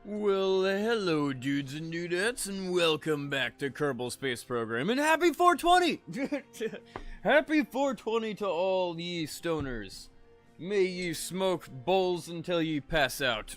Well, hello, dudes and dudettes, and welcome back to Kerbal Space Program, and happy 420! Happy 420 to all ye stoners. May ye smoke bowls until ye pass out.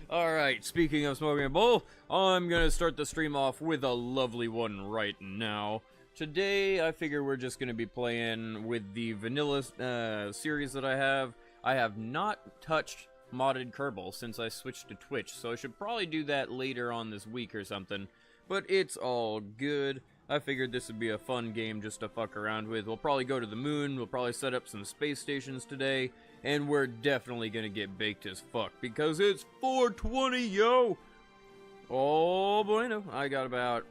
Alright, speaking of smoking a bowl, I'm gonna start the stream off with a lovely one right now. Today, I figure we're just gonna be playing with the vanilla series that I have. I have not touched modded Kerbal since I switched to Twitch, so I should probably do that later on this week or something, but it's all good. I figured this would be a fun game just to fuck around with. We'll probably go to the moon, we'll probably set up some space stations today, and we're definitely gonna get baked as fuck, because it's 420, yo! Oh, bueno. I got about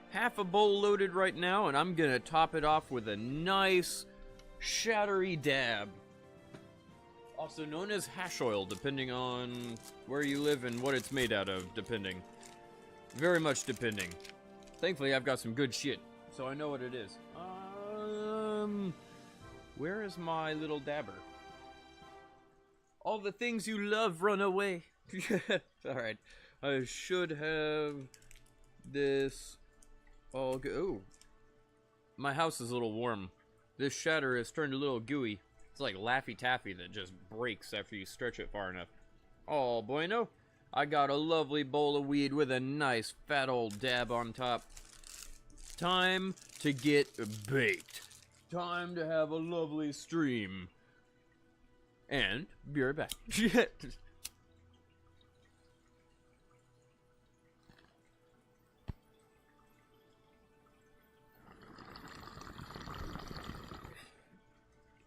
half a bowl loaded right now, and I'm gonna top it off with a nice, shattery dab. Also known as hash oil, depending on where you live and what it's made out of, depending. Very much depending. Thankfully, I've got some good shit, so I know what it is. Where is my little dabber? All the things you love run away. Alright, I should have this all go. Ooh. My house is a little warm. This shatter has turned a little gooey. It's like Laffy Taffy that just breaks after you stretch it far enough. Oh, bueno. I got a lovely bowl of weed with a nice fat old dab on top. Time to get baked. Time to have a lovely stream. And be right back.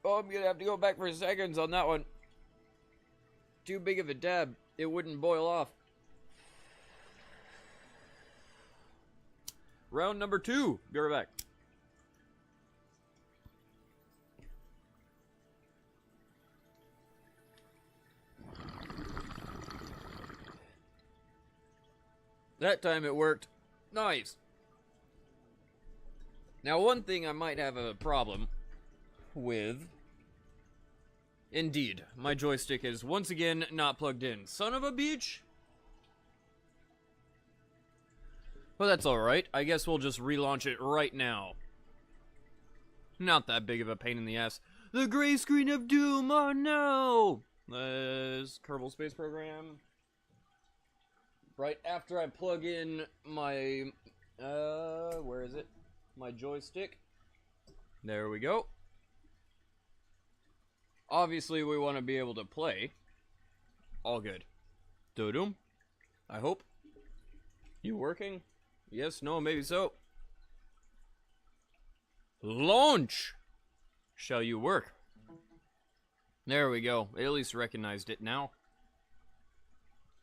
Oh, I'm gonna have to go back for seconds on that one. Too big of a dab. It wouldn't boil off. Round number 2. Be right back. That time it worked. Nice. Now, one thing I might have a problem with. Indeed, my joystick is once again not plugged in. Son of a bitch! Well, that's alright. I guess we'll just relaunch it right now. Not that big of a pain in the ass. The gray screen of doom, oh no! Kerbal Space Program. Right after I plug in my, where is it? My joystick. There we go. Obviously, we want to be able to play. All good. Doo-doom. I hope. You working? Yes, no, maybe so. Launch! Shall you work? There we go. It at least recognized it now.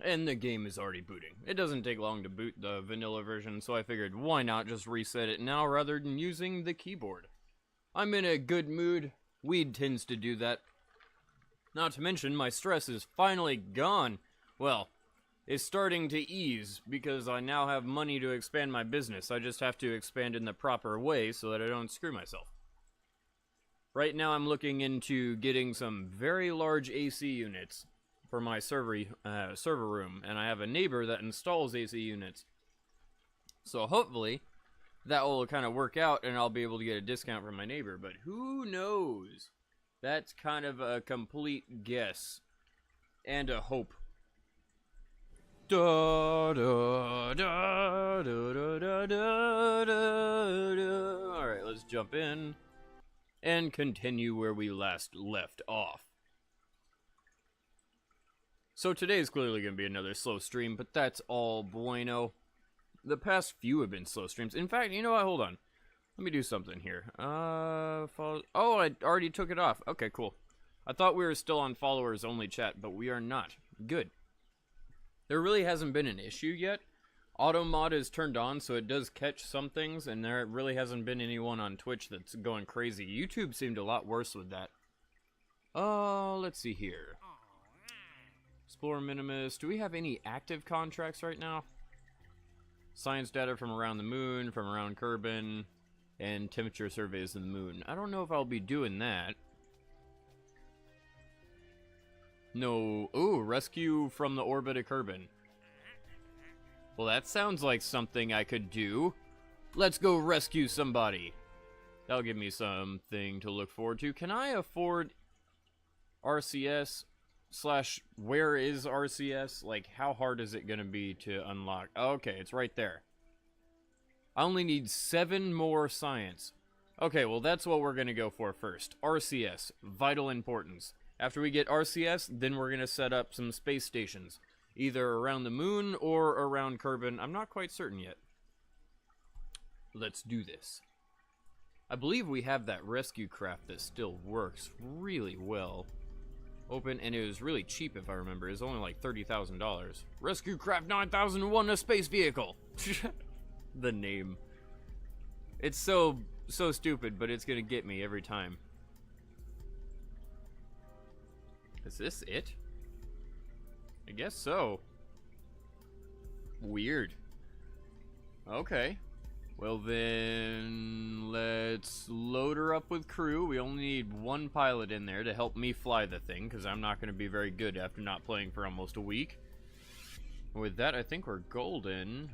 And the game is already booting. It doesn't take long to boot the vanilla version, so I figured why not just reset it now rather than using the keyboard. I'm in a good mood. Weed tends to do that. Not to mention, my stress is finally gone. Well, it's starting to ease, because I now have money to expand my business. I just have to expand in the proper way so that I don't screw myself. Right now I'm looking into getting some very large AC units for my server room, and I have a neighbor that installs AC units. So hopefully, that will kind of work out, and I'll be able to get a discount from my neighbor, but who knows? That's kind of a complete guess. And a hope. Da, da, da, da, da, da, da, da, da. Alright, let's jump in. And continue where we last left off. So today is clearly going to be another slow stream, but that's all bueno. The past few have been slow streams. In fact, you know what? Hold on. Let me do something here. Oh, I already took it off. Okay, cool. I thought we were still on followers only chat, but we are not. Good. There really hasn't been an issue yet. Auto mod is turned on, so it does catch some things, and there really hasn't been anyone on Twitch that's going crazy. YouTube seemed a lot worse with that. Let's see here. Explore Minimus. Do we have any active contracts right now? Science data from around the moon, from around Kerbin. And temperature surveys of the moon. I don't know if I'll be doing that. No. Ooh, rescue from the orbit of Kerbin. Well, that sounds like something I could do. Let's go rescue somebody. That'll give me something to look forward to. Can I afford RCS / where is RCS? Like, how hard is it gonna be to unlock? Okay, it's right there. I only need 7 more science. Okay, well, that's what we're gonna go for first. RCS, vital importance. After we get RCS, then we're gonna set up some space stations. Either around the moon or around Kerbin. I'm not quite certain yet. Let's do this. I believe we have that rescue craft that still works really well. Open, and it was really cheap if I remember. It was only like $30,000. Rescue Craft 9001, a space vehicle. The name. It's so stupid, but it's gonna get me every time. Is this it? I guess so. Weird. Okay. Well then, let's load her up with crew. We only need 1 pilot in there to help me fly the thing, because I'm not going to be very good after not playing for almost a week. With that, I think we're golden.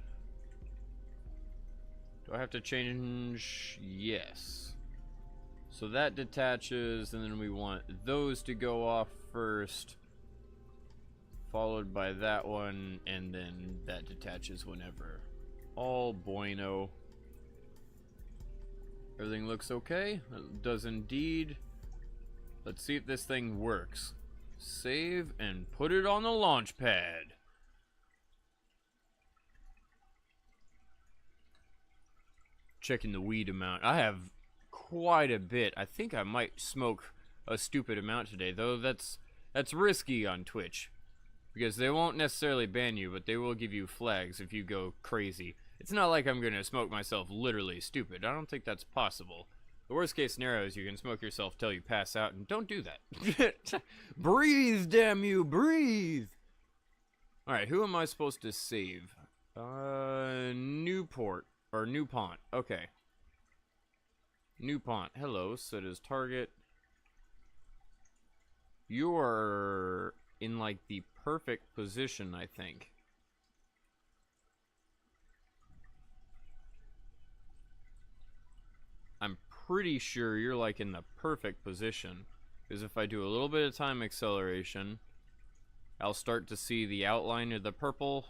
Do I have to change? Yes. So that detaches, and then we want those to go off first, followed by that one, and then that detaches whenever. All bueno. Everything looks okay. It does indeed. Let's see if this thing works. Save and put it on the launch pad. Checking the weed amount. I have quite a bit. I think I might smoke a stupid amount today, though that's risky on Twitch. Because they won't necessarily ban you, but they will give you flags if you go crazy. It's not like I'm gonna smoke myself literally stupid. I don't think that's possible. The worst case scenario is you can smoke yourself till you pass out, and don't do that. Breathe, damn you, breathe! Alright, who am I supposed to save? Newport. Or Newpont. Okay. Newpont. Hello, set as target. You're in, like, the perfect position, I think. I'm pretty sure you're, like, in the perfect position. Because if I do a little bit of time acceleration, I'll start to see the outline of the purple.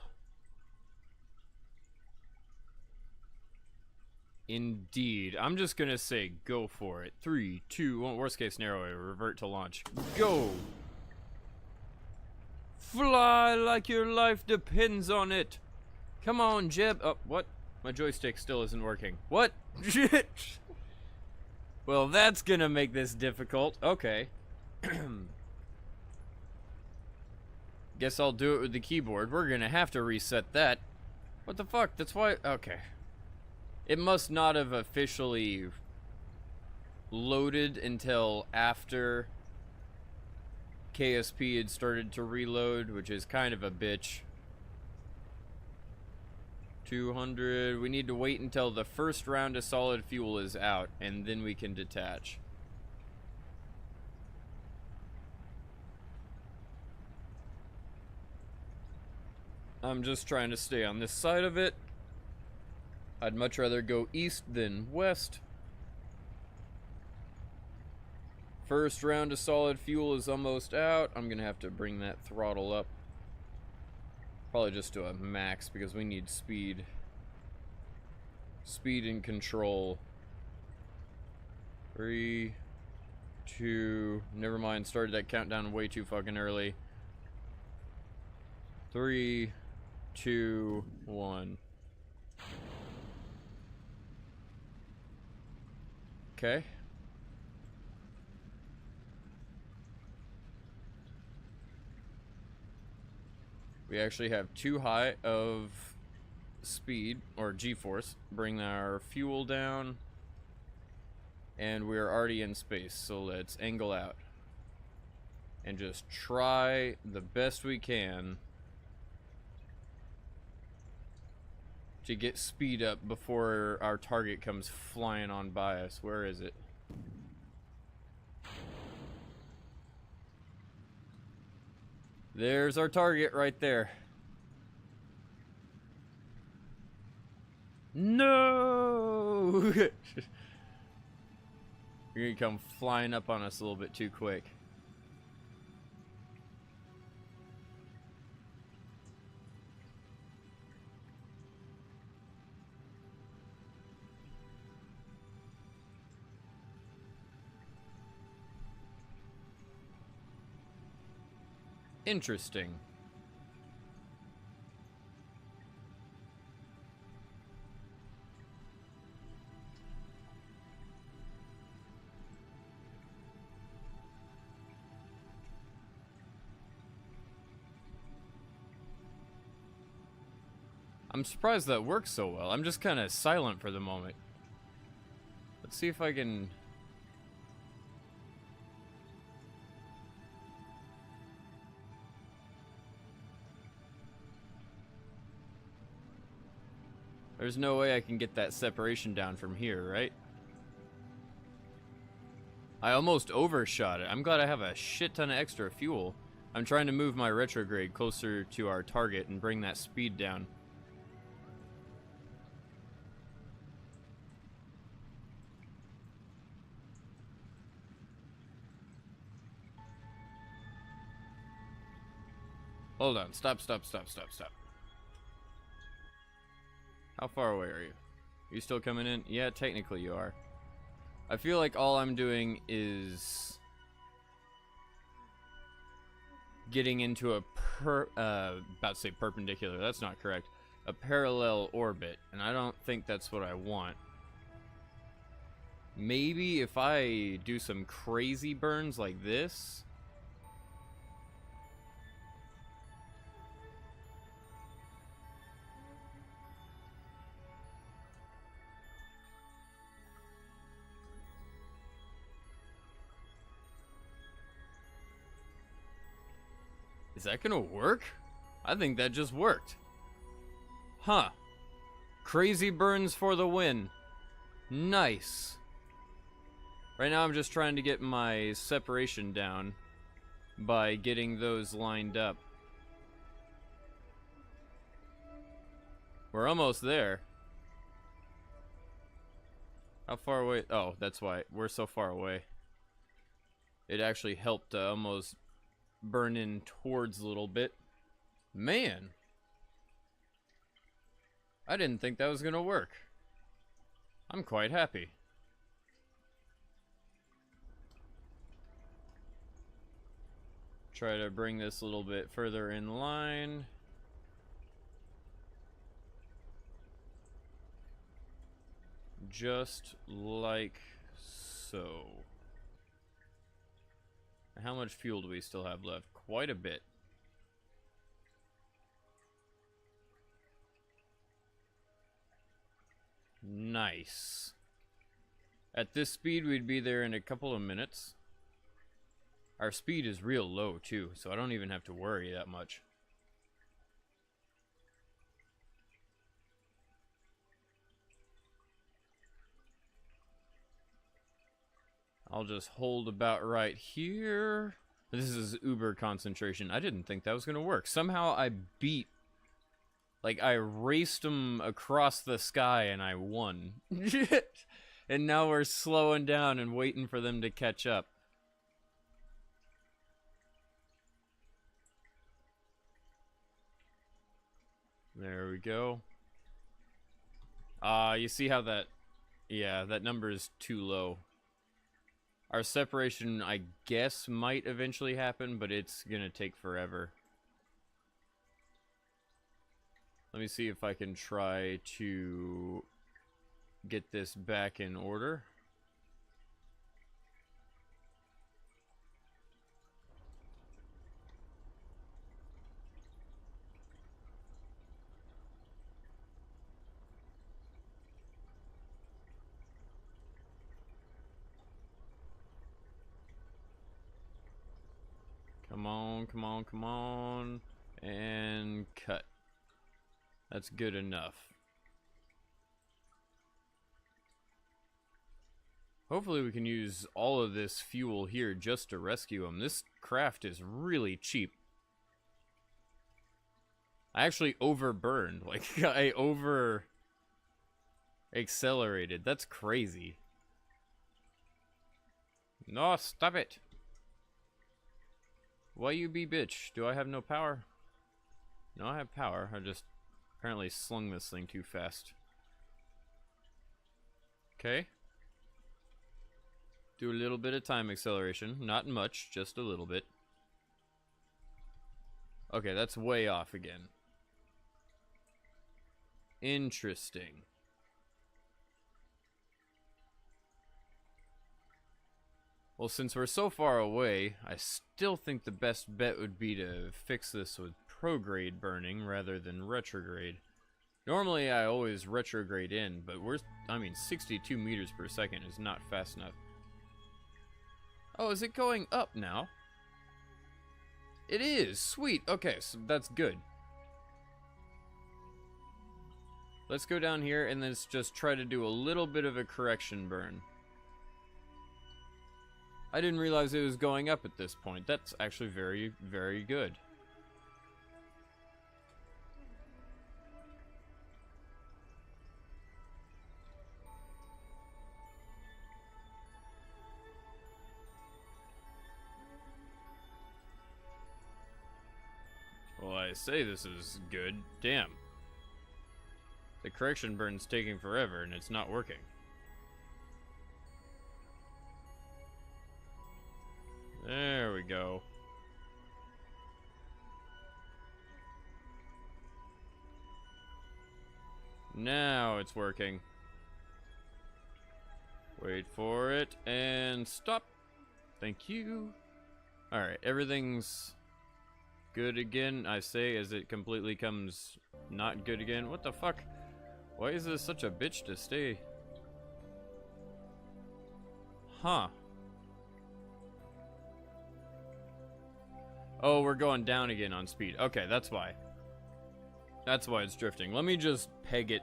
Indeed. I'm just gonna say go for it. 3, 2, 1. Worst case scenario, revert to launch. Go! Fly like your life depends on it. Come on, Jeb. Oh, what? My joystick still isn't working. What? Shit! Well, that's gonna make this difficult. Okay. Guess I'll do it with the keyboard. We're gonna have to reset that. What the fuck? That's why... Okay. It must not have officially loaded until after KSP had started to reload, which is kind of a bitch. 200. We need to wait until the first round of solid fuel is out, and then we can detach. I'm just trying to stay on this side of it. I'd much rather go east than west. First round of solid fuel is almost out. I'm gonna have to bring that throttle up. Probably just to a max because we need speed. Speed and control. 3, 2, never mind, started that countdown way too fucking early. 3, 2, 1. Okay. We actually have too high of speed, or G-force. Bring our fuel down. And we're already in space, so let's angle out. And just try the best we can to get speed up before our target comes flying on by us. Where is it? There's our target right there. No! You're gonna come flying up on us a little bit too quick. Interesting. I'm surprised that works so well. I'm just kind of silent for the moment. Let's see if I can... There's no way I can get that separation down from here, right? I almost overshot it. I'm glad I have a shit ton of extra fuel. I'm trying to move my retrograde closer to our target and bring that speed down. Hold on. Stop. How far away are you? Are you still coming in? Yeah, technically you are. I feel like all I'm doing is getting into a about to say perpendicular. That's not correct. A parallel orbit, and I don't think that's what I want. Maybe if I do some crazy burns like this. Is that gonna work? I think that just worked. Huh. Crazy burns for the win. Nice. Right now I'm just trying to get my separation down by getting those lined up. We're almost there. How far away? Oh, that's why. We're so far away. It actually helped almost burn in towards a little bit. Man. I didn't think that was gonna work. I'm quite happy. Try to bring this a little bit further in line. Just like so. How much fuel do we still have left? Quite a bit. Nice. At this speed, we'd be there in a couple of minutes. Our speed is real low, too, so I don't even have to worry that much. I'll just hold about right here. This is uber concentration. I didn't think that was going to work. Somehow I beat... Like, I raced them across the sky and I won. And now we're slowing down and waiting for them to catch up. There we go. You see how that... Yeah, that number is too low. Our separation, I guess, might eventually happen, but it's gonna take forever. Let me see if I can try to get this back in order. Come on, come on, come on. And cut. That's good enough. Hopefully we can use all of this fuel here just to rescue him. This craft is really cheap. I actually overburned. Like, I Accelerated. That's crazy. No, stop it. Why you be bitch? Do I have no power? No, I have power. I just apparently slung this thing too fast. Okay. Do a little bit of time acceleration. Not much, just a little bit. Okay, that's way off again. Interesting. Well, since we're so far away, I still think the best bet would be to fix this with prograde burning rather than retrograde. Normally, I always retrograde in, but I mean, 62 meters per second is not fast enough. Oh, is it going up now? It is! Sweet! Okay, so that's good. Let's go down here and let's just try to do a little bit of a correction burn. I didn't realize it was going up at this point. That's actually very, very good. Well, I say this is good. Damn. The correction burn's taking forever and it's not working. There we go. Now it's working. Wait for it and stop. Thank you. Alright, everything's good again, I say, as it completely comes not good again. What the fuck? Why is this such a bitch to stay? Huh. Oh, we're going down again on speed. Okay, that's why. That's why it's drifting. Let me just peg it.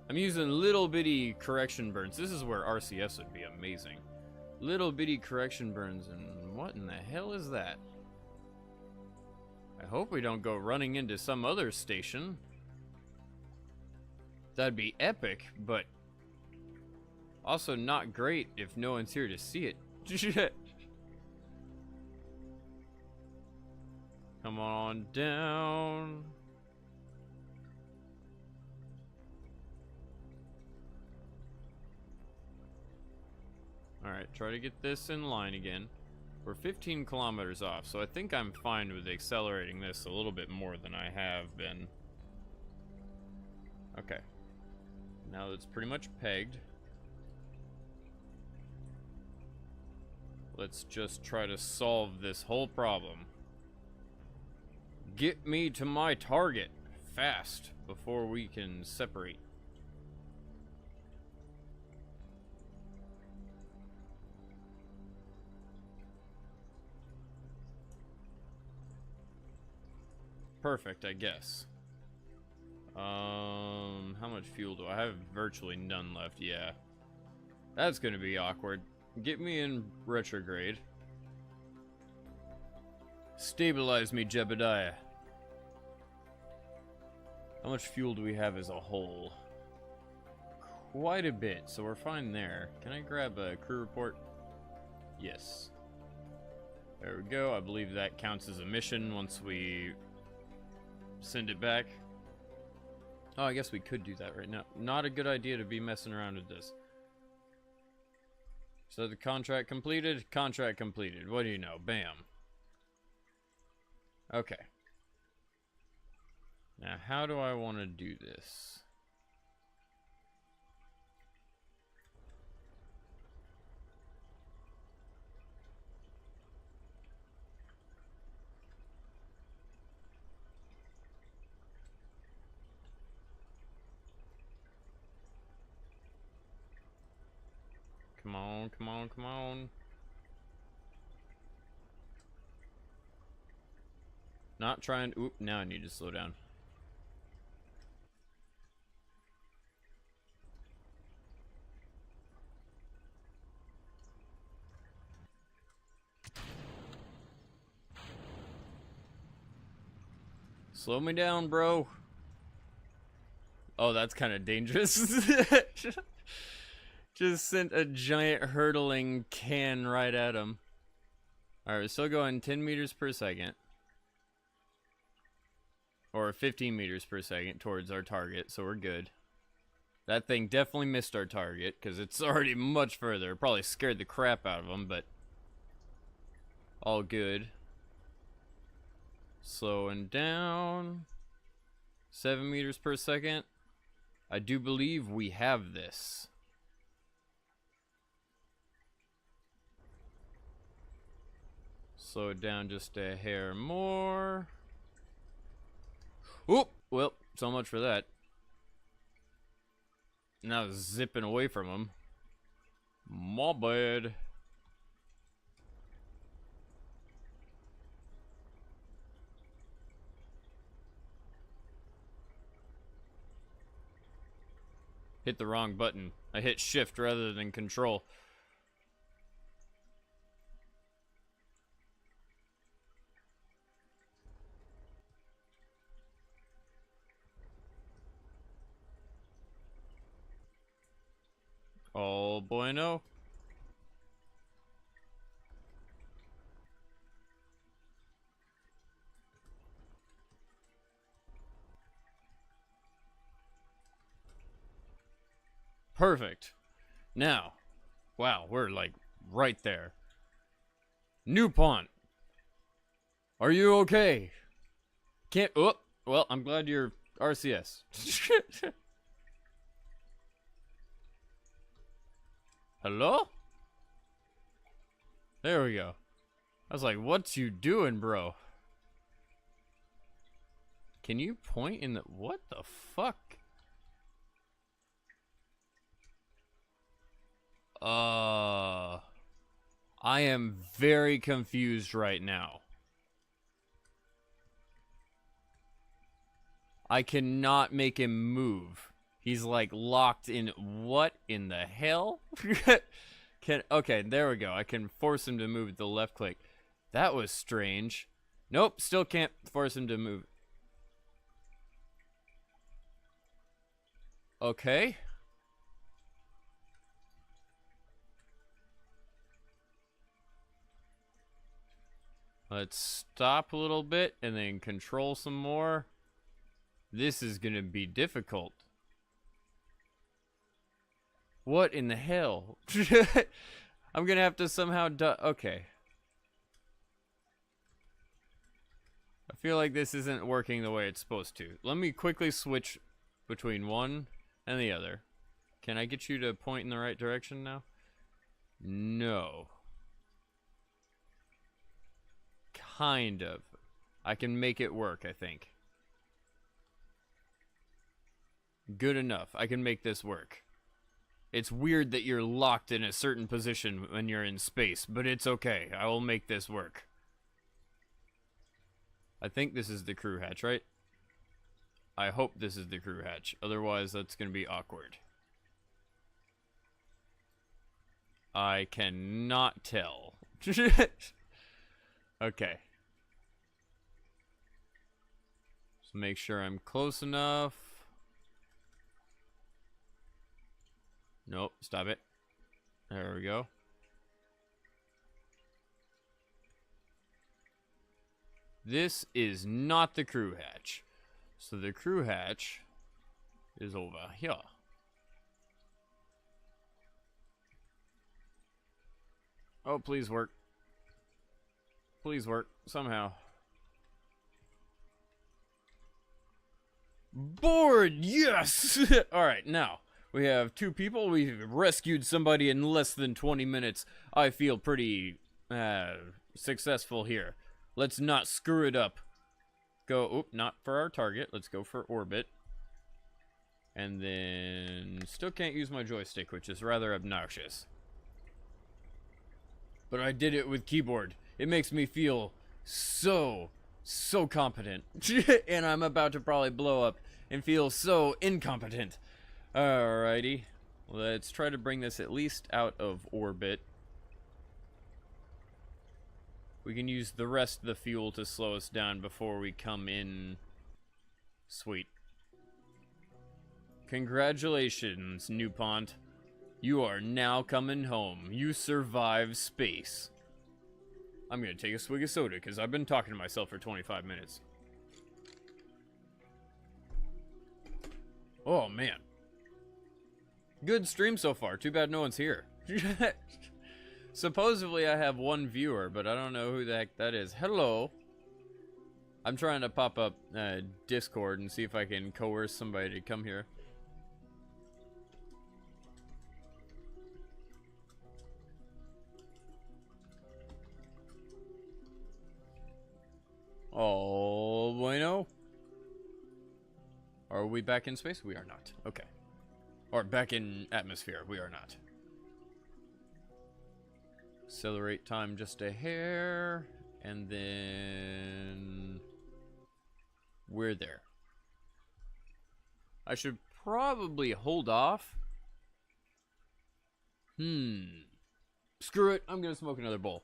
I'm using little bitty correction burns. This is where RCS would be amazing. Little bitty correction burns, and what in the hell is that? I hope we don't go running into some other station. That'd be epic, but also not great if no one's here to see it. Come on down. Alright, try to get this in line again. We're 15 kilometers off, so I think I'm fine with accelerating this a little bit more than I have been. Okay. Now it's pretty much pegged. Let's just try to solve this whole problem. Get me to my target fast before we can separate. Perfect, I guess. How much fuel do I have? Virtually none left, yeah. That's gonna be awkward. Get me in retrograde. Stabilize me, Jebediah. How much fuel do we have as a whole? Quite a bit, so we're fine there. Can I grab a crew report? Yes. There we go. I believe that counts as a mission once we send it back. Oh, I guess we could do that right now. Not a good idea to be messing around with this. So the contract completed? Contract completed. What do you know? Bam. Okay. Now, how do I want to do this? Come on, come on, come on. Not trying. Oop, now I need to slow down. Slow me down, bro. Oh, that's kind of dangerous. Just sent a giant hurtling can right at him. Alright, we're still going 10 meters per second. Or 15 meters per second towards our target, so we're good. That thing definitely missed our target, because it's already much further. Probably scared the crap out of him, but all good. Slowing down. 7 meters per second. I do believe we have this. Slow it down just a hair more. Oop! Well, so much for that. Now zipping away from him. My bad. Hit the wrong button. I hit shift rather than control. Oh boy, no. Perfect. Now, wow, we're like right there. Newpont, are you okay? Can't. Oh, well, I'm glad you're RCS. Hello? There we go. I was like, what you doing, bro? Can you point in the... What the fuck? I am very confused right now. I cannot make him move. He's like locked in. What in the hell? Okay, there we go. I can force him to move with the left click. That was strange. Nope, still can't force him to move. Okay. Let's stop a little bit and then control some more. This is gonna be difficult. What in the hell? I'm gonna have to somehow okay. I feel like this isn't working the way it's supposed to. Let me quickly switch between one and the other. Can I get you to point in the right direction now? No. Kind of. I can make it work, I think. Good enough. I can make this work. It's weird that you're locked in a certain position when you're in space, but it's okay. I will make this work. I think this is the crew hatch, right? I hope this is the crew hatch. Otherwise, that's going to be awkward. I cannot tell. Okay. Just make sure I'm close enough. Nope, stop it. There we go. This is not the crew hatch. So the crew hatch is over here. Oh, please work. Please work, somehow. Board, yes! Alright, now, we have two people. We've rescued somebody in less than 20 minutes. I feel pretty, successful here. Let's not screw it up. Go, oop, not for our target. Let's go for orbit. And then, still can't use my joystick, which is rather obnoxious. But I did it with keyboard. It makes me feel so competent. And I'm about to probably blow up and feel so incompetent. Alrighty. Let's try to bring this at least out of orbit. We can use the rest of the fuel to slow us down before we come in. Sweet. Congratulations, Newpont. You are now coming home. You survived space. I'm gonna take a swig of soda because I've been talking to myself for 25 minutes. Oh, man. Good stream so far. Too bad no one's here. Supposedly I have one viewer, but I don't know who the heck that is. Hello. I'm trying to pop up Discord and see if I can coerce somebody to come here. Oh, bueno. Are we back in space? We are not. Okay. Or back in atmosphere. We are not. Accelerate time just a hair. And then... we're there. I should probably hold off. Screw it. I'm going to smoke another bowl.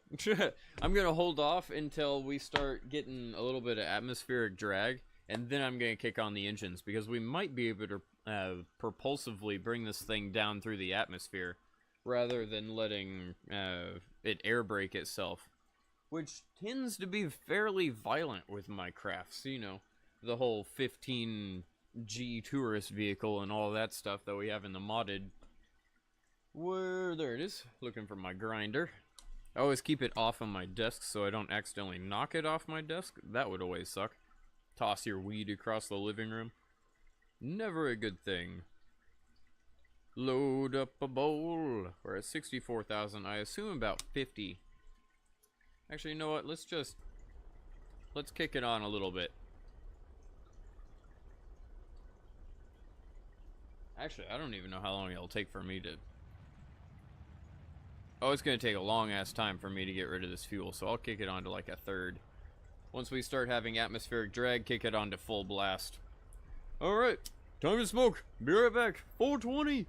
I'm going to hold off until we start getting a little bit of atmospheric drag. And then I'm going to kick on the engines. Because we might be able to propulsively bring this thing down through the atmosphere. Rather than letting it air brake itself. Which tends to be fairly violent with my crafts. You know, the whole 15G tourist vehicle and all that stuff that we have in the modded. Where, there it is. Looking for my grinder. I always keep it off on my desk so I don't accidentally knock it off my desk. That would always suck. Toss your weed across the living room. Never a good thing. Load up a bowl. We're at 64,000. I assume about 50. Actually, you know what? Let's kick it on a little bit. Actually, I don't even know how long it'll take for me to... oh, it's going to take a long-ass time for me to get rid of this fuel, so I'll kick it on to like a third. Once we start having atmospheric drag, kick it on to full blast. Alright, time to smoke. Be right back. 420.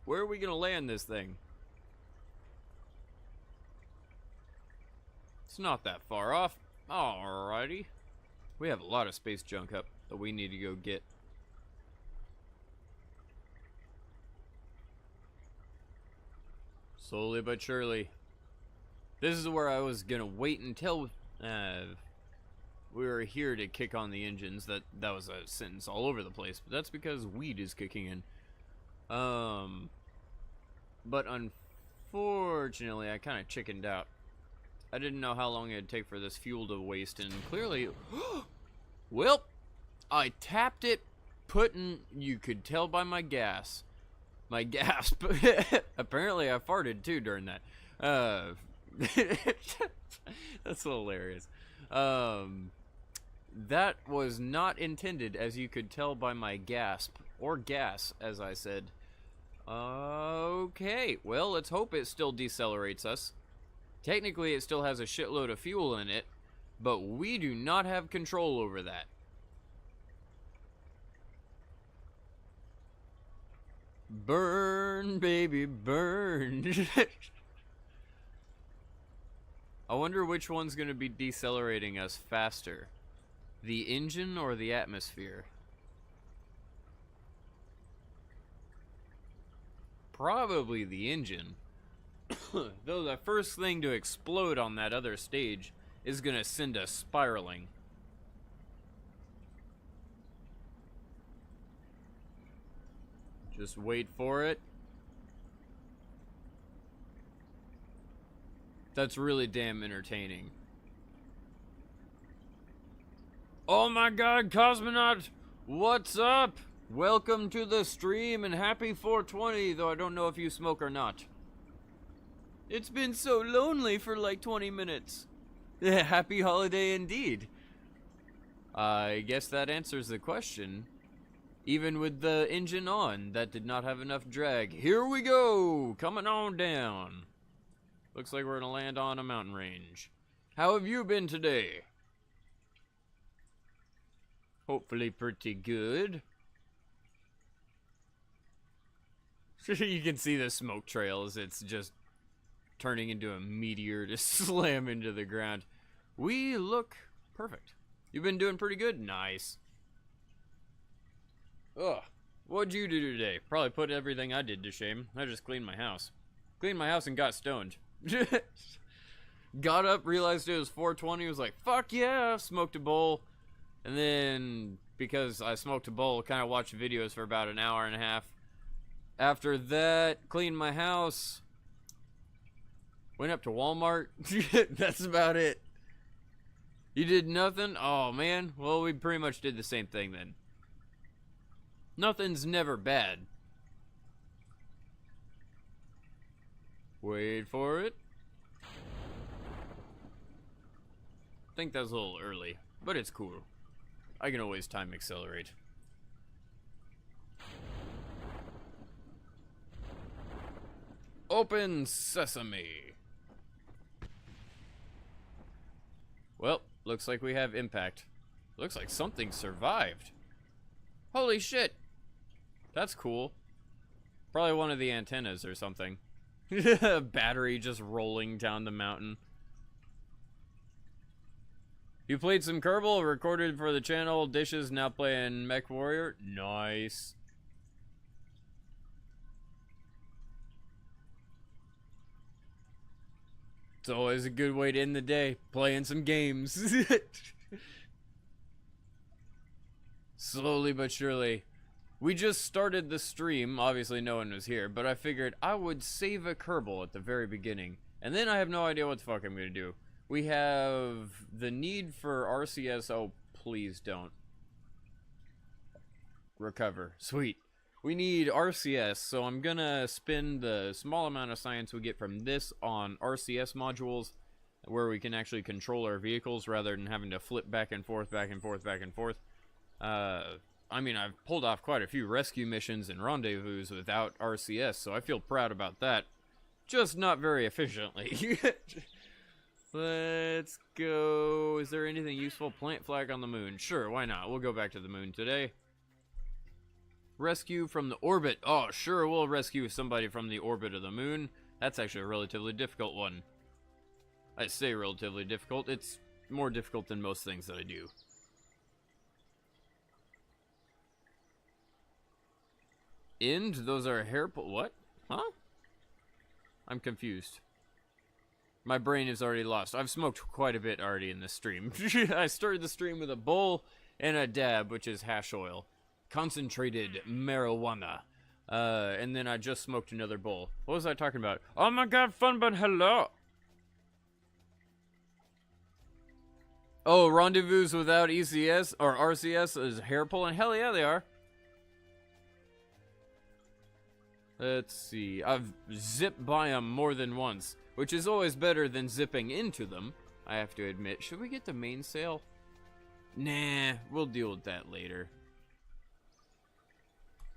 Where are we gonna land this thing? It's not that far off. Alrighty. We have a lot of space junk up that we need to go get. Slowly but surely. This is where I was gonna wait until we were here to kick on the engines. That was a sentence all over the place, but that's because weed is kicking in. But unfortunately, I kind of chickened out. I didn't know how long it'd take for this fuel to waste, and clearly... well, I tapped it, you could tell by my gas. My gasp. Apparently I farted too during that. That's hilarious. That was not intended, as you could tell by my gasp. Or gas, as I said. Okay, well, let's hope it still decelerates us. Technically, it still has a shitload of fuel in it, but we do not have control over that. Burn, baby, burn. I wonder which one's going to be decelerating us faster. The engine or the atmosphere? Probably the engine. Though the first thing to explode on that other stage is gonna send us spiraling. Just wait for it. That's really damn entertaining. Oh my god, Cosmonaut! What's up? Welcome to the stream and happy 420, though I don't know if you smoke or not. It's been so lonely for like 20 minutes. Happy holiday indeed. I guess that answers the question. Even with the engine on, that did not have enough drag. Here we go! Coming on down. Looks like we're gonna land on a mountain range. How have you been today? Hopefully pretty good. You can see the smoke trails. It's just turning into a meteor to slam into the ground. We look perfect. You've been doing pretty good. Nice. Ugh. What'd you do today? Probably put everything I did to shame. I just cleaned my house. Cleaned my house and got stoned. Got up, realized it was 4:20, was like, fuck yeah, smoked a bowl. And then, because I smoked a bowl, kind of watched videos for about an hour and a half. After that, cleaned my house. Went up to Walmart. That's about it. You did nothing? Oh, man. Well, we pretty much did the same thing then. Nothing's never bad. Wait for it. I think that was a little early, but it's cool. I can always time accelerate. Open sesame. Well, looks like we have impact. Looks like something survived. Holy shit. That's cool. Probably one of the antennas or something. Battery just rolling down the mountain. You played some Kerbal, recorded for the channel, dishes, now playing Mech Warrior. Nice. It's always a good way to end the day, playing some games. Slowly but surely. We just started the stream, obviously no one was here, but I figured I would save a Kerbal at the very beginning. And then I have no idea what the fuck I'm gonna do. We have the need for RCS, oh please don't. Recover, sweet. We need RCS, so I'm gonna spend the small amount of science we get from this on RCS modules, where we can actually control our vehicles rather than having to flip back and forth, back and forth, back and forth. I mean, I've pulled off quite a few rescue missions and rendezvous without RCS, so I feel proud about that. Just not very efficiently. Let's go. Is there anything useful? Plant flag on the moon. Sure, why not? We'll go back to the moon today. Rescue from the orbit. Oh, sure, we'll rescue somebody from the orbit of the moon. That's actually a relatively difficult one. I say relatively difficult. It's more difficult than most things that I do. End? Those are hair... What? Huh? I'm confused. My brain is already lost. I've smoked quite a bit already in this stream. I started the stream with a bowl and a dab, which is hash oil. Concentrated marijuana. And then I just smoked another bowl. What was I talking about? Oh my god, fun, but hello! Oh, rendezvous without ECS or RCS is hair pulling? Hell yeah, they are. Let's see. I've zipped by them more than once, which is always better than zipping into them, I have to admit. Should we get the mainsail? Nah, we'll deal with that later.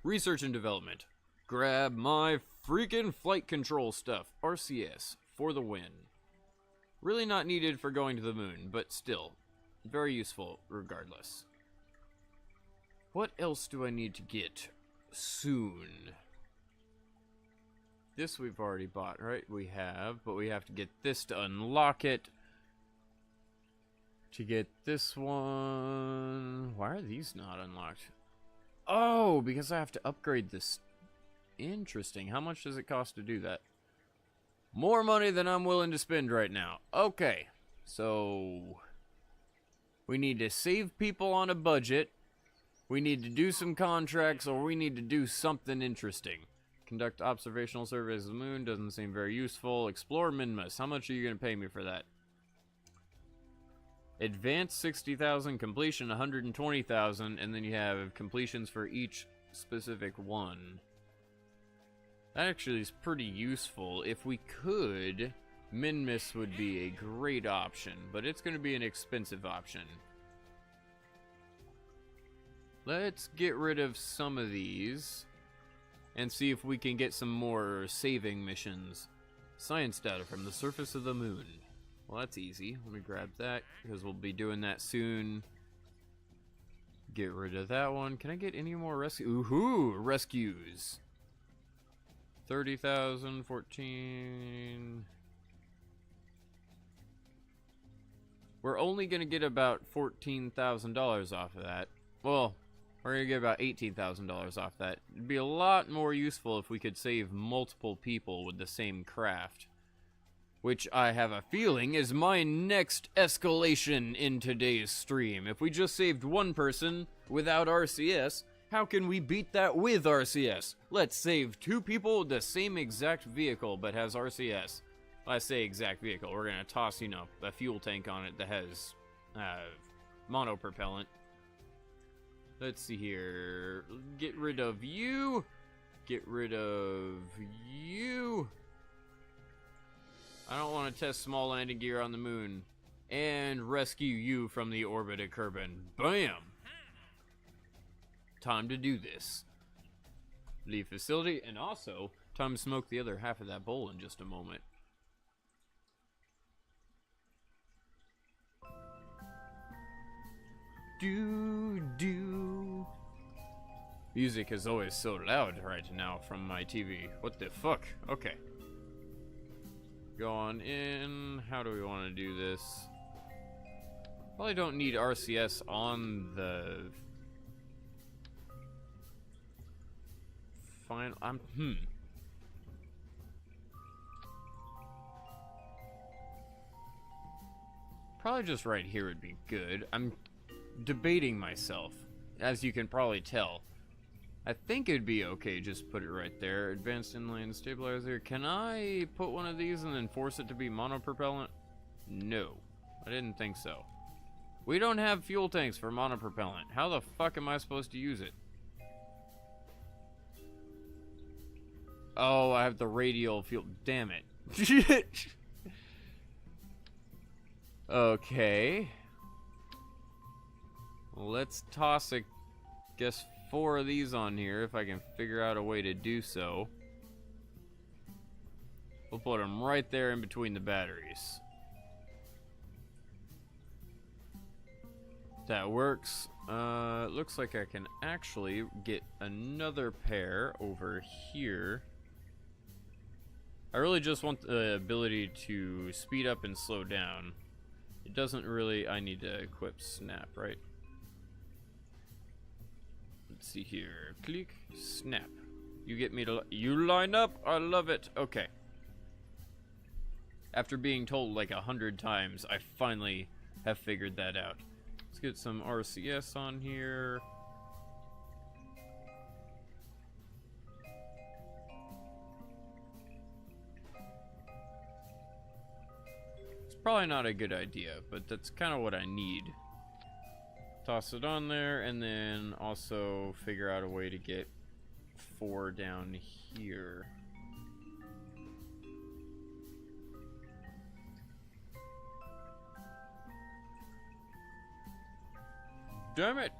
Research and development. Grab my freaking flight control stuff. RCS, for the win. Really not needed for going to the moon, but still, very useful regardless. What else do I need to get soon? This we've already bought, right? We have, but we have to get this to unlock it. To get this one... Why are these not unlocked? Oh, because I have to upgrade this. Interesting. How much does it cost to do that? More money than I'm willing to spend right now. Okay. So... we need to save people on a budget. We need to do some contracts, or we need to do something interesting. Conduct observational surveys of the moon. Doesn't seem very useful. Explore Minmus. How much are you going to pay me for that? Advanced 60,000, completion 120,000, and then you have completions for each specific one. That actually is pretty useful. If we could, Minmus would be a great option, but it's going to be an expensive option. Let's get rid of some of these and see if we can get some more saving missions. Science data from the surface of the moon. Well, that's easy. Let me grab that, because we'll be doing that soon. Get rid of that one. Can I get any more rescue? Ooh, rescues. 30,000, 14. We're only gonna get about $14,000 off of that. Well, we're gonna get about $18,000 off that. It'd be a lot more useful if we could save multiple people with the same craft. Which I have a feeling is my next escalation in today's stream. If we just saved one person without RCS, how can we beat that with RCS? Let's save 2 people with the same exact vehicle but has RCS. I say exact vehicle. We're gonna toss, you know, a fuel tank on it that has monopropellant. Let's see here. Get rid of you. Get rid of you. I don't want to test small landing gear on the moon. And rescue you from the orbit of Kerbin. Bam! Time to do this. Leave facility, and also, time to smoke the other half of that bowl in just a moment. Do. Music is always so loud right now from my TV. What the fuck? Okay. Go on in. How do we want to do this? Probably don't need RCS on the final. Probably just right here would be good. I'm debating myself, as you can probably tell. I think it'd be okay, just put it right there. Advanced inline stabilizer. Can I put one of these and then force it to be monopropellant? No, I didn't think so. We don't have fuel tanks for monopropellant. How the fuck am I supposed to use it? Oh, I have the radial fuel. Damn it. Okay. Let's toss a, guess, 4 of these on here if I can figure out a way to do so. We'll put them right there in between the batteries. That works. Looks like I can actually get another pair over here. I really just want the ability to speed up and slow down. It doesn't really... I need to equip snap, right? Let's see here. Click. Snap. You get me to... You line up? I love it. Okay. After being told like 100 times, I finally have figured that out. Let's get some RCS on here. It's probably not a good idea, but that's kind of what I need. Toss it on there, and then also figure out a way to get 4 down here. Damn it!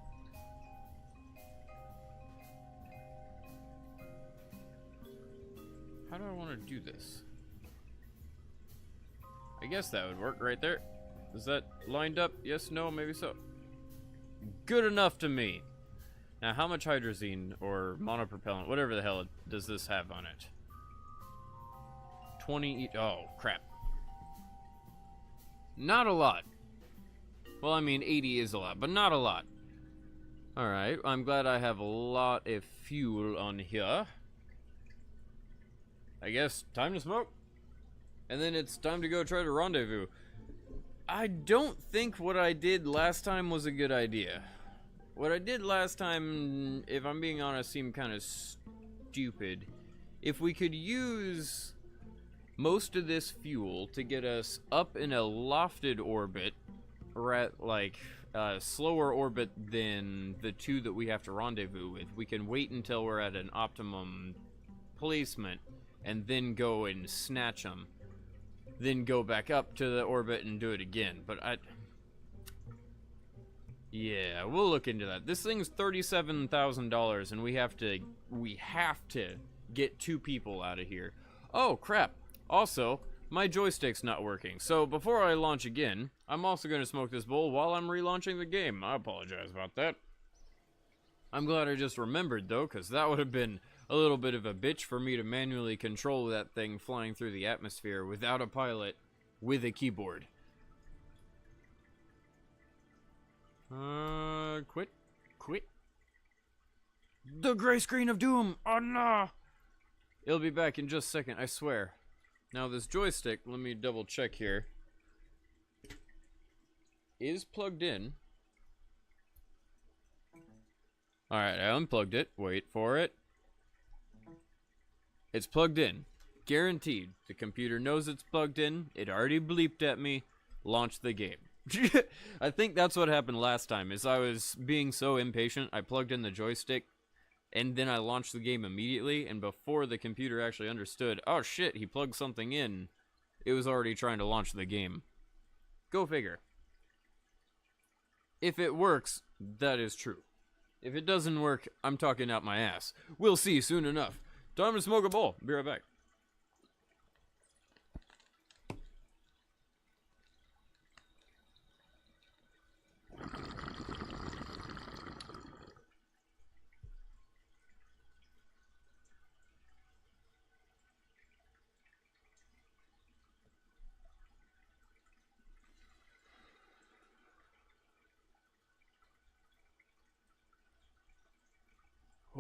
How do I want to do this? I guess that would work right there. Is that lined up? Yes, no, maybe so. Good enough to me. Now, how much hydrazine or monopropellant, whatever the hell does this have on it? 20 each. Oh, crap. Not a lot. Well, I mean, 80 is a lot, but not a lot. Alright, I'm glad I have a lot of fuel on here. I guess time to smoke. And then it's time to go try to rendezvous. I don't think what I did last time was a good idea. What I did last time, if I'm being honest, seemed kind of stupid. If we could use most of this fuel to get us up in a lofted orbit, or at like a slower orbit than the 2 that we have to rendezvous with, we can wait until we're at an optimum placement and then go and snatch them. Then go back up to the orbit and do it again. But yeah, we'll look into that. This thing's $37,000 and we have to get 2 people out of here. Oh crap. Also, my joystick's not working. So before I launch again, I'm also going to smoke this bowl while I'm relaunching the game. I apologize about that. I'm glad I just remembered, though, because that would have been a little bit of a bitch for me to manually control that thing flying through the atmosphere without a pilot with a keyboard. Quit. The gray screen of doom! Oh no! It'll be back in just a second, I swear. Now this joystick, let me double check here, is plugged in. Alright, I unplugged it. Wait for it. It's plugged in. Guaranteed. The computer knows it's plugged in. It already bleeped at me. Launched the game. I think that's what happened last time, is I was being so impatient, I plugged in the joystick, and then I launched the game immediately, and before the computer actually understood, oh shit, he plugged something in, it was already trying to launch the game. Go figure. If it works, that is true. If it doesn't work, I'm talking out my ass. We'll see soon enough. Time to smoke a bowl. Be right back.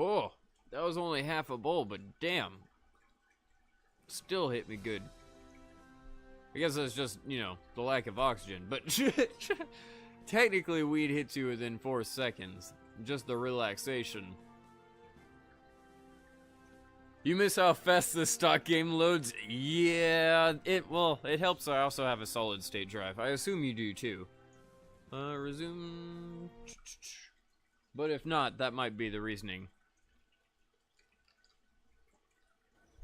Oh, that was only half a bowl, but damn. Still hit me good. I guess that's just, you know, the lack of oxygen, but technically weed hits you within 4 seconds. Just the relaxation. You miss how fast this stock game loads? Yeah, it helps I also have a solid state drive. I assume you do too. Resume. But if not, that might be the reasoning.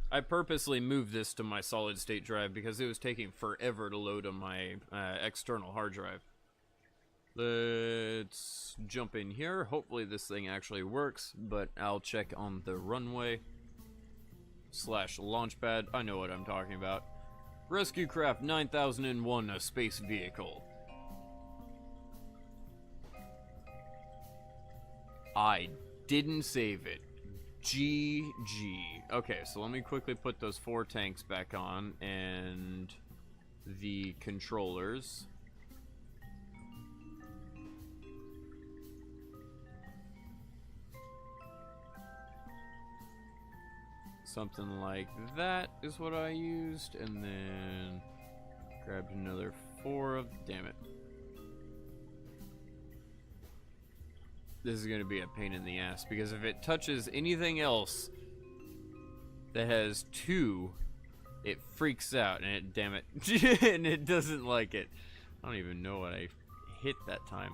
I purposely moved this to my solid state drive because it was taking forever to load on my external hard drive. Let's jump in here. Hopefully this thing actually works, but I'll check on the runway / launchpad. I know what I'm talking about. Rescue Craft 9001, a space vehicle. I didn't save it. GG. Okay, so let me quickly put those 4 tanks back on and the controllers. Something like that is what I used, and then grabbed another 4 of, damn it. This is going to be a pain in the ass, because if it touches anything else that has 2, it freaks out, and it, damn it, and it doesn't like it. I don't even know what I hit that time.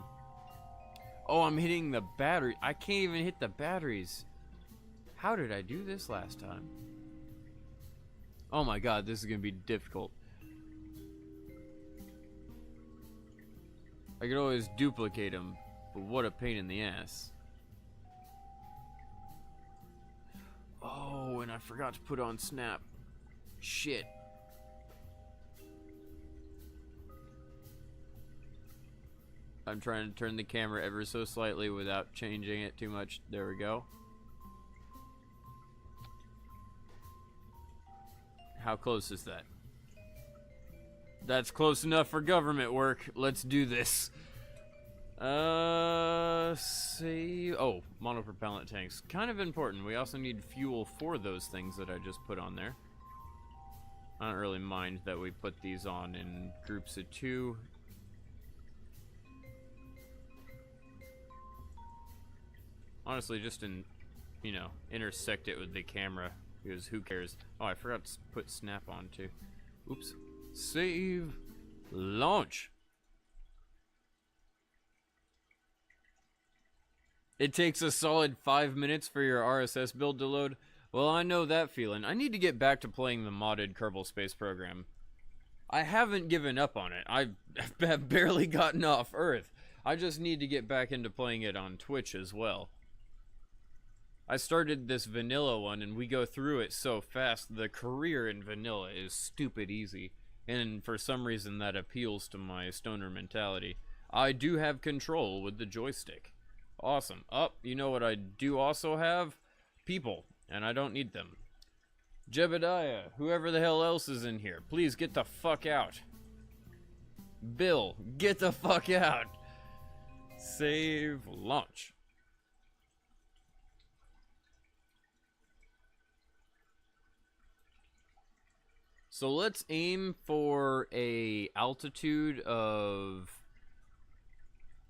Oh, I'm hitting the battery. I can't even hit the batteries. How did I do this last time? Oh my god, this is going to be difficult. I could always duplicate them. But what a pain in the ass. Oh, and I forgot to put on snap. Shit. I'm trying to turn the camera ever so slightly without changing it too much. There we go. How close is that? That's close enough for government work. Let's do this. Save. Oh, monopropellant tanks. Kind of important. We also need fuel for those things that I just put on there. I don't really mind that we put these on in groups of 2. Honestly, just intersect it with the camera, because who cares? Oh, I forgot to put snap on too. Oops. Save. Launch. It takes a solid 5 minutes for your RSS build to load. Well, I know that feeling. I need to get back to playing the modded Kerbal Space Program. I haven't given up on it. I have barely gotten off Earth. I just need to get back into playing it on Twitch as well. I started this vanilla one, and we go through it so fast. The career in vanilla is stupid easy, and for some reason that appeals to my stoner mentality. I do have control with the joystick. Awesome. You know what I do also have? People, and I don't need them. Jebediah, whoever the hell else is in here, please get the fuck out. Bill, get the fuck out. Save launch. So let's aim for a altitude of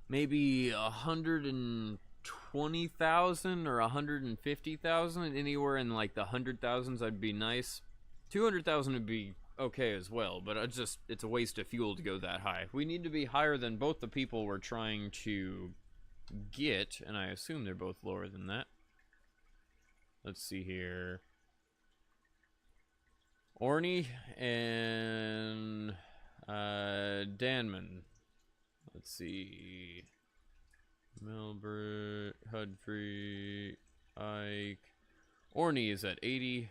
maybe 120,000 or 150,000. Anywhere in like the 100,000s I'd be nice. 200,000 would be okay as well, but it's a waste of fuel to go that high. We need to be higher than both the people we're trying to get, and I assume they're both lower than that. Let's see here. Orny and Danman. Let's see. Melbert, Hudfree, Ike. Orny is at 80.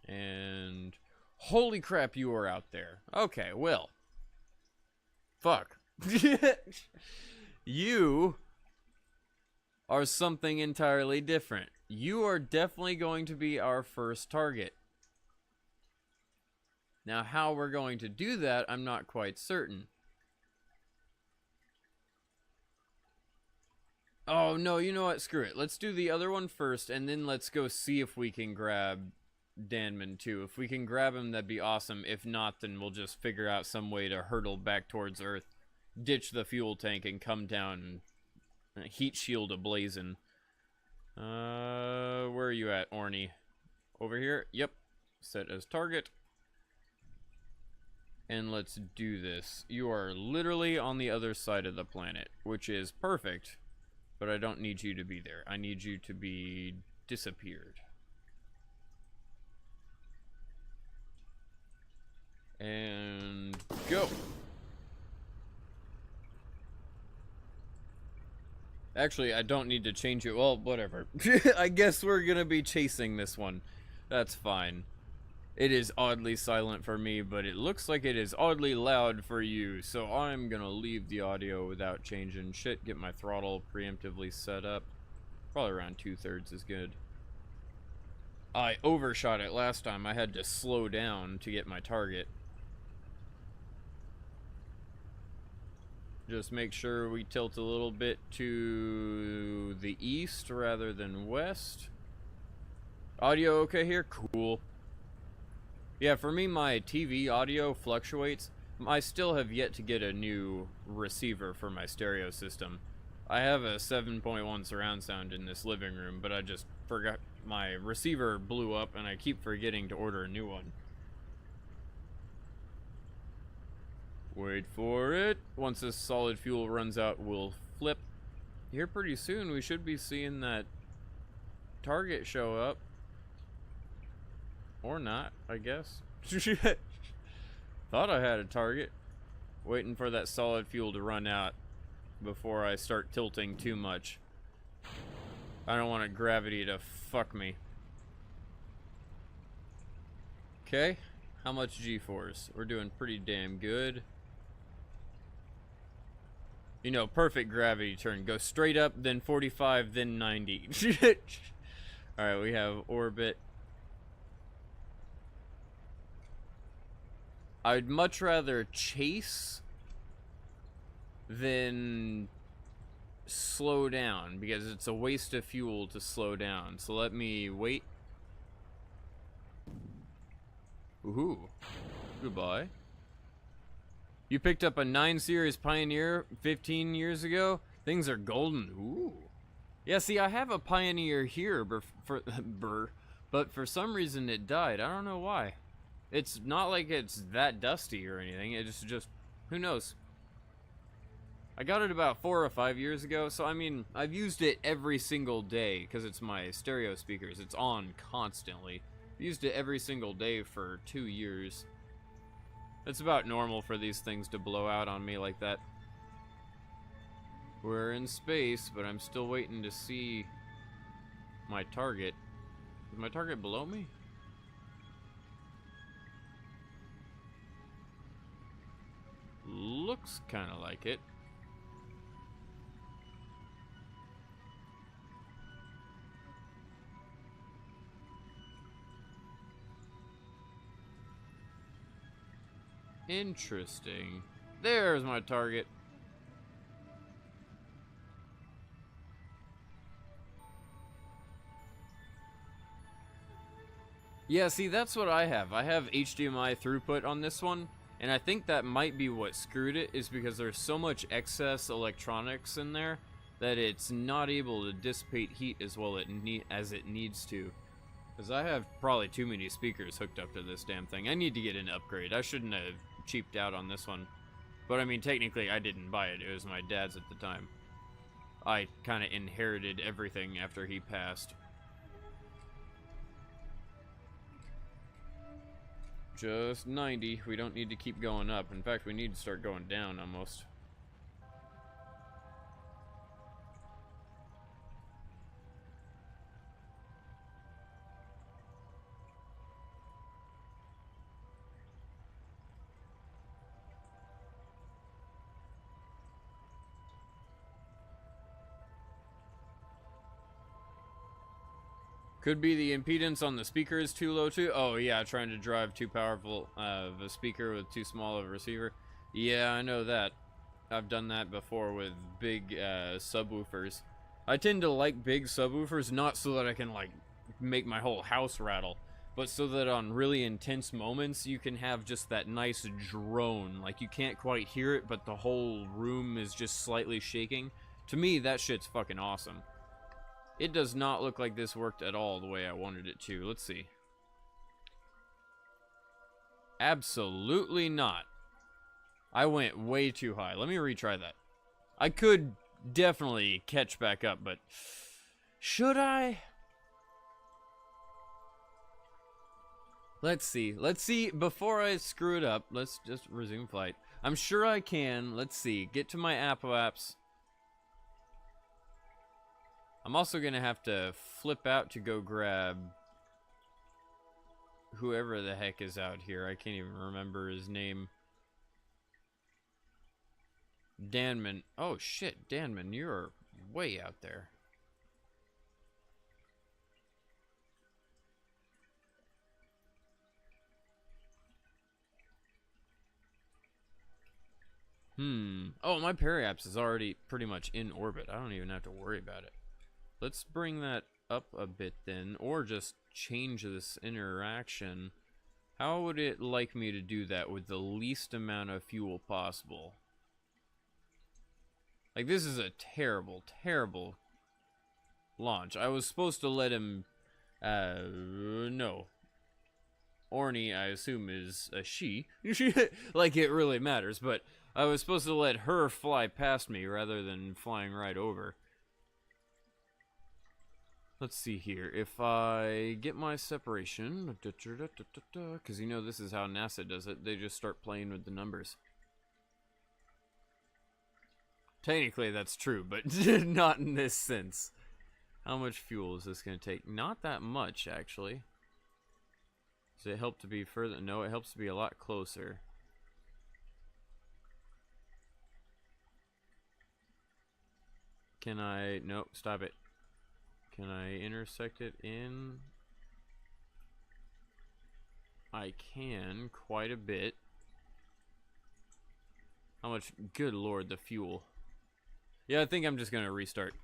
And holy crap, you are out there. Okay, well. Fuck. You are something entirely different. You are definitely going to be our first target. Now, how we're going to do that, I'm not quite certain. Oh, no, you know what? Screw it. Let's do the other one first, and then let's go see if we can grab Danman, too. If we can grab him, that'd be awesome. If not, then we'll just figure out some way to hurtle back towards Earth, ditch the fuel tank, and come down and heat shield ablazing. Where are you at, Orny? Over here? Yep. Set as target. And let's do this. You are literally on the other side of the planet, which is perfect, but I don't need you to be there. I need you to be disappeared. And go. Actually, I don't need to change it. Well, whatever. I guess we're gonna be chasing this one. That's fine. It is oddly silent for me, but it looks like it is oddly loud for you, so I'm gonna leave the audio without changing shit, get my throttle preemptively set up. Probably around 2/3 is good. I overshot it last time. I had to slow down to get my target. Just make sure we tilt a little bit to the east rather than west. Audio okay here? Cool. Yeah, for me, my TV audio fluctuates. I still have yet to get a new receiver for my stereo system. I have a 7.1 surround sound in this living room, but I just forgot my receiver blew up, and I keep forgetting to order a new one. Wait for it. Once this solid fuel runs out, we'll flip. Here pretty soon, we should be seeing that target show up. Or not, I guess. Thought I had a target. Waiting for that solid fuel to run out before I start tilting too much. I don't want gravity to fuck me. Okay, how much G-force? We're doing pretty damn good. You know, perfect gravity turn. Go straight up, then 45, then 90. Alright, we have orbit. I'd much rather chase than slow down, because it's a waste of fuel to slow down. So let me wait. Woohoo. Goodbye. You picked up a 9 Series Pioneer 15 years ago? Things are golden. Ooh. Yeah, see, I have a Pioneer here, but for some reason it died. I don't know why. It's not like it's that dusty or anything. It's just, who knows? I got it about 4 or 5 years ago, so I mean, I've used it every single day because it's my stereo speakers. It's on constantly. I've used it every single day for 2 years. It's about normal for these things to blow out on me like that. We're in space, but I'm still waiting to see my target. Is my target below me? Looks kind of like it. Interesting. There's my target. Yeah, see, that's what I have. I have HDMI throughput on this one, and I think that might be what screwed it, is because there's so much excess electronics in there that it's not able to dissipate heat as well as it needs to. Because I have probably too many speakers hooked up to this damn thing. I need to get an upgrade. I shouldn't have cheaped out on this one. But I mean, technically, I didn't buy it. It was my dad's at the time. I kind of inherited everything after he passed. Just 90. We don't need to keep going up. In fact, we need to start going down almost. Could be the impedance on the speaker is too low too. Oh yeah, trying to drive too powerful of a speaker with too small of a receiver. Yeah, I know that. I've done that before with big subwoofers. I tend to like big subwoofers, not so that I can like make my whole house rattle, but so that on really intense moments you can have just that nice drone. Like you can't quite hear it, but the whole room is just slightly shaking. To me, that shit's fucking awesome. It does not look like this worked at all the way I wanted it to. Let's see. Absolutely not. I went way too high. Let me retry that. I could definitely catch back up, but should I? Let's see. Let's see. Before I screw it up, let's just resume flight. I'm sure I can. Let's see. Get to my Apple apps. I'm also going to have to flip out to go grab whoever the heck is out here. I can't even remember his name. Danman. Oh, shit. Danman, you're way out there. Oh, my periapse is already pretty much in orbit. I don't even have to worry about it. Let's bring that up a bit then, or just change this interaction. How would it like me to do that with the least amount of fuel possible? Like, this is a terrible, terrible launch. I was supposed to let him, no. Orny, I assume, is a she. Like, it really matters, but I was supposed to let her fly past me rather than flying right over. Let's see here. If I get my separation, because you know this is how NASA does it. They just start playing with the numbers. Technically, that's true, but not in this sense. How much fuel is this going to take? Not that much, actually. Does it help to be further? No, it helps to be a lot closer. Can I... Nope, stop it. Can I intersect it in? I can, quite a bit. How much? Good lord, the fuel. Yeah, I think I'm just gonna restart.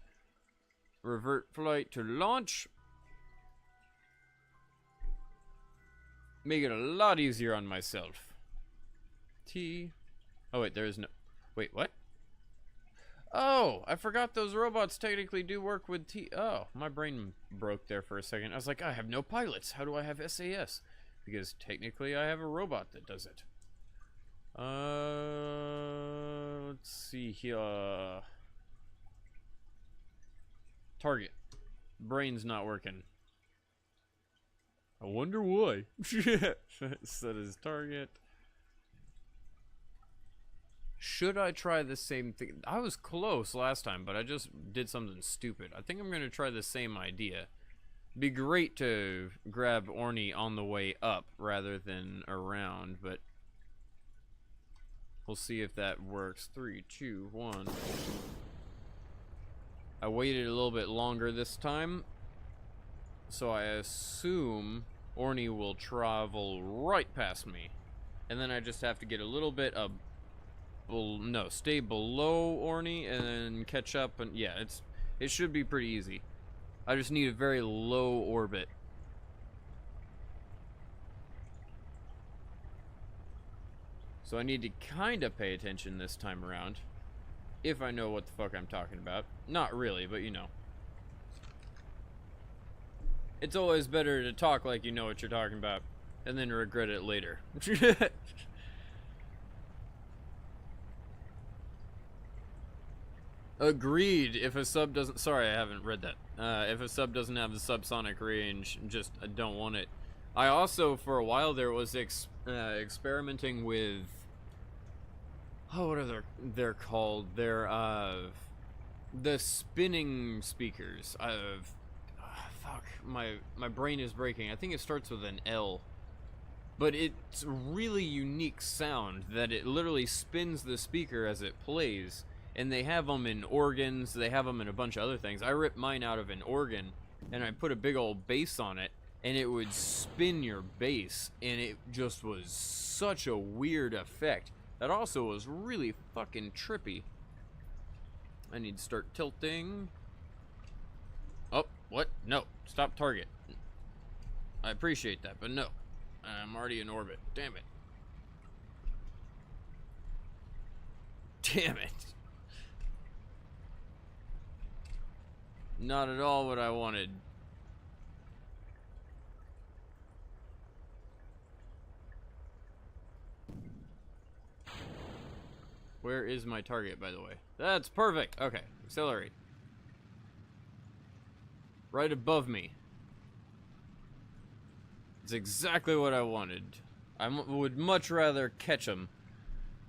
Revert flight to launch. Make it a lot easier on myself. T. Oh wait, there is no... Wait, what? Oh, I forgot those robots technically do work with T. Oh, my brain broke there for a second. I was like, I have no pilots. How do I have SAS? Because technically I have a robot that does it. Let's see here. Target. Brain's not working. I wonder why. Set as target. Should I try the same thing? I was close last time, but I just did something stupid. I think I'm going to try the same idea. It'd be great to grab Orny on the way up rather than around, but we'll see if that works. 3, 2, 1. I waited a little bit longer this time, so I assume Orny will travel right past me. And then I just have to get a little bit of... no, stay below Orny and then catch up. And yeah, it should be pretty easy. I just need a very low orbit. So I need to kind of pay attention this time around. If I know what the fuck I'm talking about. Not really, but you know. It's always better to talk like you know what you're talking about, and then regret it later. Agreed. If a sub doesn't... Sorry, I haven't read that. If a sub doesn't have the subsonic range, just don't want it. I also, for a while there, was experimenting with... Oh, what are they're called? They're, the spinning speakers. Fuck, my brain is breaking. I think it starts with an L. But it's a really unique sound that it literally spins the speaker as it plays. And they have them in organs, they have them in a bunch of other things. I ripped mine out of an organ, and I put a big old bass on it, and it would spin your bass, and it just was such a weird effect. That also was really fucking trippy. I need to start tilting. Oh, what? No. Stop target. I appreciate that, but no. I'm already in orbit. Damn it. Damn it. Not at all what I wanted. Where is my target, by the way? That's perfect. Okay, accelerate. Right above me. It's exactly what I wanted. I would much rather catch him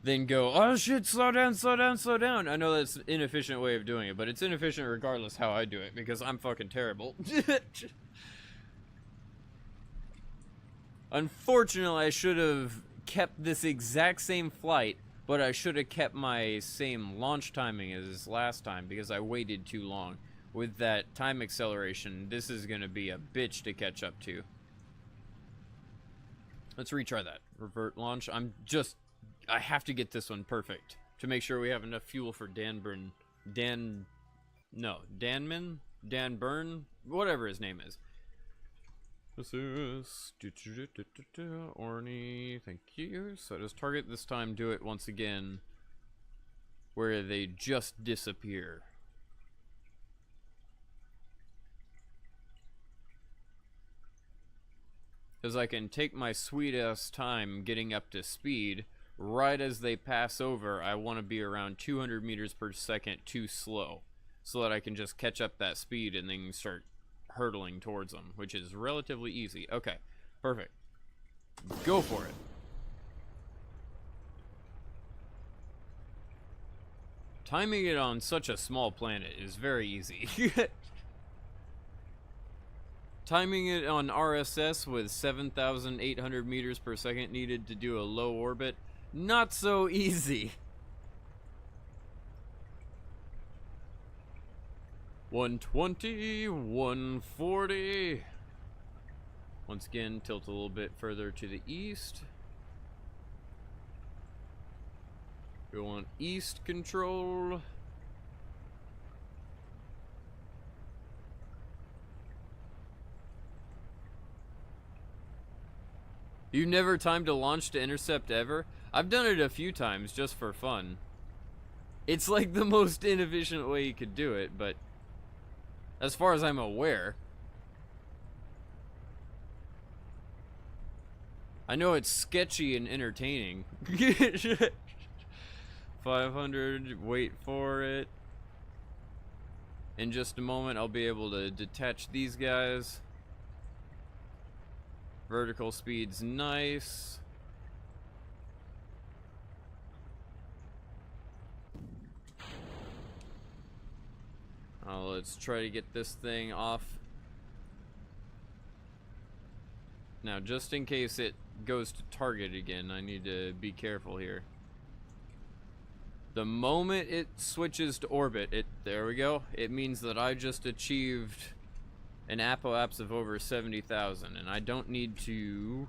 than go, oh shit, slow down, slow down, slow down. I know that's an inefficient way of doing it, but it's inefficient regardless how I do it, because I'm fucking terrible. Unfortunately, I should have kept this exact same flight, but I should have kept my same launch timing as last time, because I waited too long. With that time acceleration, this is going to be a bitch to catch up to. Let's retry that. Revert launch. I have to get this one perfect to make sure we have enough fuel for Dan Burn, whatever his name is. This is Orny, thank you. So does target this time do it once again where they just disappear? Because I can take my sweet ass time getting up to speed. Right as they pass over, I want to be around 200 meters per second too slow, so that I can just catch up that speed and then start hurtling towards them, which is relatively easy. Okay, perfect. Go for it. Timing it on such a small planet is very easy. Timing it on RSS with 7,800 meters per second needed to do a low orbit, not so easy. 120, 140. Once again, tilt a little bit further to the east. We want east control. You've never timed a launch to intercept ever? I've done it a few times just for fun. It's like the most inefficient way you could do it, but as far as I'm aware. I know it's sketchy and entertaining. 500, wait for it. In just a moment, I'll be able to detach these guys. Vertical speed's nice. Let's try to get this thing off. Now, just in case it goes to target again, I need to be careful here. The moment it switches to orbit, there we go. It means that I just achieved an apoapse of over 70,000, and I don't need to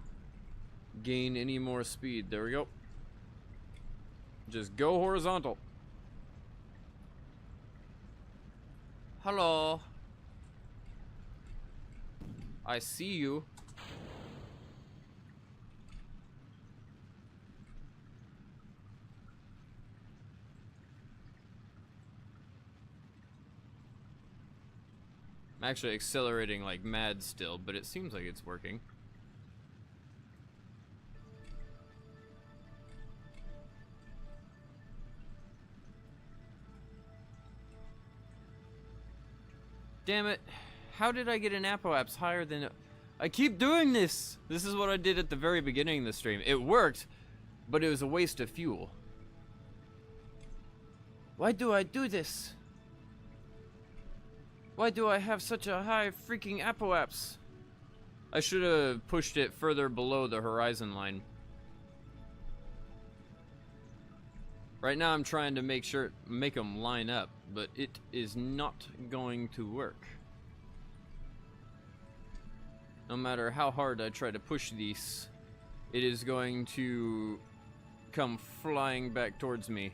gain any more speed. There we go. Just go horizontal. Hello. I see you. I'm actually accelerating like mad still, but it seems like it's working. Damn it. How did I get an apoapse higher than... I keep doing this! This is what I did at the very beginning of the stream. It worked, but it was a waste of fuel. Why do I do this? Why do I have such a high freaking apoapse? I should have pushed it further below the horizon line. Right now I'm trying to make them line up, but it is not going to work. No matter how hard I try to push these, it is going to come flying back towards me.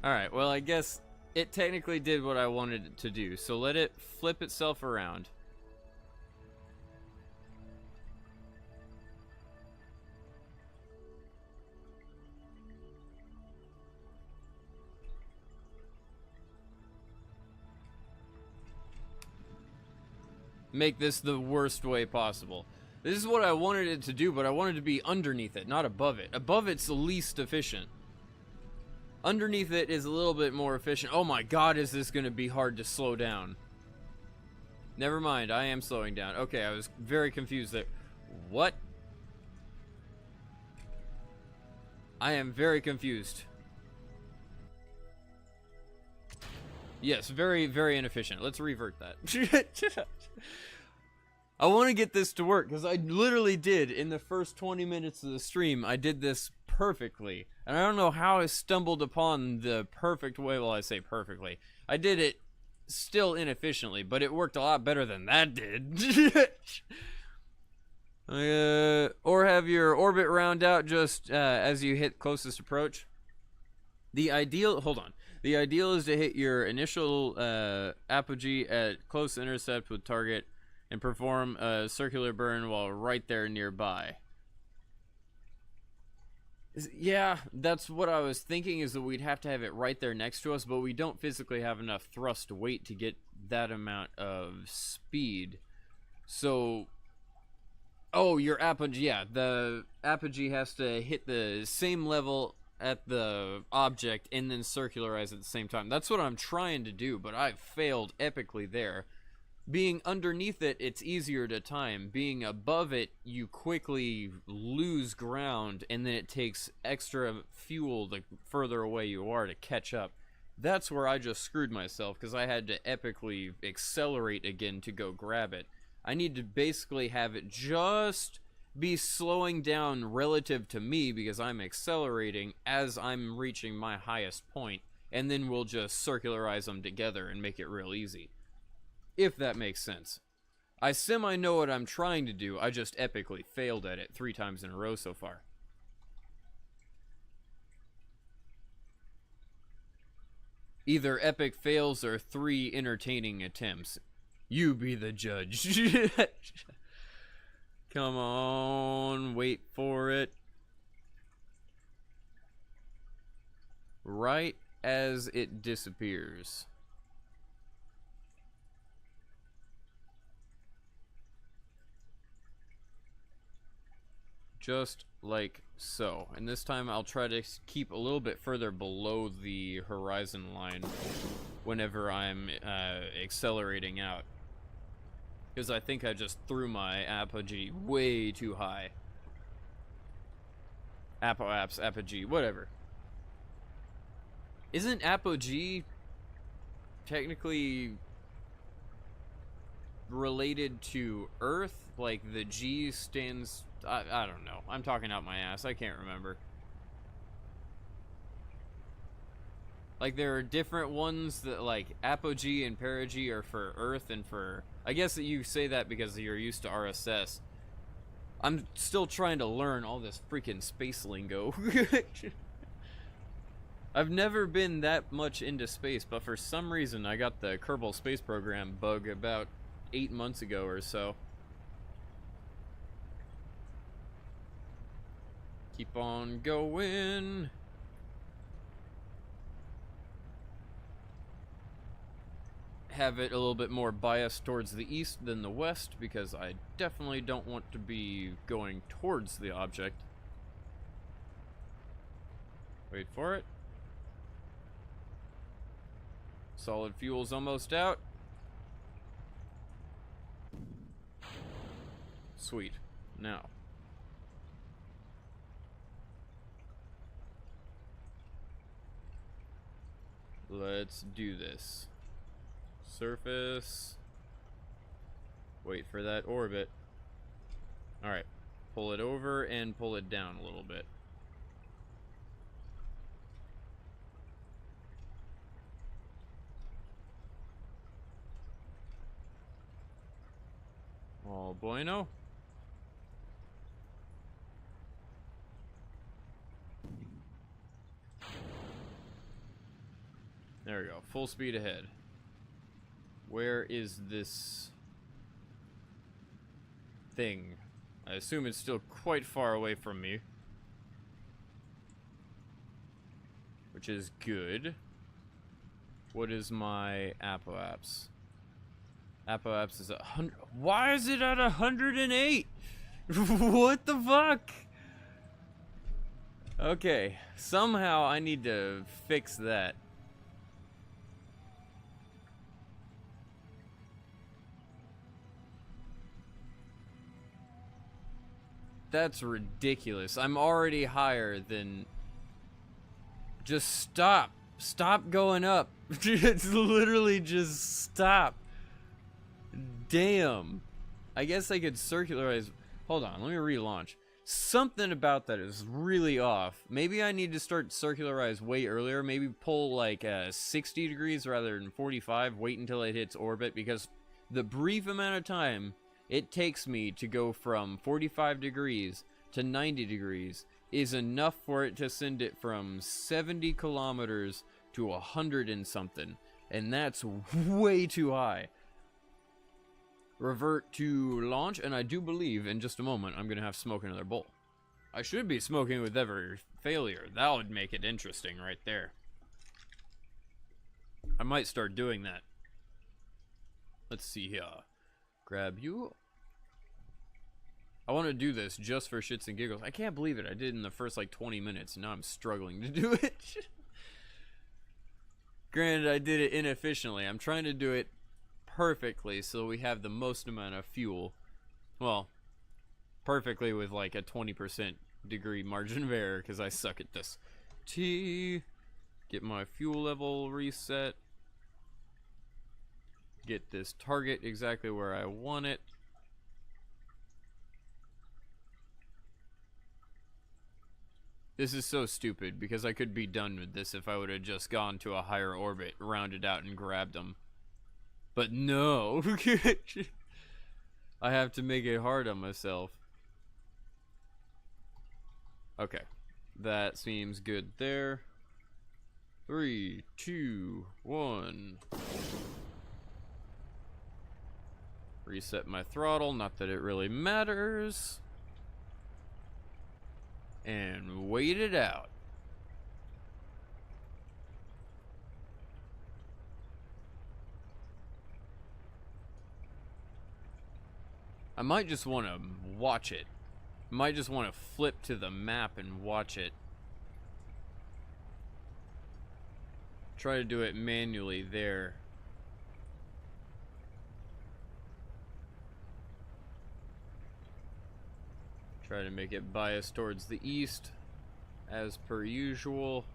Alright, well I guess it technically did what I wanted it to do, so let it flip itself around. Make this the worst way possible. This is what I wanted it to do, but I wanted it to be underneath it, not above it. Above it's the least efficient. Underneath it is a little bit more efficient. Oh my god, is this going to be hard to slow down? Never mind, I am slowing down. Okay, I was very confused there. What? I am very confused. Yes, very, very inefficient. Let's revert that. I want to get this to work, because I literally did, in the first 20 minutes of the stream, I did this perfectly. And I don't know how I stumbled upon the perfect way. Well, I say perfectly. I did it still inefficiently, but it worked a lot better than that did. Or have your orbit round out just as you hit closest approach. The ideal, hold on. The ideal is to hit your initial apogee at close intercept with target and perform a circular burn while right there nearby. Yeah, that's what I was thinking, is that we'd have to have it right there next to us, but we don't physically have enough thrust weight to get that amount of speed. So, oh, your apogee, yeah, the apogee has to hit the same level at the object and then circularize at the same time. That's what I'm trying to do, but I've failed epically there. Being underneath it, it's easier to time. Being above it, you quickly lose ground, and then it takes extra fuel the further away you are to catch up. That's where I just screwed myself, because I had to epically accelerate again to go grab it. I need to basically have it just be slowing down relative to me, because I'm accelerating as I'm reaching my highest point, and then we'll just circularize them together and make it real easy. If that makes sense. I semi-know what I'm trying to do, I just epically failed at it 3 times in a row so far. Either epic fails or 3 entertaining attempts. You be the judge. Come on, wait for it. Right as it disappears. Just like so. And this time I'll try to keep a little bit further below the horizon line whenever I'm accelerating out. Because I think I just threw my apogee way too high. Apoapse, apogee, whatever. Isn't apogee technically related to Earth? Like the G stands... I don't know. I'm talking out my ass. I can't remember. Like, there are different ones that, like, apogee and perigee are for Earth and for... I guess that you say that because you're used to RSS. I'm still trying to learn all this freaking space lingo. I've never been that much into space, but for some reason I got the Kerbal Space Program bug about 8 months ago or so. Keep on going. Have it a little bit more biased towards the east than the west because I definitely don't want to be going towards the object. Wait for it. Solid fuel's almost out. Sweet. Now. Let's do this. Surface. Wait for that orbit. Alright. Pull it over and pull it down a little bit. All bueno. There we go. Full speed ahead. Where is this thing? I assume it's still quite far away from me. Which is good. What is my apoapse? Apoapse is 100. Why is it at 108? What the fuck? Okay, somehow I need to fix that. That's ridiculous. I'm already higher than... Just stop. Stop going up. It's literally just stop. Damn. I guess I could circularize... Hold on, let me relaunch. Something about that is really off. Maybe I need to start circularize way earlier. Maybe pull like 60 degrees rather than 45. Wait until it hits orbit, because the brief amount of time it takes me to go from 45 degrees to 90 degrees is enough for it to send it from 70 kilometers to 100 and something. And that's way too high. Revert to launch, and I do believe in just a moment I'm going to have to smoke another bowl. I should be smoking with every failure. That would make it interesting right there. I might start doing that. Let's see here. Grab you. I want to do this just for shits and giggles. I can't believe it. I did it in the first like 20 minutes, and now I'm struggling to do it. Granted, I did it inefficiently. I'm trying to do it perfectly so we have the most amount of fuel. Well, perfectly with like a 20% degree margin of error because I suck at this. Get my fuel level reset. Get this target exactly where I want it. This is so stupid because I could be done with this if I would have just gone to a higher orbit, rounded out, and grabbed them. But no. I have to make it hard on myself. Okay. That seems good there. 3, 2, 1. Reset my throttle, not that it really matters. And wait it out. I might just want to watch it. I might just want to flip to the map and watch it. Try to do it manually there. Try to make it biased towards the east, as per usual.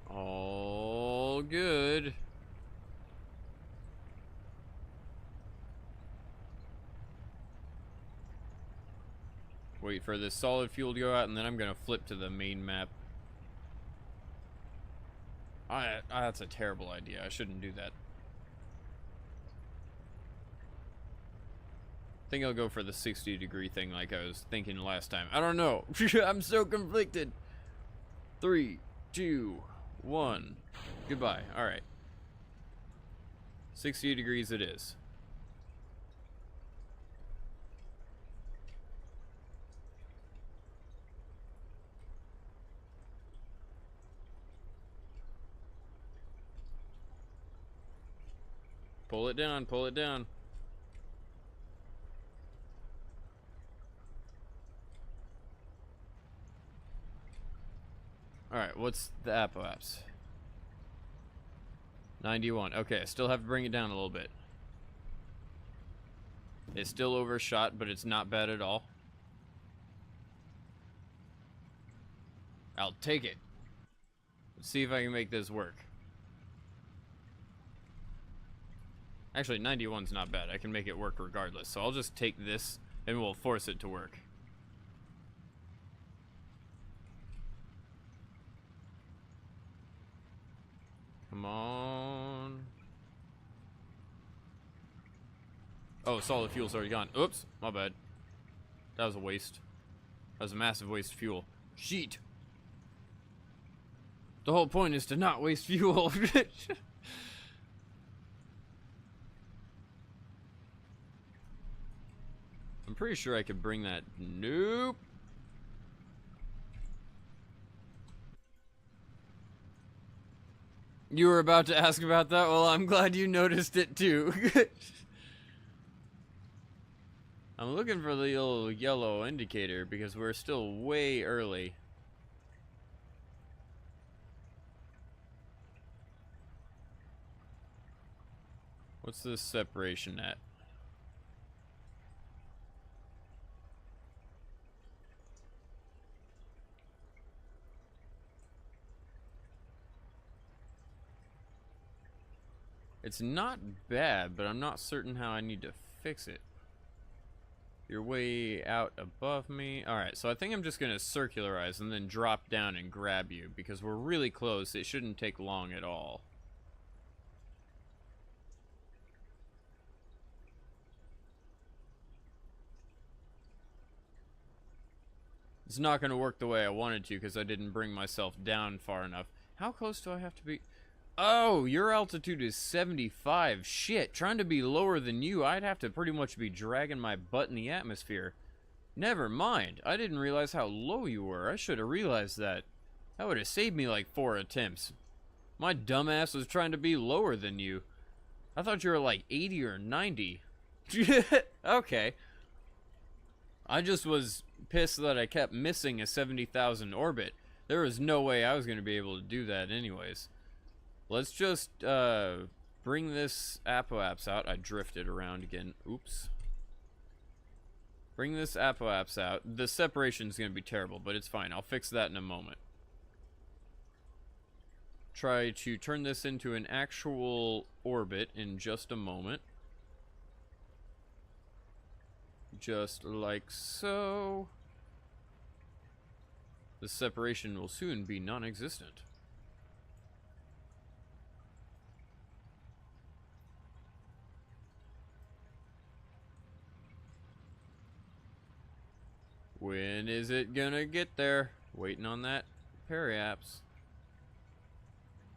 All good. Wait for this solid fuel to go out, and then I'm gonna flip to the main map. That's a terrible idea. I shouldn't do that. I think I'll go for the 60-degree thing like I was thinking last time. I don't know. I'm so conflicted. 3, 2, 1. Goodbye. Alright. 60 degrees it is. Pull it down, pull it down. Alright, what's the apoapse? 91. Okay, I still have to bring it down a little bit. It's still overshot, but it's not bad at all. I'll take it. Let's see if I can make this work. Actually, 91's not bad. I can make it work regardless. So I'll just take this and we'll force it to work. Come on. Oh, solid fuel's already gone. Oops, my bad. That was a waste. That was a massive waste of fuel. Sheet. The whole point is to not waste fuel. I'm pretty sure I could bring that. Nope. You were about to ask about that? Well, I'm glad you noticed it too. I'm looking for the little yellow indicator because we're still way early. What's this separation at? It's not bad, but I'm not certain how I need to fix it. You're way out above me. Alright, so I think I'm just going to circularize and then drop down and grab you because we're really close. It shouldn't take long at all. It's not going to work the way I wanted to because I didn't bring myself down far enough. How close do I have to be? Oh, your altitude is 75. Shit, trying to be lower than you, I'd have to pretty much be dragging my butt in the atmosphere. Never mind. I didn't realize how low you were. I should have realized that. That would have saved me like 4 attempts. My dumbass was trying to be lower than you. I thought you were like 80 or 90. Okay. I just was pissed that I kept missing a 70,000 orbit. There was no way I was going to be able to do that anyways. Let's just bring this apoapse out. I drifted around again. Oops. Bring this apoapse out. The separation's going to be terrible, but it's fine. I'll fix that in a moment. Try to turn this into an actual orbit in just a moment. Just like so. The separation will soon be non-existent. When is it gonna get there? Waiting on that periapse.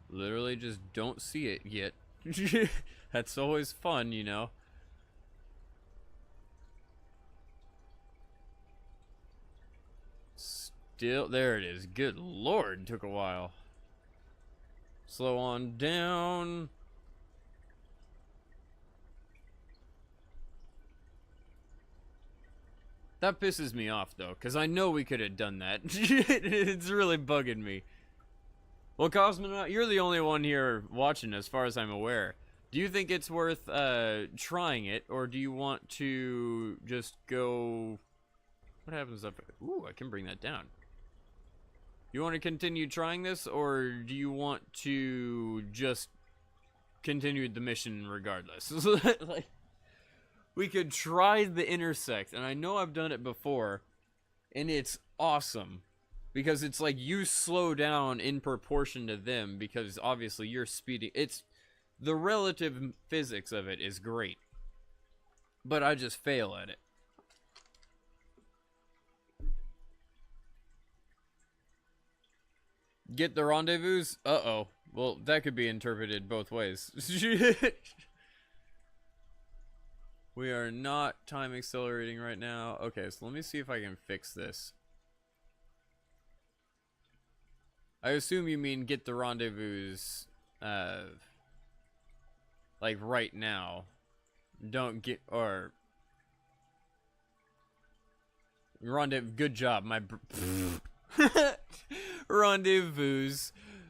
Literally just don't see it yet. That's always fun, you know. Still, there it is. Good lord, took a while. Slow on down. That pisses me off, though, because I know we could have done that. It's really bugging me. Well, Cosmonaut, you're the only one here watching, as far as I'm aware. Do you think it's worth trying it, or do you want to just go... What happens up... Ooh, I can bring that down. You want to continue trying this, or do you want to just continue the mission regardless? Like... We could try the intersect, and I know I've done it before, And it's awesome. Because it's like you slow down in proportion to them, because obviously you're speeding. It's the relative physics of it is great. But I just fail at it. Get the rendezvous? Uh-oh. Well, that could be interpreted both ways. We are not time accelerating right now. Okay, so let me see if I can fix this. I assume you mean get the rendezvous, like right now. Don't get, or... Rendezvous, good job, my... Rendezvous.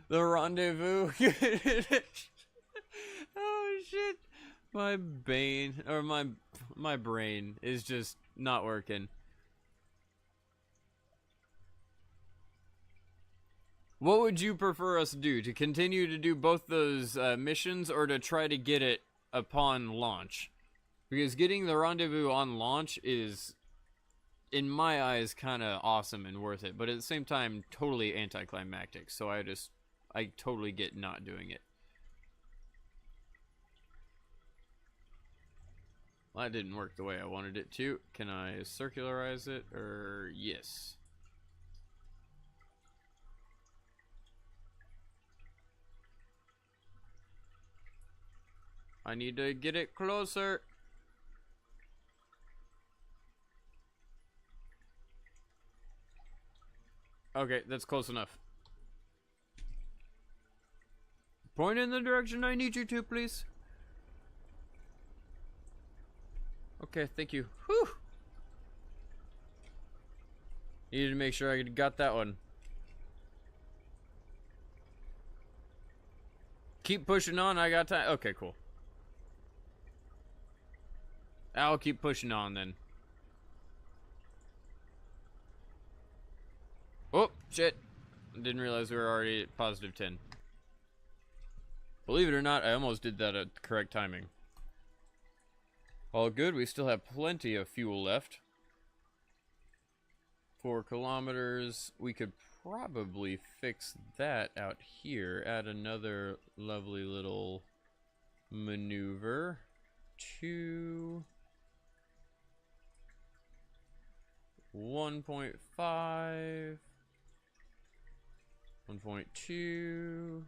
The rendezvous. Oh, shit. My brain, or my brain is just not working. What would you prefer us to do? To continue to do both those missions, or to try to get it upon launch? Because getting the rendezvous on launch is, in my eyes, kind of awesome and worth it, but at the same time, totally anticlimactic. So I totally get not doing it. Well, that didn't work the way I wanted it to. Can I circularize it? Or yes. I need to get it closer. Okay, that's close enough. Point in the direction I need you to, please. Okay, thank you. Whew. Needed to make sure I got that one. Keep pushing on, I got time. Okay, cool. I'll keep pushing on then. Oh, shit. Didn't realize we were already at positive 10. Believe it or not, I almost did that at the correct timing. All good, we still have plenty of fuel left. 4 kilometers. We could probably fix that out here. Add another lovely little maneuver. 2... 1.5... 1.2...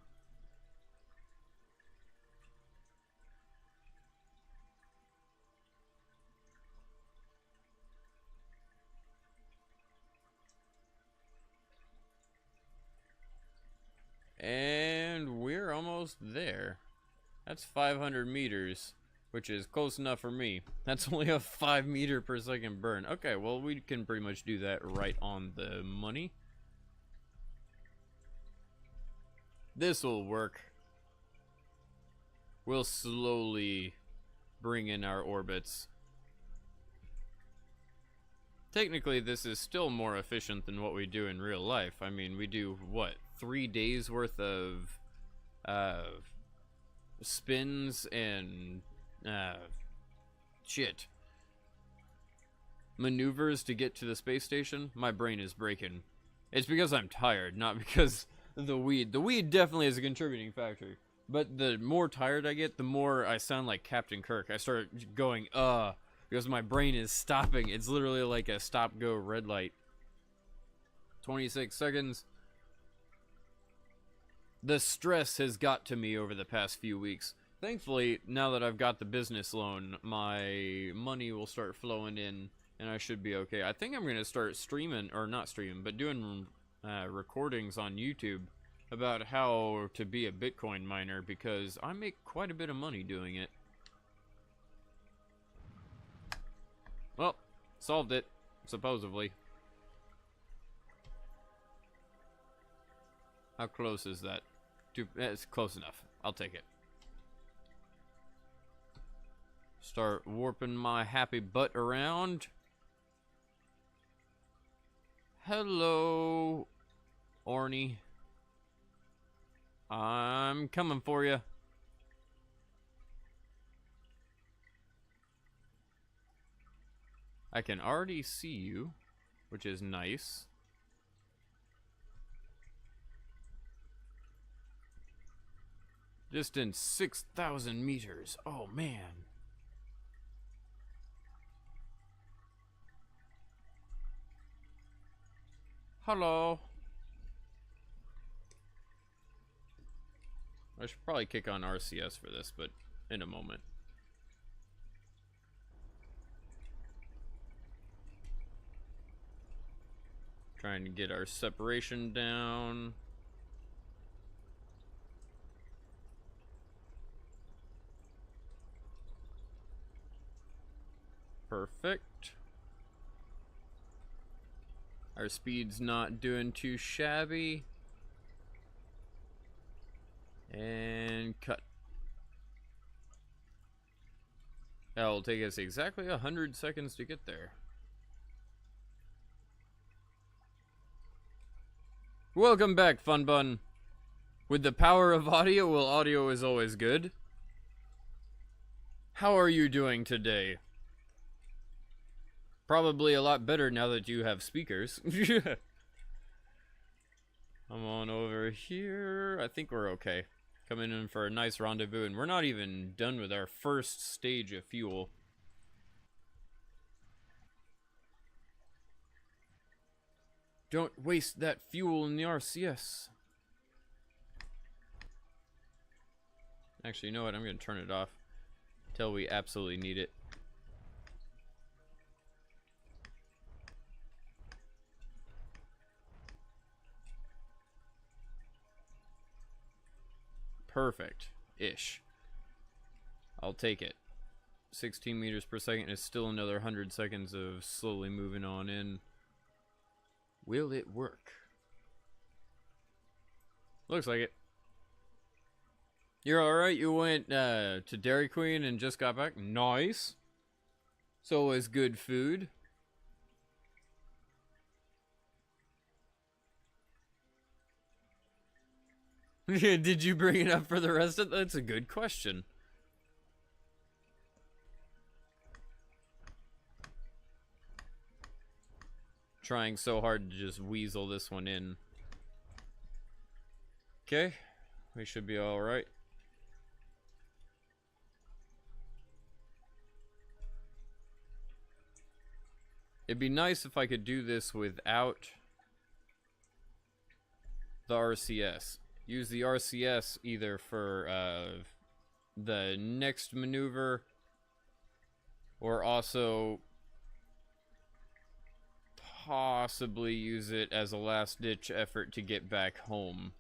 And we're almost there. That's 500 meters, which is close enough for me. That's only a 5 meter per second burn. Okay, well, we can pretty much do that right on the money. This'll work. We'll slowly bring in our orbits. Technically, this is still more efficient than what we do in real life. I mean, we do, what, 3 days worth of spins and shit. Maneuvers to get to the space station. My brain is breaking. It's because I'm tired, not because of the weed. The weed definitely is a contributing factor. But the more tired I get, the more I sound like Captain Kirk. I start going, because my brain is stopping. It's literally like a stop-go red light. 26 seconds. The stress has got to me over the past few weeks. Thankfully, now that I've got the business loan, my money will start flowing in, and I should be okay. I think I'm going to start streaming, or not streaming, but doing recordings on YouTube about how to be a Bitcoin miner, because I make quite a bit of money doing it. Well, solved it, supposedly. How close is that? It's close enough. I'll take it. Start warping my happy butt around. Hello, Orny. I'm coming for you. I can already see you. which is nice. Distance 6,000 meters. Oh, man. Hello. I should probably kick on RCS for this, but in a moment. Trying to get our separation down. Perfect. Our speed's not doing too shabby. And cut. That'll take us exactly 100 seconds to get there. Welcome back, Fun Bun. With the power of audio, well, audio is always good. How are you doing today? Probably a lot better now that you have speakers. Come on over here. I think we're okay. Coming in for a nice rendezvous, and we're not even done with our first stage of fuel. Don't waste that fuel in the RCS. Actually, you know what? I'm going to turn it off till we absolutely need it. Perfect-ish. I'll take it. 16 meters per second is still another 100 seconds of slowly moving on in. Will it work? Looks like it. You're alright? You went to Dairy Queen and just got back? Nice. It's always good food. Did you bring it up for the rest of it? That's a good question. Trying so hard to just weasel this one in. Okay, we should be alright. It'd be nice if I could do this without the RCS. Use the RCS either for the next maneuver, or also possibly use it as a last-ditch effort to get back home.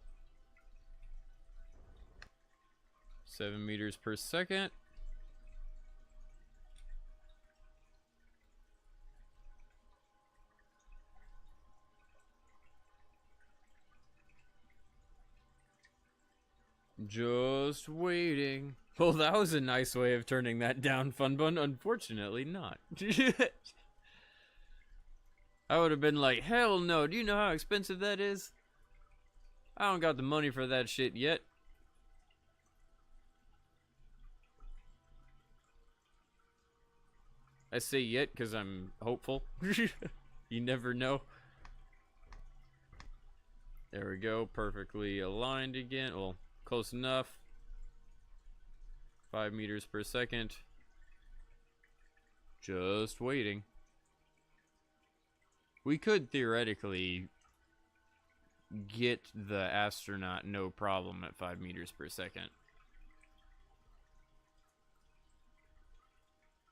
7 meters per second. Just waiting. Well, that was a nice way of turning that down, Fun Bun. Unfortunately, not. I would have been like, hell no, do you know how expensive that is? I don't got the money for that shit yet. I say yet because I'm hopeful. You never know. There we go, perfectly aligned again. Well, close enough. 5 meters per second. Just waiting. We could theoretically get the astronaut no problem at 5 meters per second.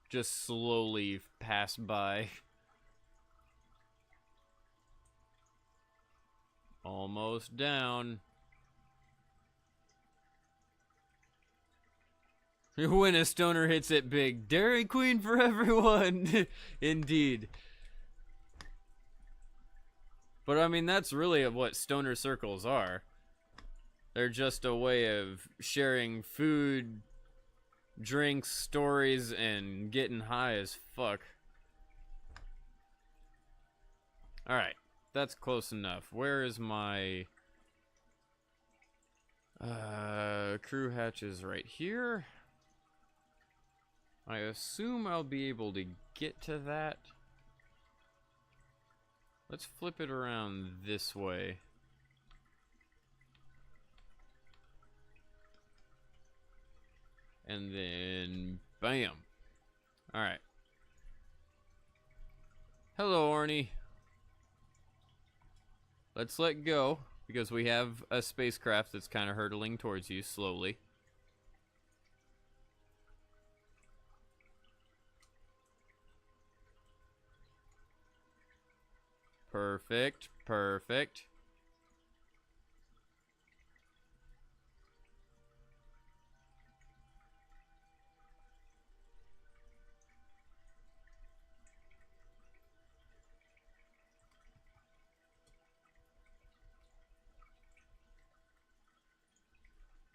Just slowly pass by. Almost down. When a stoner hits it big. Dairy Queen for everyone. Indeed. But I mean, that's really what stoner circles are. They're just a way of sharing food, drinks, stories, and getting high as fuck. Alright, that's close enough. Where is my... crew hatch is right here. I assume I'll be able to get to that. Let's flip it around this way. And then, bam. Alright. Hello, Arnie. Let's let go, because we have a spacecraft that's kind of hurtling towards you slowly. Perfect, perfect.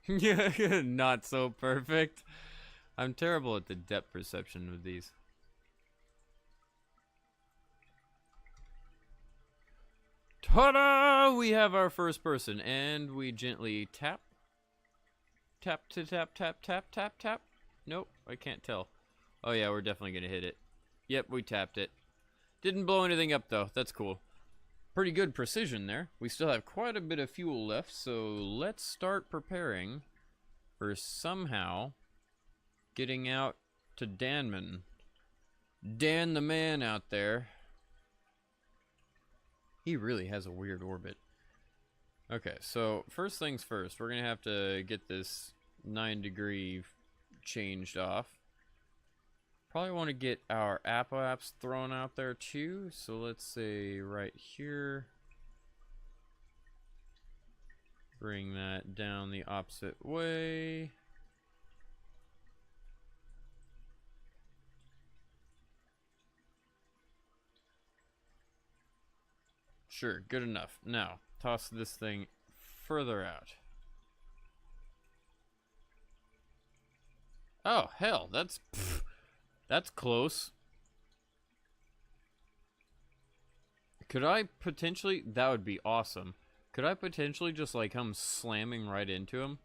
Yeah, not so perfect. I'm terrible at the depth perception of these. Ta-da! We have our first person, and we gently tap. Tap to tap, tap, tap, tap, tap. Nope, I can't tell. Oh yeah, we're definitely gonna hit it. Yep, we tapped it. Didn't blow anything up though, that's cool. Pretty good precision there. We still have quite a bit of fuel left, so let's start preparing for somehow getting out to Danman. Dan the man out there. He really has a weird orbit. Okay, so first things first, we're gonna have to get this 9-degree changed off. Probably want to get our apps thrown out there too, so let's say right here. Bring that down the opposite way. Sure, good enough. Now, toss this thing further out. Oh, hell, that's close. Could I potentially, that would be awesome. Could I potentially just like come slamming right into him?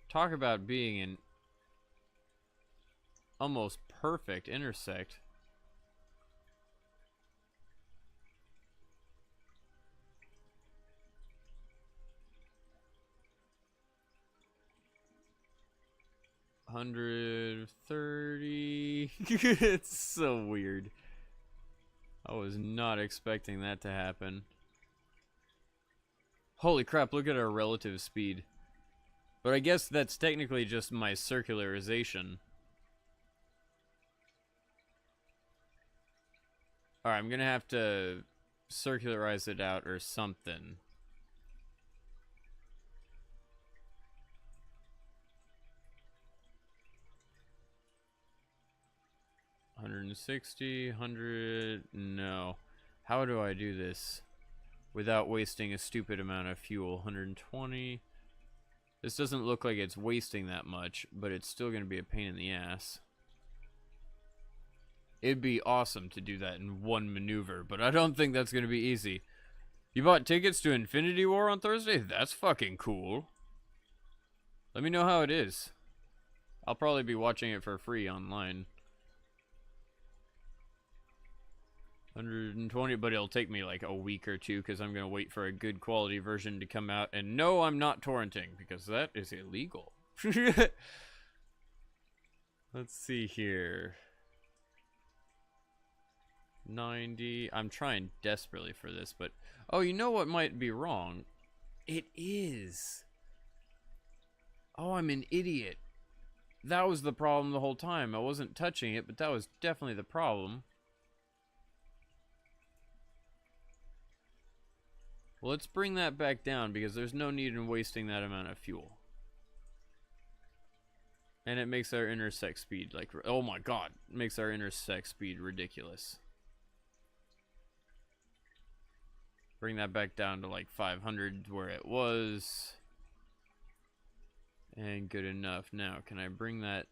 Talk about being an almost perfect intersect. $130. It's so weird. I was not expecting that to happen. Holy crap, look at our relative speed. But I guess that's technically just my circularization. Alright, I'm gonna have to circularize it out or something. $160, 100, no. How do I do this without wasting a stupid amount of fuel? 120. This doesn't look like it's wasting that much, but it's still going to be a pain in the ass. It'd be awesome to do that in one maneuver, but I don't think that's going to be easy. You bought tickets to Infinity War on Thursday? That's fucking cool. Let me know how it is. I'll probably be watching it for free online. 120, but it'll take me like a week or two because I'm going to wait for a good quality version to come out. And no, I'm not torrenting because that is illegal. Let's see here. 90. I'm trying desperately for this, but... Oh, you know what might be wrong? It is. Oh, I'm an idiot. That was the problem the whole time. I wasn't touching it, but that was definitely the problem. Well, let's bring that back down because there's no need in wasting that amount of fuel. And it makes our intersect speed like, oh my god, it makes our intersect speed ridiculous. Bring that back down to like 500 where it was. And good enough. Now, can I bring that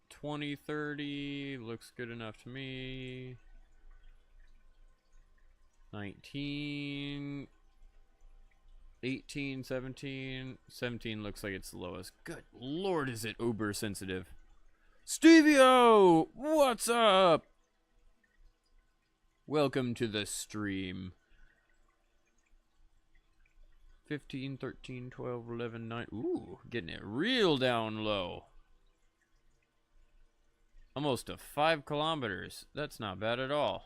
20, 30? Looks good enough to me. 19, 18, 17. 17 looks like it's the lowest. Good lord, is it uber sensitive. Stevie-O! What's up? Welcome to the stream. 15, 13, 12, 11, 9. Ooh, getting it real down low. Almost to 5 kilometers. That's not bad at all.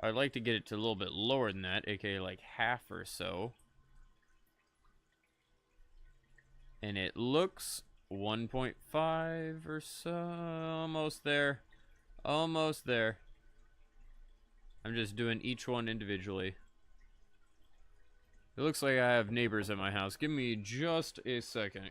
I'd like to get it to a little bit lower than that, aka like half or so. And it looks 1.5 or so. Almost there. Almost there. I'm just doing each one individually. It looks like I have neighbors at my house. Give me just a second.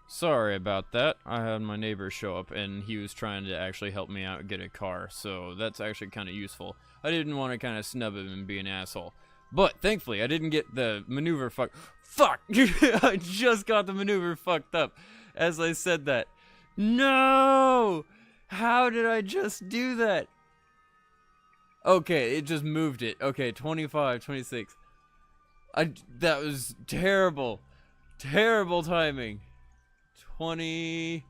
Sorry about that. I had my neighbor show up and he was trying to actually help me out get a car, so that's actually kind of useful. I didn't want to kind of snub him and be an asshole. But thankfully, I didn't get the maneuver Fuck! I just got the maneuver fucked up as I said that. No! How did I just do that? Okay, it just moved it. Okay, 25, 26. That was terrible. Terrible timing. 20,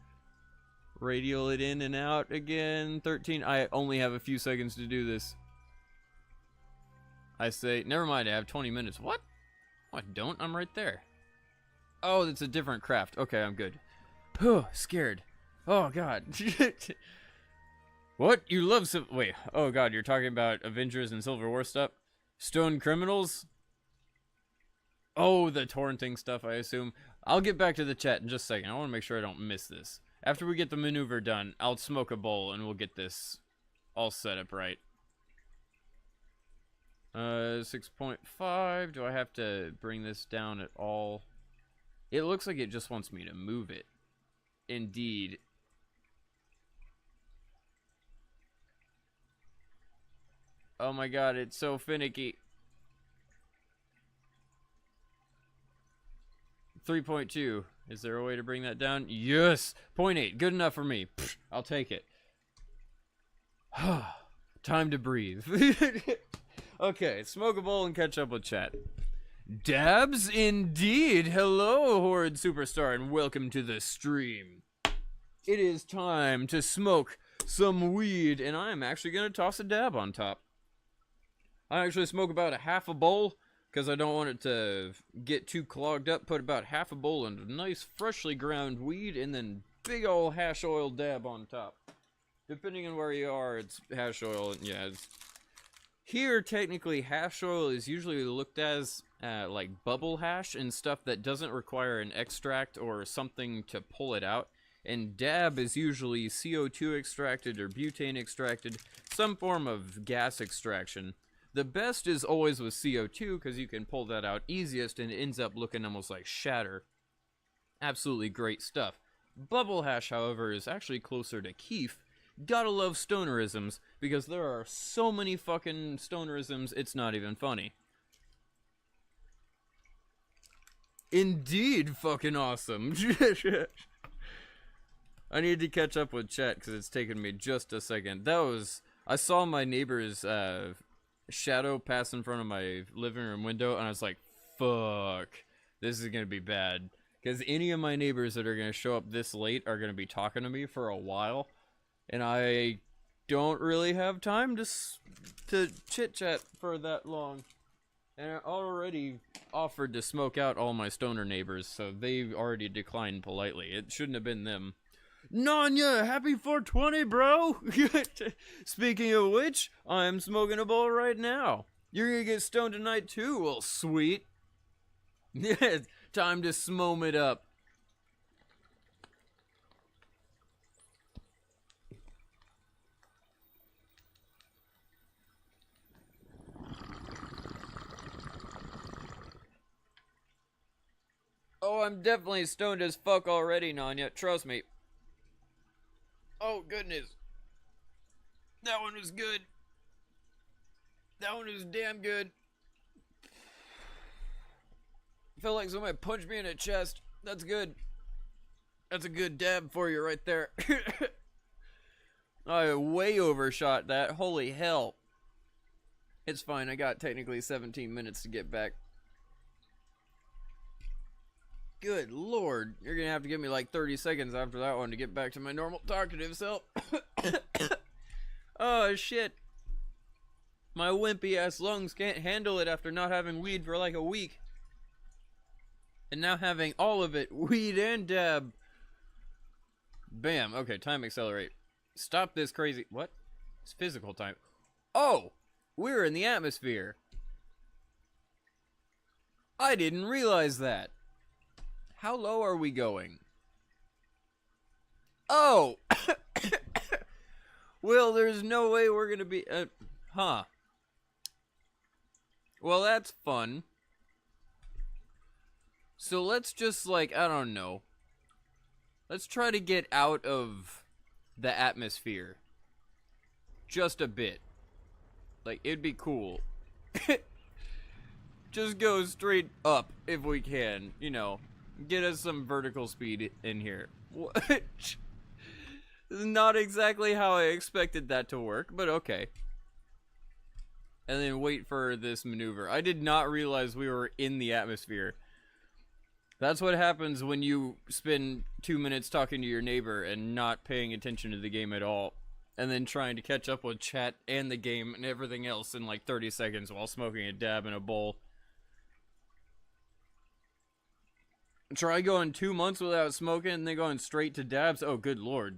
radial it in and out again. 13, I only have a few seconds to do this. I say, never mind, I have 20 minutes. What? Oh, I don't, I'm right there. Oh, it's a different craft. Okay, I'm good. Whew, scared. Oh, God. What? You love wait, oh, God, you're talking about Avengers and Civil War stuff? Stone Criminals? Oh, the torrenting stuff, I assume. I'll get back to the chat in just a second. I want to make sure I don't miss this. After we get the maneuver done, I'll smoke a bowl and we'll get this all set up right. 6.5. Do I have to bring this down at all? It looks like it just wants me to move it. Indeed. Oh my God, it's so finicky. 3.2. Is there a way to bring that down? Yes! 0.8. Good enough for me. Pfft, I'll take it. Time to breathe. Okay, smoke a bowl and catch up with chat. Dabs indeed! Hello, Horde Superstar, and welcome to the stream. It is time to smoke some weed, and I'm actually going to toss a dab on top. I actually smoke about a half a bowl, because I don't want it to get too clogged up. Put about half a bowl of nice, freshly ground weed, and then big old hash oil dab on top. Depending on where you are, it's hash oil, and yeah, it's... Here, technically, hash oil is usually looked as like bubble hash and stuff that doesn't require an extract or something to pull it out. And dab is usually CO2 extracted or butane extracted, some form of gas extraction. The best is always with CO2 because you can pull that out easiest and it ends up looking almost like shatter. Absolutely great stuff. Bubble hash, however, is actually closer to keef. Gotta love stonerisms because there are so many fucking stonerisms, it's not even funny. Indeed fucking awesome. I need to catch up with chat because it's taken me just a second. I saw my neighbor's shadow pass in front of my living room window, and I was like, fuck, this is gonna be bad. Because any of my neighbors that are gonna show up this late are gonna be talking to me for a while, and I don't really have time to chit-chat for that long. And I already offered to smoke out all my stoner neighbors, so they've already declined politely. It shouldn't have been them. Nanya, happy 420, bro! Speaking of which, I'm smoking a bowl right now. You're gonna get stoned tonight too? Well, sweet. Yeah, time to smoke it up. Oh, I'm definitely stoned as fuck already, Nanya. Trust me. Oh, goodness. That one was good. That one was damn good. I feel like somebody punched me in the chest. That's good. That's a good dab for you right there. I way overshot that. Holy hell. It's fine. I got technically 17 minutes to get back. Good lord. You're gonna have to give me like 30 seconds after that one to get back to my normal talkative self. Oh shit. My wimpy ass lungs can't handle it after not having weed for like a week. And now having all of it, weed and dab. Bam. Okay, time accelerate. Stop this crazy... What? It's physical time. Oh! We're in the atmosphere. I didn't realize that. How low are we going? Oh! Well, there's no way we're gonna be... huh. Well, that's fun. So let's just, like, I don't know. Let's try to get out of the atmosphere. Just a bit. Like, it'd be cool. Just go straight up if we can, you know. Get us some vertical speed in here. What? This is not exactly how I expected that to work, but okay. And then wait for this maneuver. I did not realize we were in the atmosphere. That's what happens when you spend 2 minutes talking to your neighbor and not paying attention to the game at all. And then trying to catch up with chat and the game and everything else in like 30 seconds while smoking a dab in a bowl. Try going 2 months without smoking and then going straight to dabs. Oh, good lord.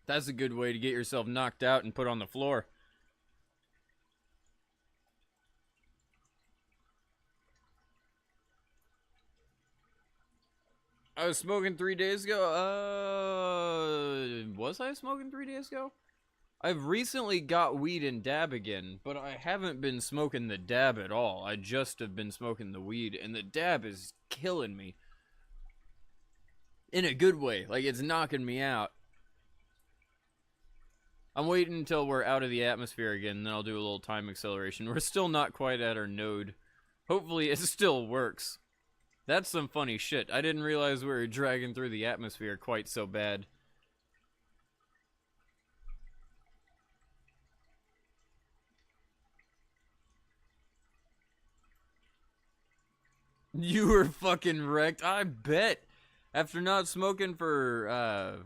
That's a good way to get yourself knocked out and put on the floor. I was smoking 3 days ago. Was I smoking 3 days ago? I've recently got weed and dab again, but I haven't been smoking the dab at all. I just have been smoking the weed, and the dab is killing me. In a good way, like it's knocking me out. I'm waiting until we're out of the atmosphere again, and then I'll do a little time acceleration. We're still not quite at our node. Hopefully it still works. That's some funny shit. I didn't realize we were dragging through the atmosphere quite so bad. You were fucking wrecked. I bet. After not smoking for,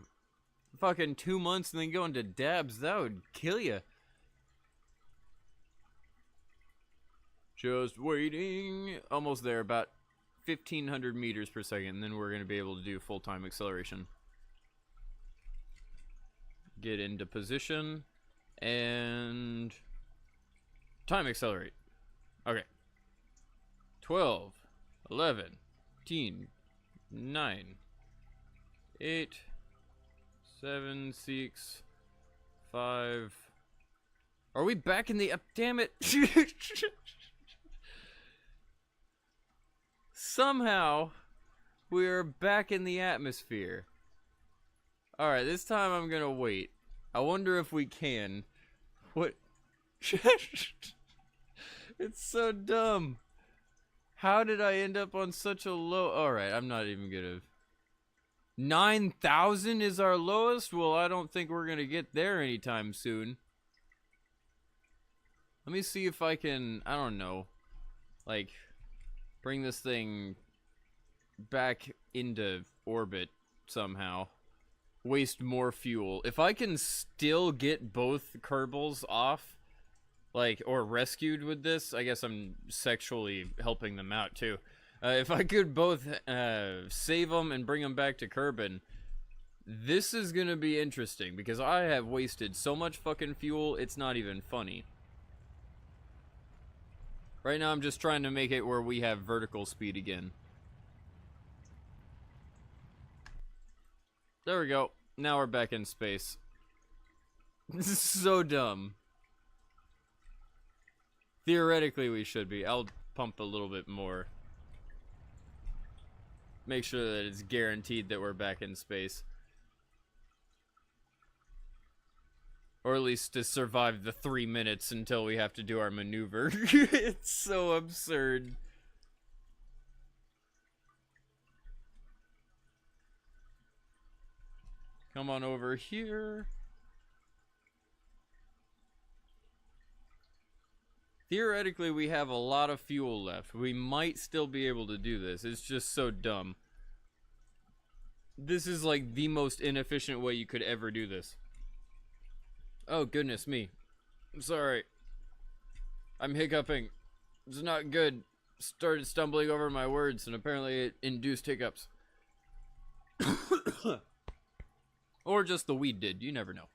fucking 2 months and then going to dabs, that would kill you. Just waiting. Almost there, about 1,500 meters per second, and then we're going to be able to do full-time acceleration. Get into position, and time accelerate. Okay. 12, 11, 10, 9, 8, 7, 6, 5. Are we back in the... damn it. Somehow, we're back in the atmosphere. Alright, this time I'm gonna wait. I wonder if we can. What? It's so dumb. How did I end up on such a low... Alright, I'm not even gonna... 9,000 is our lowest? Well, I don't think we're gonna get there anytime soon. Let me see if I can, I don't know, like, bring this thing back into orbit somehow. Waste more fuel. If I can still get both Kerbals off, like, or rescued with this, I guess I'm sexually helping them out too. If I could both save them and bring them back to Kerbin, this is gonna be interesting because I have wasted so much fucking fuel, it's not even funny. Right now I'm just trying to make it where we have vertical speed again. There we go. Now we're back in space. This is so dumb. Theoretically we should be. I'll pump a little bit more. Make sure that it's guaranteed that we're back in space. Or at least to survive the 3 minutes until we have to do our maneuver. It's so absurd. Come on over here. Theoretically, we have a lot of fuel left. We might still be able to do this. It's just so dumb. This is like the most inefficient way you could ever do this. Oh, goodness me. I'm sorry. I'm hiccuping. It's not good. Started stumbling over my words, and apparently it induced hiccups. Or just the weed did. You never know.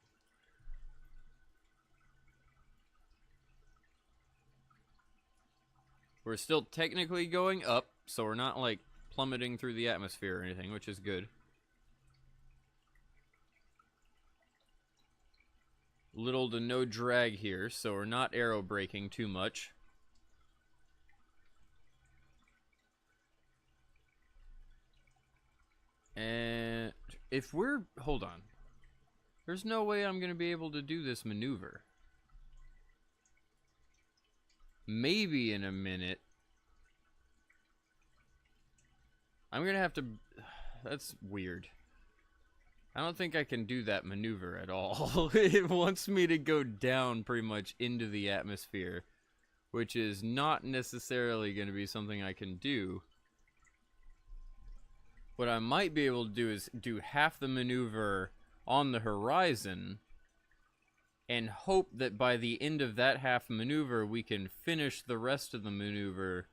We're still technically going up, so we're not, like, plummeting through the atmosphere or anything, which is good. Little to no drag here, so we're not aero braking too much. And if we're... hold on. There's no way I'm going to be able to do this maneuver. Maybe in a minute. I'm going to have to... that's weird. I don't think I can do that maneuver at all. It wants me to go down pretty much into the atmosphere, which is not necessarily going to be something I can do. What I might be able to do is do half the maneuver on the horizon and hope that by the end of that half maneuver we can finish the rest of the maneuver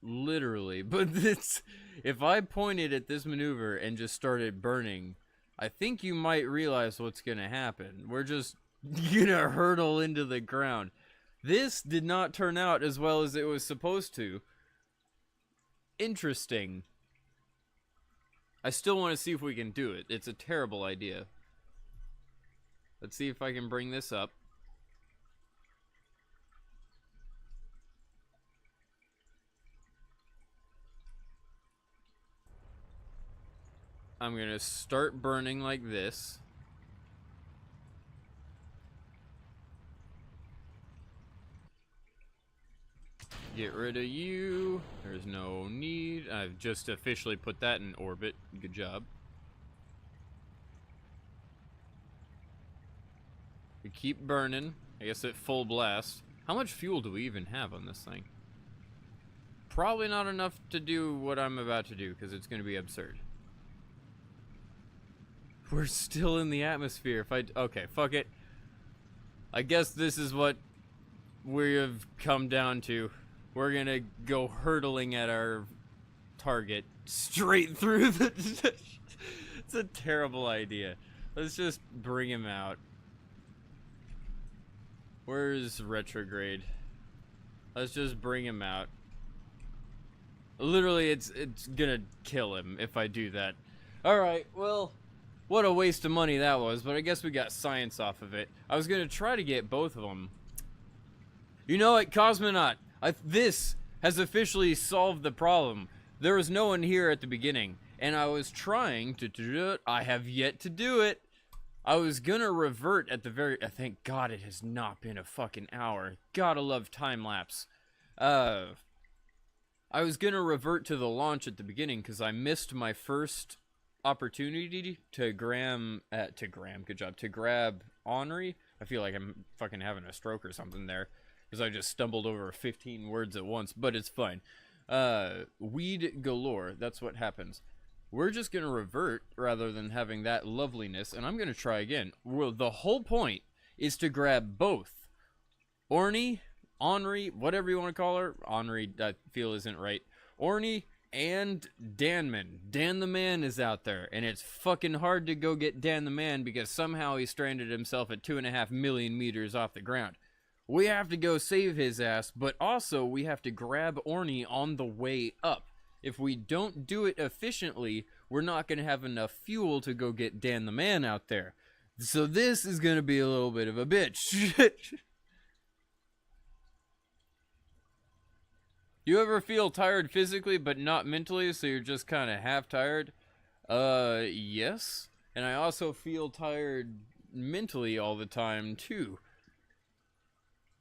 literally. But it's, if I pointed at this maneuver and just started burning, I think you might realize what's gonna happen. We're just gonna hurtle into the ground. This did not turn out as well as it was supposed to. Interesting. I still want to see if we can do it. It's a terrible idea. Let's see if I can bring this up. I'm gonna start burning like this. Get rid of you. There's no need. I've just officially put that in orbit. Good job. We keep burning. I guess at full blast. How much fuel do we even have on this thing? Probably not enough to do what I'm about to do, because it's going to be absurd. We're still in the atmosphere. Okay, fuck it. I guess this is what we have come down to. We're gonna go hurtling at our target straight through the... It's a terrible idea. Let's just bring him out. Where's retrograde? Let's just bring him out. Literally, it's gonna kill him if I do that. Alright, well, what a waste of money that was, but I guess we got science off of it. I was gonna try to get both of them. You know what, Cosmonaut? This has officially solved the problem. There was no one here at the beginning, and I was trying to do it. I have yet to do it. I was gonna revert at the very... thank God it has not been a fucking hour. Gotta love time-lapse. I was gonna revert to the launch at the beginning because I missed my first opportunity to grab Henri. I feel like I'm fucking having a stroke or something there because I just stumbled over 15 words at once, but it's fine. Weed galore, that's what happens. We're just gonna revert rather than having that loveliness, and I'm gonna try again. Well, the whole point is to grab both Orny, Henri, whatever you want to call her. Henri, I feel isn't right. Orny and Danman. Dan the Man is out there, and it's fucking hard to go get Dan the Man because somehow he stranded himself at 2.5 million meters off the ground. We have to go save his ass, but also we have to grab Orny on the way up. If we don't do it efficiently, we're not going to have enough fuel to go get Dan the Man out there. So this is going to be a little bit of a bitch. You ever feel tired physically but not mentally, so you're just kind of half tired? Yes. And I also feel tired mentally all the time, too.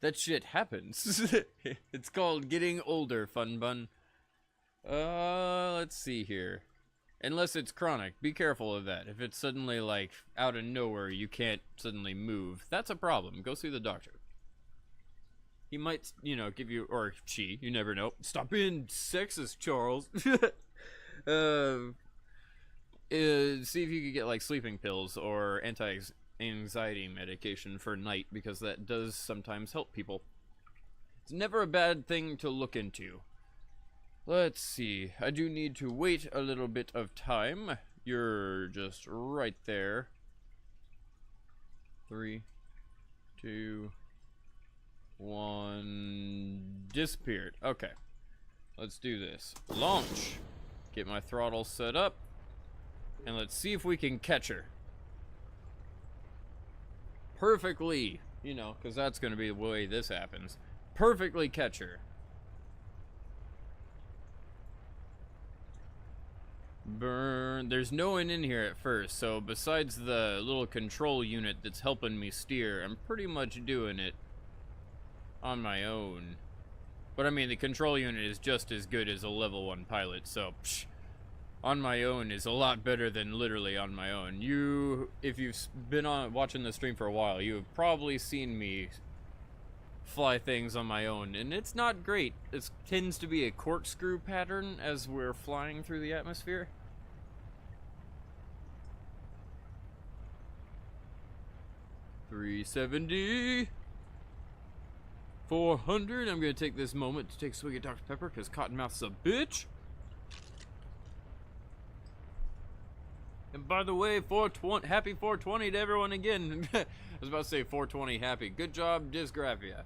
That shit happens. It's called getting older, fun bun. Let's see here. Unless it's chronic, be careful of that. If it's suddenly, like, out of nowhere, you can't suddenly move, that's a problem. Go see the doctor. He might, you know, give you, or she, you never know. Stop being sexist, Charles. See if you could get, like, sleeping pills or anti-anxiety medication for night, because that does sometimes help people. It's never a bad thing to look into. Let's see. I do need to wait a little bit of time. You're just right there. 3, 2... 1, disappeared. Okay, let's do this. Launch. Get my throttle set up, and let's see if we can catch her perfectly. You know, because that's going to be the way this happens. Perfectly catch her. Burn. There's no one in here at first, so besides the little control unit that's helping me steer, I'm pretty much doing it on my own. But I mean, the control unit is just as good as a level 1 pilot, so on my own is a lot better than literally on my own. If you've been watching the stream for a while, you have probably seen me fly things on my own, and it's not great. It tends to be a corkscrew pattern as we're flying through the atmosphere. $370. 400. I'm gonna take this moment to take a swig of Dr. Pepper because Cottonmouth's a bitch. And by the way, 420, happy 420 to everyone again. I was about to say 420 happy. Good job, Dysgraphia.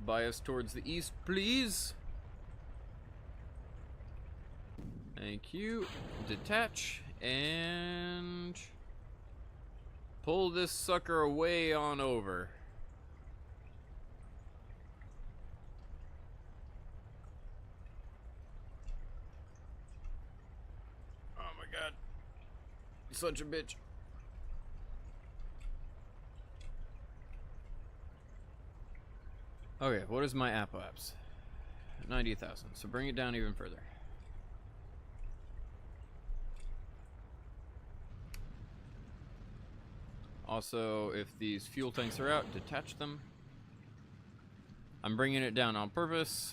Bias towards the east, please. Thank you. Detach and pull this sucker away on over. Oh my god. You're such a bitch. Okay, what is my apps? 90,000. So bring it down even further. Also, if these fuel tanks are out, detach them. I'm bringing it down on purpose.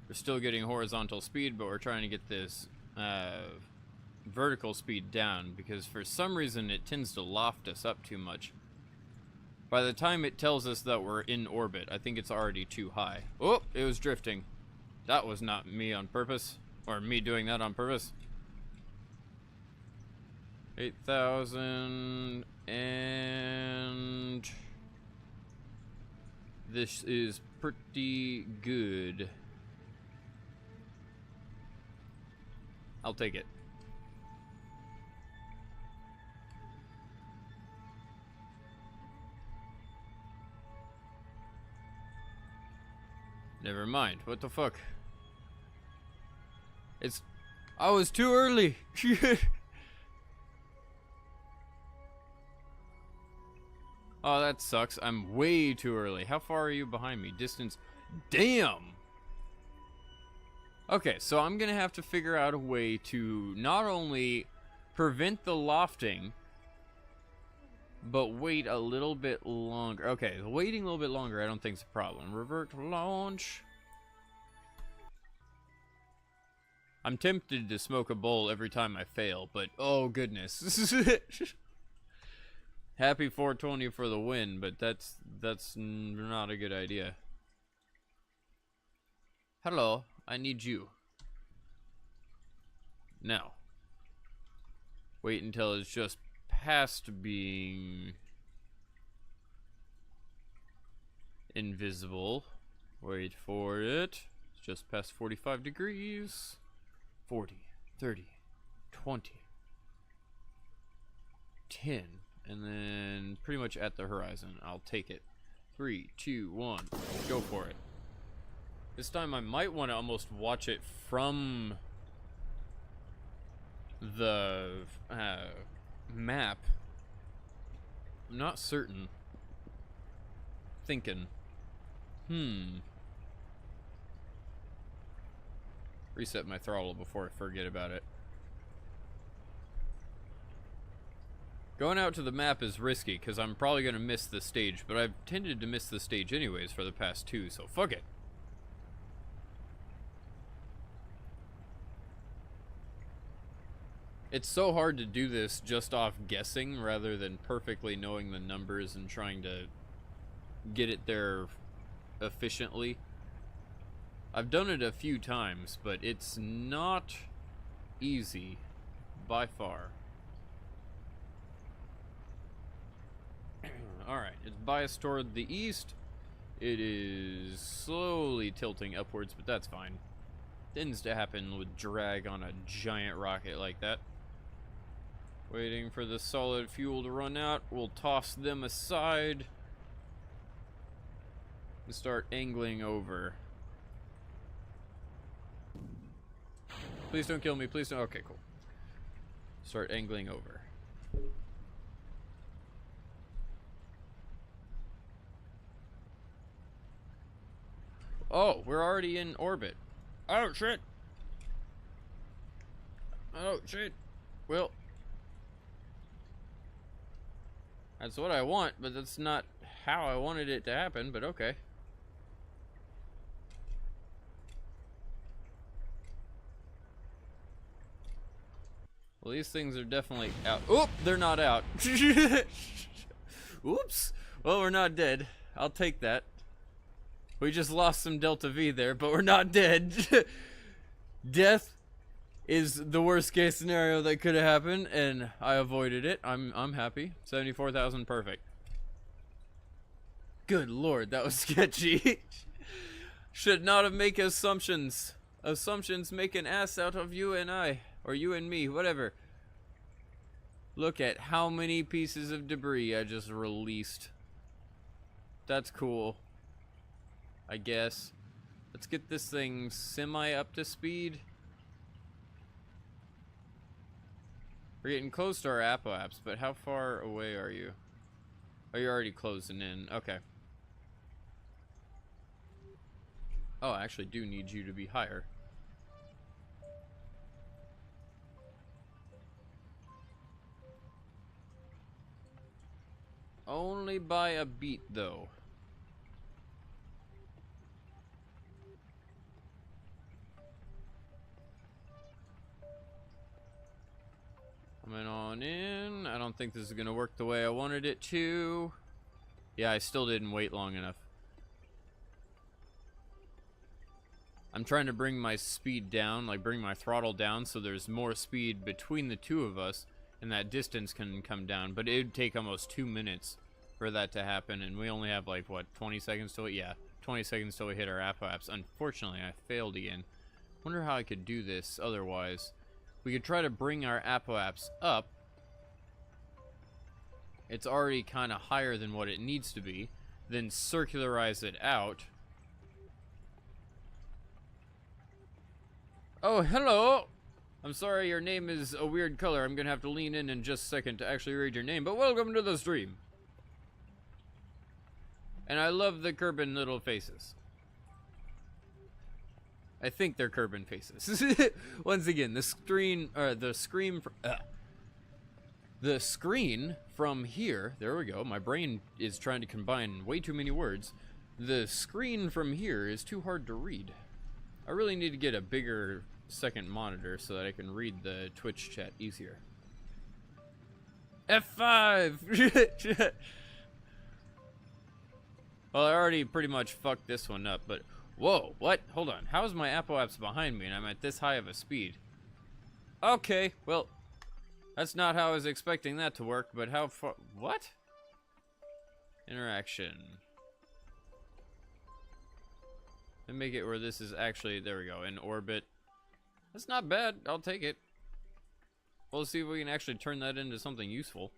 We're still getting horizontal speed, but we're trying to get this vertical speed down because for some reason it tends to loft us up too much. By the time it tells us that we're in orbit, I think it's already too high. Oh, it was drifting. That was not me on purpose, or me doing that on purpose. 8,000, and this is pretty good. I'll take it. Never mind. What the fuck? I was too early. Oh, that sucks. I'm way too early. How far are you behind me? Distance. Damn! Okay, so I'm gonna have to figure out a way to not only prevent the lofting, but wait a little bit longer. Okay, waiting a little bit longer I don't think is a problem. Revert to launch. I'm tempted to smoke a bowl every time I fail, but oh goodness. Happy 420 for the win, but that's not a good idea. Hello, I need you. Now. Wait until it's just past being invisible. Wait for it. It's just past 45 degrees. 40, 30, 20, 10, and then pretty much at the horizon. I'll take it. 3, 2, 1, go for it. This time I might want to almost watch it from the map. I'm not certain. Thinking. Reset my throttle before I forget about it. Going out to the map is risky because I'm probably going to miss the stage, but I've tended to miss the stage anyways for the past 2, so fuck it. It's so hard to do this just off guessing rather than perfectly knowing the numbers and trying to get it there efficiently. I've done it a few times, but it's not easy by far. Alright, it's biased toward the east. It is slowly tilting upwards, but that's fine. Tends to happen with drag on a giant rocket like that. Waiting for the solid fuel to run out. We'll toss them aside and start angling over. Please don't kill me, please don't. Okay, cool. Start angling over. Oh, we're already in orbit. Oh, shit. Oh, shit. Well, that's what I want, but that's not how I wanted it to happen, but okay. Well, these things are definitely out. Oop, they're not out. Oops. Well, we're not dead. I'll take that. We just lost some Delta V there, but we're not dead. Death is the worst case scenario that could have happened, and I avoided it. I'm happy. 74,000, perfect. Good lord, that was sketchy. Should not have made assumptions. Assumptions make an ass out of you and I. Or you and me, whatever. Look at how many pieces of debris I just released. That's cool, I guess. Let's get this thing semi up to speed. We're getting close to our apoapse, but how far away are you? Oh, you're already closing in. Okay. Oh, I actually do need you to be higher. Only by a beat, though. Coming on in. I don't think this is going to work the way I wanted it to. Yeah, I still didn't wait long enough. I'm trying to bring my speed down, like bring my throttle down so there's more speed between the two of us and that distance can come down, but it would take almost 2 minutes for that to happen, and we only have like, what, 20 seconds till it? Yeah, 20 seconds till we hit our apoapse. Unfortunately, I failed again. Wonder how I could do this otherwise. We could try to bring our apoapse up. It's already kind of higher than what it needs to be. Then circularize it out. Oh, hello! I'm sorry your name is a weird color. I'm gonna have to lean in just a second to actually read your name, but welcome to the stream. And I love the Kerbin little faces. I think they're Kerbin faces. Once again, the screen from here, there we go. My brain is trying to combine way too many words. The screen from here is too hard to read. I really need to get a bigger second monitor so that I can read the Twitch chat easier. F5! Well, I already pretty much fucked this one up, but... Whoa, what? Hold on. How is my Apple apps behind me and I'm at this high of a speed? Okay, well... That's not how I was expecting that to work, but how far... What? Interaction. And make it where this is actually... There we go, in orbit. That's not bad. I'll take it. We'll see if we can actually turn that into something useful.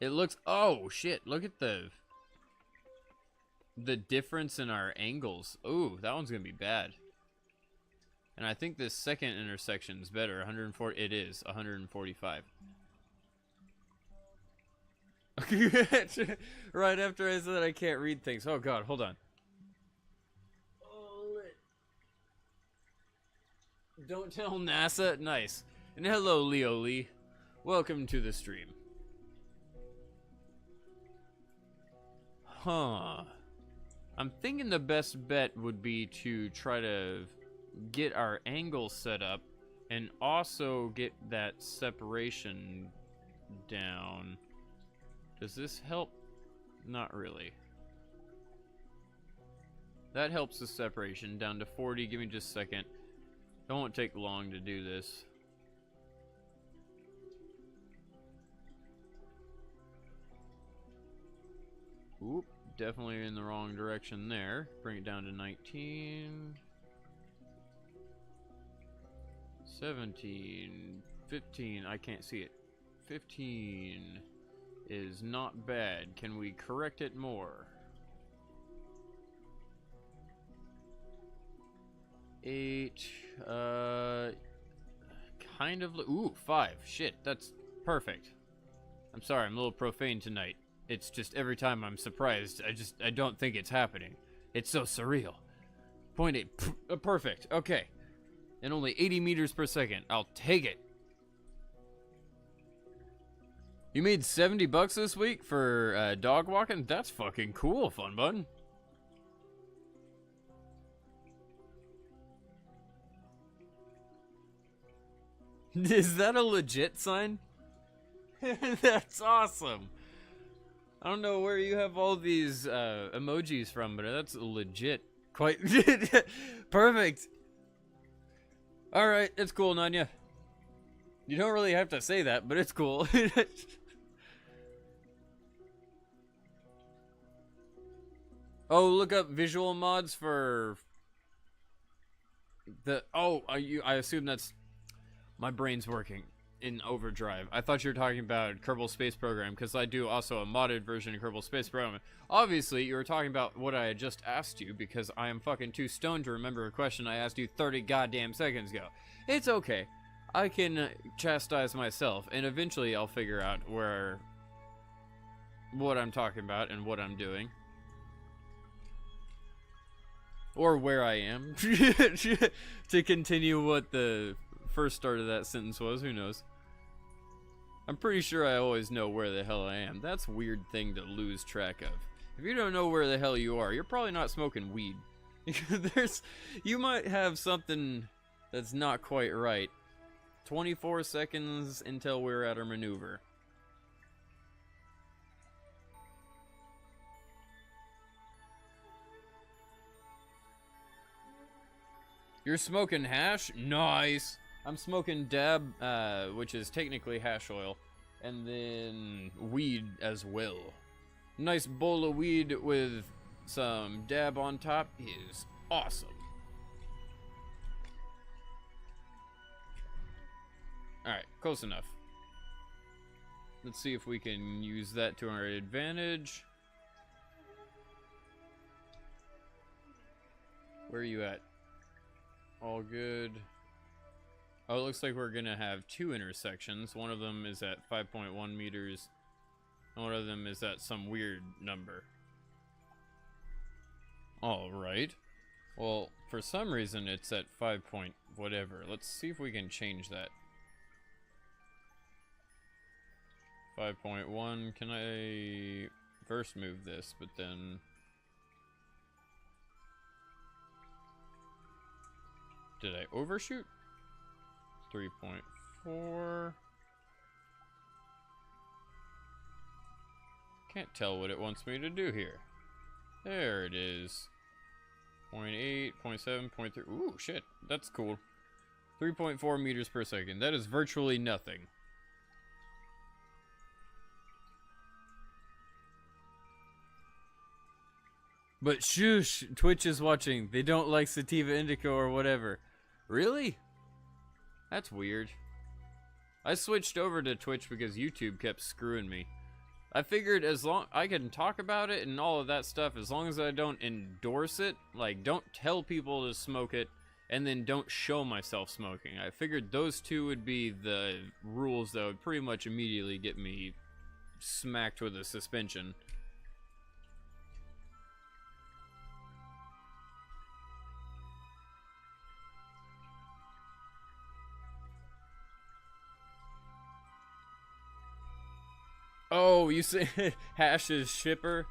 It looks... Oh, shit. Look at the difference in our angles. Ooh, that one's gonna be bad. And I think this second intersection is better. 140. It is 145. Right after I said I can't read things. Oh god, hold on. Oh, don't tell NASA. Nice. And hello, Leo Lee. Welcome to the stream. Huh. I'm thinking the best bet would be to try to get our angle set up and also get that separation down. Does this help? Not really. That helps the separation down to 40. Give me just a second. It won't take long to do this. Oop, definitely in the wrong direction there. Bring it down to 19. 17, 15, I can't see it. 15 is not bad. Can we correct it more? 8, kind of, ooh, 5, shit, that's perfect. I'm sorry, I'm a little profane tonight. It's just every time I'm surprised, I don't think it's happening. It's so surreal. 0.8, perfect, okay. And only 80 meters per second. I'll take it. You made $70 this week for dog walking? That's fucking cool, Fun Bun. Is that a legit sign? That's awesome. I don't know where you have all these emojis from, but that's legit. Quite perfect. Alright, it's cool, Nanya. You don't really have to say that, but it's cool. Oh, look up visual mods for the... Oh, I assume that's... My brain's working in overdrive. I thought you were talking about Kerbal Space Program, because I do also a modded version of Kerbal Space Program. Obviously, you were talking about what I had just asked you, because I am fucking too stoned to remember a question I asked you 30 goddamn seconds ago. It's okay. I can chastise myself, and eventually I'll figure out what I'm talking about and what I'm doing. Or where I am. To continue what the first start of that sentence was, who knows. I'm pretty sure I always know where the hell I am. That's a weird thing to lose track of. If you don't know where the hell you are, you're probably not smoking weed. You might have something that's not quite right. 24 seconds until we're at our maneuver. You're smoking hash? Nice! I'm smoking dab, which is technically hash oil, and then weed as well. Nice bowl of weed with some dab on top is awesome. Alright, close enough. Let's see if we can use that to our advantage. Where are you at? All good. Oh, it looks like we're gonna have two intersections. One of them is at 5.1 meters. One of them is at some weird number. Alright. Well, for some reason it's at 5 point whatever. Let's see if we can change that. 5.1, can I first move this, but then... Did I overshoot? 3.4... Can't tell what it wants me to do here. There it is. 0.8, 0.7, 0.3. Ooh, shit. That's cool. 3.4 meters per second. That is virtually nothing. But shush, Twitch is watching. They don't like Sativa Indica or whatever. Really? That's weird. I switched over to Twitch because YouTube kept screwing me. I figured as long I can talk about it and all of that stuff, as long as I don't endorse it, like don't tell people to smoke it, and then don't show myself smoking. I figured those two would be the rules that would pretty much immediately get me smacked with a suspension. Oh, you say Hash's shipper?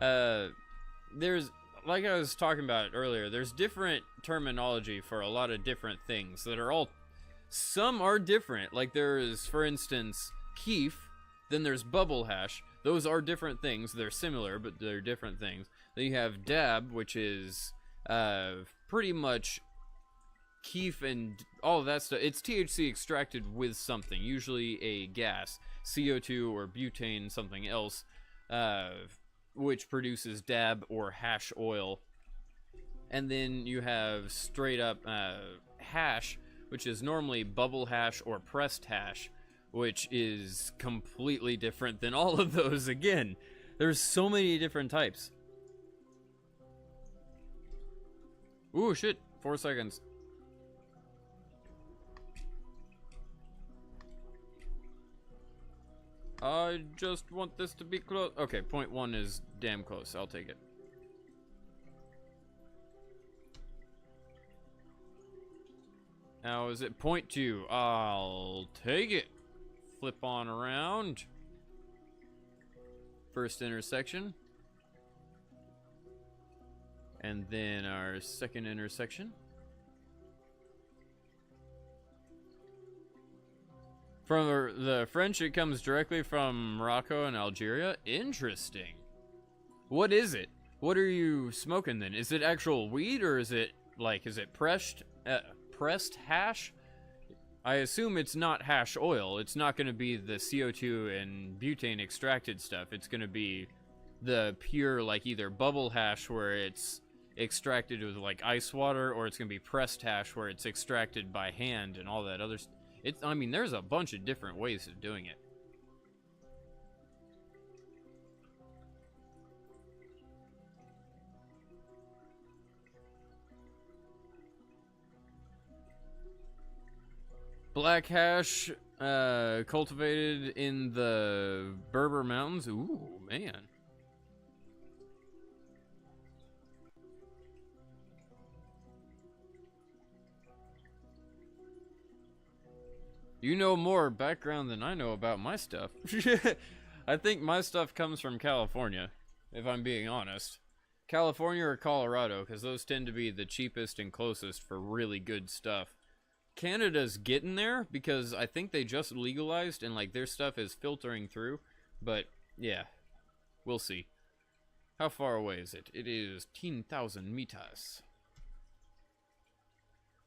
There's, like I was talking about earlier, there's different terminology for a lot of different things that are all, some are different. Like there's, for instance, keef, then there's bubble hash. Those are different things. They're similar, but they're different things. Then you have dab, which is pretty much keef and all of that stuff. It's THC extracted with something, usually a gas. CO2 or butane, something else, which produces dab or hash oil. And then you have straight up hash, which is normally bubble hash or pressed hash, which is completely different than all of those. Again, there's so many different types. Ooh, shit, 4 seconds. I just want this to be close. Okay, 0.1 is damn close. I'll take it. Now, is it 0.2? I'll take it. Flip on around. First intersection. And then our second intersection. From the French, it comes directly from Morocco and Algeria. Interesting. What is it? What are you smoking then? Is it actual weed or is it like, is it pressed hash? I assume it's not hash oil. It's not going to be the CO2 and butane extracted stuff. It's going to be the pure, like either bubble hash where it's extracted with like ice water, or it's going to be pressed hash where it's extracted by hand and all that other stuff. I mean, there's a bunch of different ways of doing it. Black hash, cultivated in the Berber Mountains. Ooh, man. You know more background than I know about my stuff. I think my stuff comes from California, if I'm being honest. California or Colorado, because those tend to be the cheapest and closest for really good stuff. Canada's getting there, because I think they just legalized and like their stuff is filtering through. But, yeah, we'll see. How far away is it? It is 10,000 meters.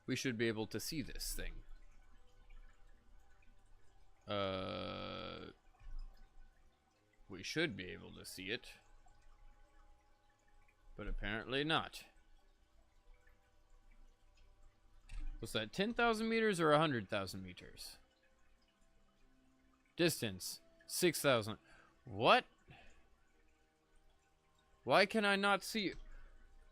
We should be able to see this thing. We should be able to see it, but apparently not. Was that 10,000 meters or 100,000 meters? Distance, 6,000. What? Why can I not see it?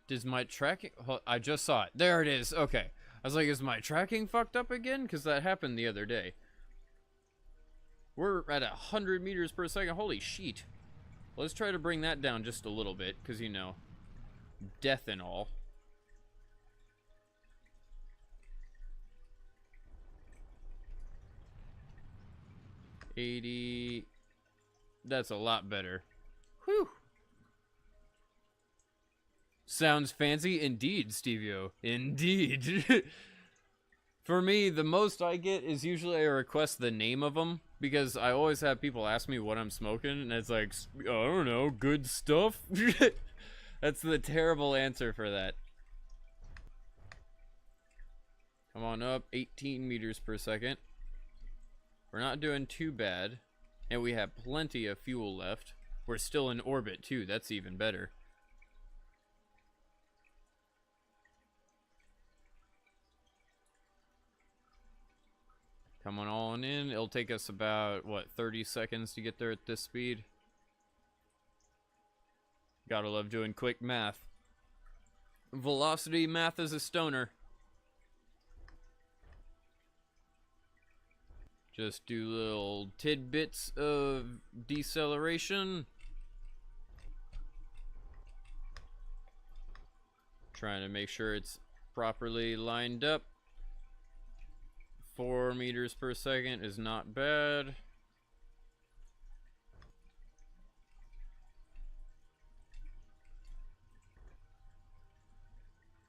Does my tracking... I just saw it. There it is. Okay. I was like, is my tracking fucked up again? Because that happened the other day. We're at 100 meters per second. Holy sheet. Let's try to bring that down just a little bit, because, you know, death and all. $80. That's a lot better. Whew. Sounds fancy indeed, Stevio. Indeed. For me, the most I get is usually I request the name of them, because I always have people ask me what I'm smoking, and it's like, I don't know, good stuff? That's the terrible answer for that. Come on up, 18 meters per second. We're not doing too bad, and we have plenty of fuel left. We're still in orbit, too. That's even better. Coming on in. It'll take us about, what, 30 seconds to get there at this speed? Gotta love doing quick math. Velocity math is a stoner. Just do little tidbits of deceleration. Trying to make sure it's properly lined up. 4 meters per second is not bad.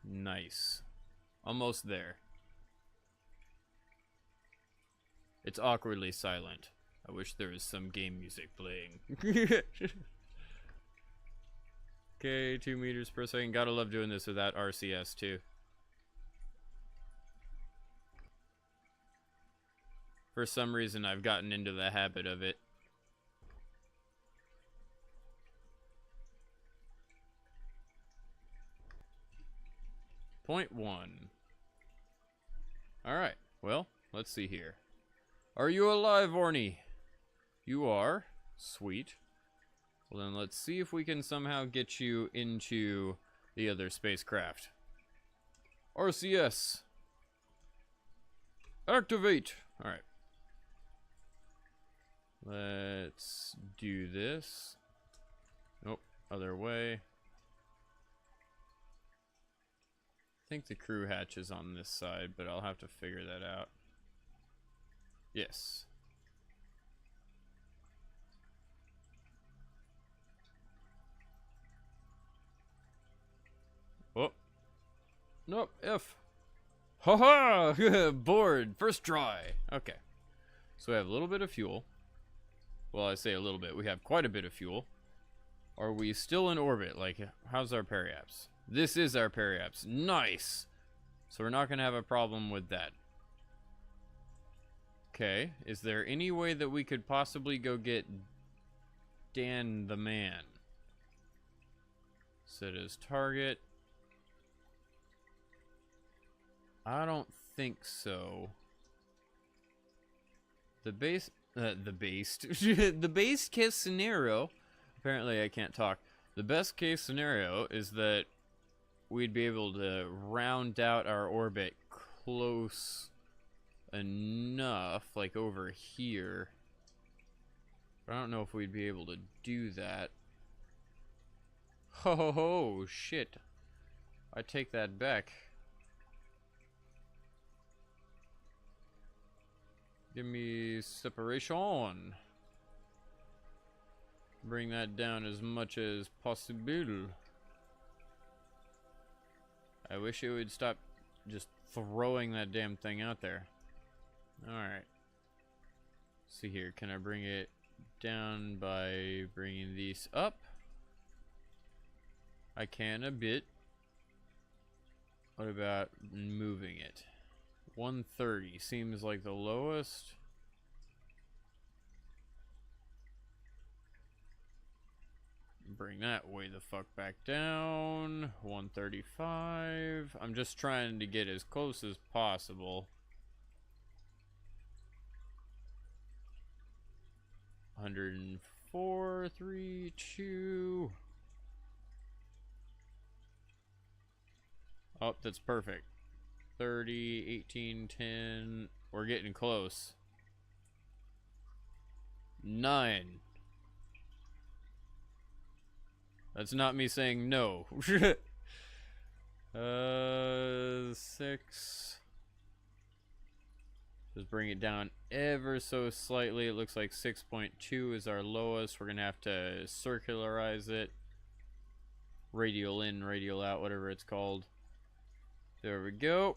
Nice. Almost there. It's awkwardly silent. I wish there was some game music playing. Okay, 2 meters per second. Gotta love doing this without RCS too. For some reason, I've gotten into the habit of it. .1. Alright, well, let's see here. Are you alive, Orny? You are. Sweet. Well, then let's see if we can somehow get you into the other spacecraft. RCS. Activate. Alright. Let's do this. Nope, other way. I think the crew hatch is on this side, but I'll have to figure that out. Yes. Oh. Nope, F. Haha! Board! First try! Okay. So we have a little bit of fuel. Well, I say a little bit. We have quite a bit of fuel. Are we still in orbit? Like, how's our periaps? This is our periaps. Nice! So we're not going to have a problem with that. Okay. Is there any way that we could possibly go get Dan the man? Set as target. I don't think so. The base case scenario, apparently I can't talk. The best case scenario is that we'd be able to round out our orbit close enough, like over here. But I don't know if we'd be able to do that. Ho, shit. I take that back. Give me separation. Bring that down as much as possible. I wish it would stop just throwing that damn thing out there. Alright. See here, can I bring it down by bringing these up? I can a bit. What about moving it? 130 seems like the lowest. Bring that way the fuck back down. 135. I'm just trying to get as close as possible. 104, 3, 2. Oh, that's perfect. 30, 18, 10. We're getting close. 9. That's not me saying no. 6. Just bring it down ever so slightly. It looks like 6.2 is our lowest. We're gonna have to circularize it. Radial in, radial out, whatever it's called. There we go.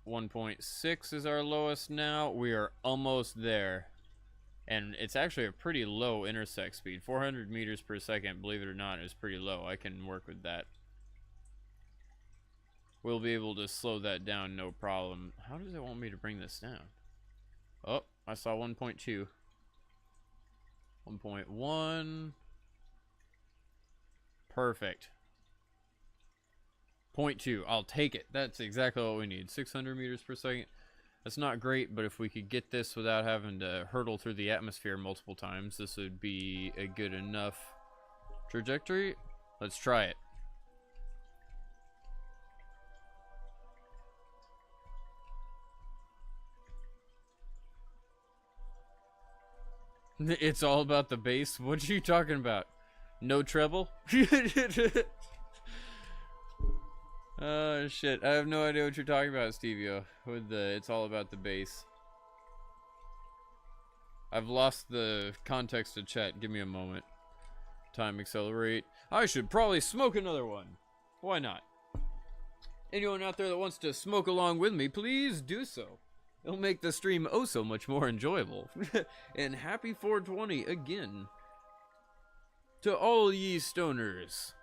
1.6 is our lowest now. We are almost there. And it's actually a pretty low intersect speed. 400 meters per second, believe it or not, is pretty low. I can work with that. We'll be able to slow that down, no problem. How does it want me to bring this down? Oh, I saw 1.2. 1.1. Perfect. 0.2. I'll take it. That's exactly what we need. 600 meters per second. That's not great, but if we could get this without having to hurtle through the atmosphere multiple times, this would be a good enough trajectory. Let's try it. It's all about the bass. What are you talking about? No treble? Oh shit, I have no idea what you're talking about, Stevio. With the it's all about the bass. I've lost the context of chat. Give me a moment. Time accelerate. I should probably smoke another one. Why not? Anyone out there that wants to smoke along with me, please do so. It'll make the stream oh so much more enjoyable. And happy 420 again. To all ye stoners.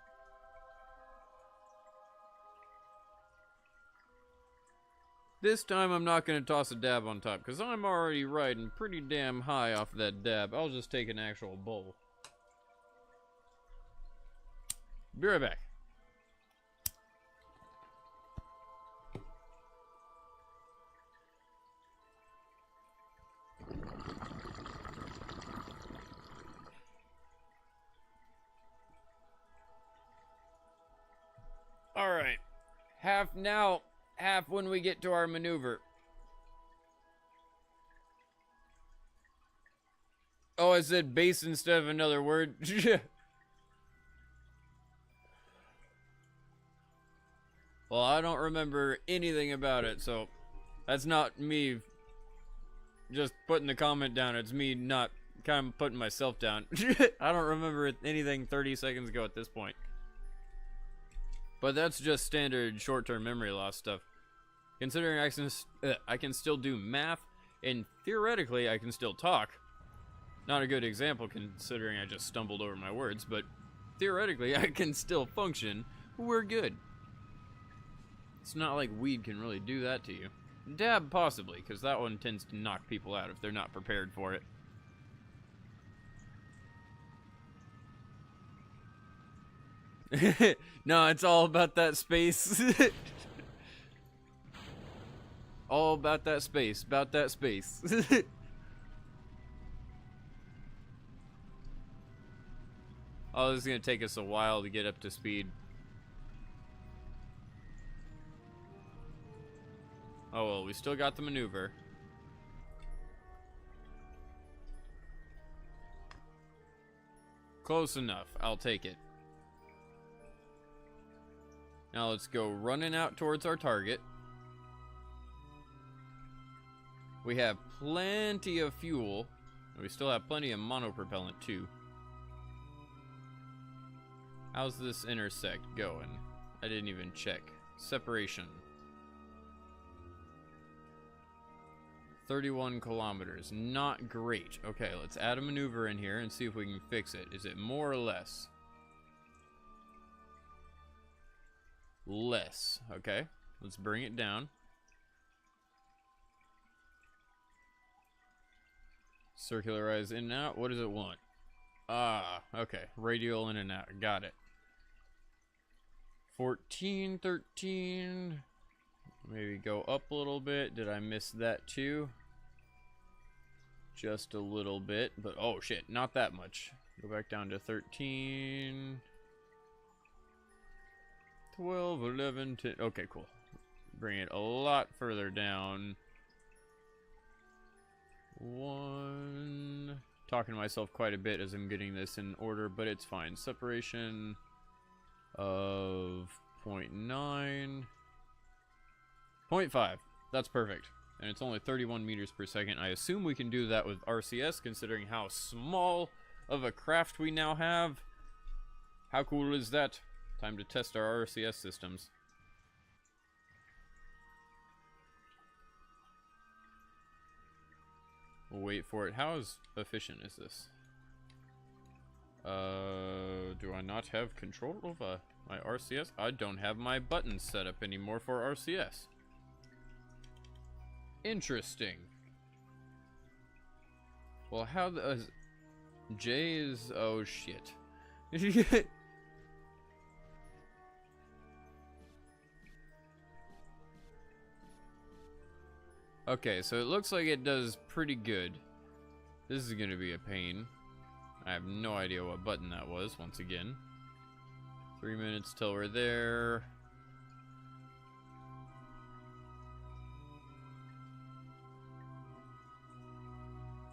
This time I'm not going to toss a dab on top, because I'm already riding pretty damn high off that dab. I'll just take an actual bowl. Be right back. Alright. Half now, half when we get to our maneuver. Oh, I said base instead of another word. Well, I don't remember anything about it, so that's not me just putting the comment down. It's me not kind of putting myself down. I don't remember anything 30 seconds ago at this point. But that's just standard short-term memory loss stuff. Considering I can still do math, and theoretically I can still talk. Not a good example considering I just stumbled over my words, but theoretically I can still function. We're good. It's not like weed can really do that to you. Dab possibly, because that one tends to knock people out if they're not prepared for it. No, it's all about that space. All about that space. About that space. Oh, this is going to take us a while to get up to speed. Oh, well, we still got the maneuver. Close enough. I'll take it. Now let's go running out towards our target. We have plenty of fuel. And we still have plenty of monopropellant too. How's this intersect going? I didn't even check. Separation. 31 kilometers. Not great. Okay, let's add a maneuver in here and see if we can fix it. Is it more or less? Less. Okay, let's bring it down. Circularize in and out. What does it want? Ah, okay. Radial in and out. Got it. 14, 13. Maybe go up a little bit. Did I miss that too? Just a little bit, but oh shit, not that much. Go back down to 13. 12, 11, 10. Okay, cool. Bring it a lot further down. 1. Talking to myself quite a bit as I'm getting this in order, but it's fine. Separation of 0.9. 0.5. That's perfect. And it's only 31 meters per second. I assume we can do that with RCS, considering how small of a craft we now have. How cool is that? Time to test our RCS systems. We'll wait for it. How efficient is this? Do I not have control over my RCS? I don't have my buttons set up anymore for RCS. Interesting. Well, how the... J is... Oh, shit. Okay, so it looks like it does pretty good. This is gonna be a pain. I have no idea what button that was, once again. 3 minutes till we're there.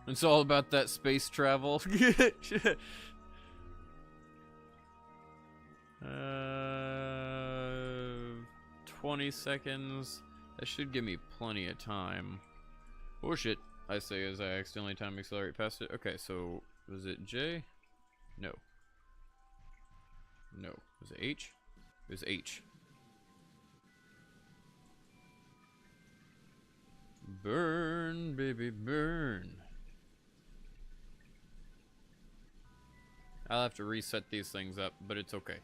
It's all about that space travel. 20 seconds. That should give me plenty of time. Oh shit, I say as I accidentally time accelerate past it. Okay, so was it J? No. No. Was it H? It was H. Burn, baby, burn. I'll have to reset these things up, but it's okay.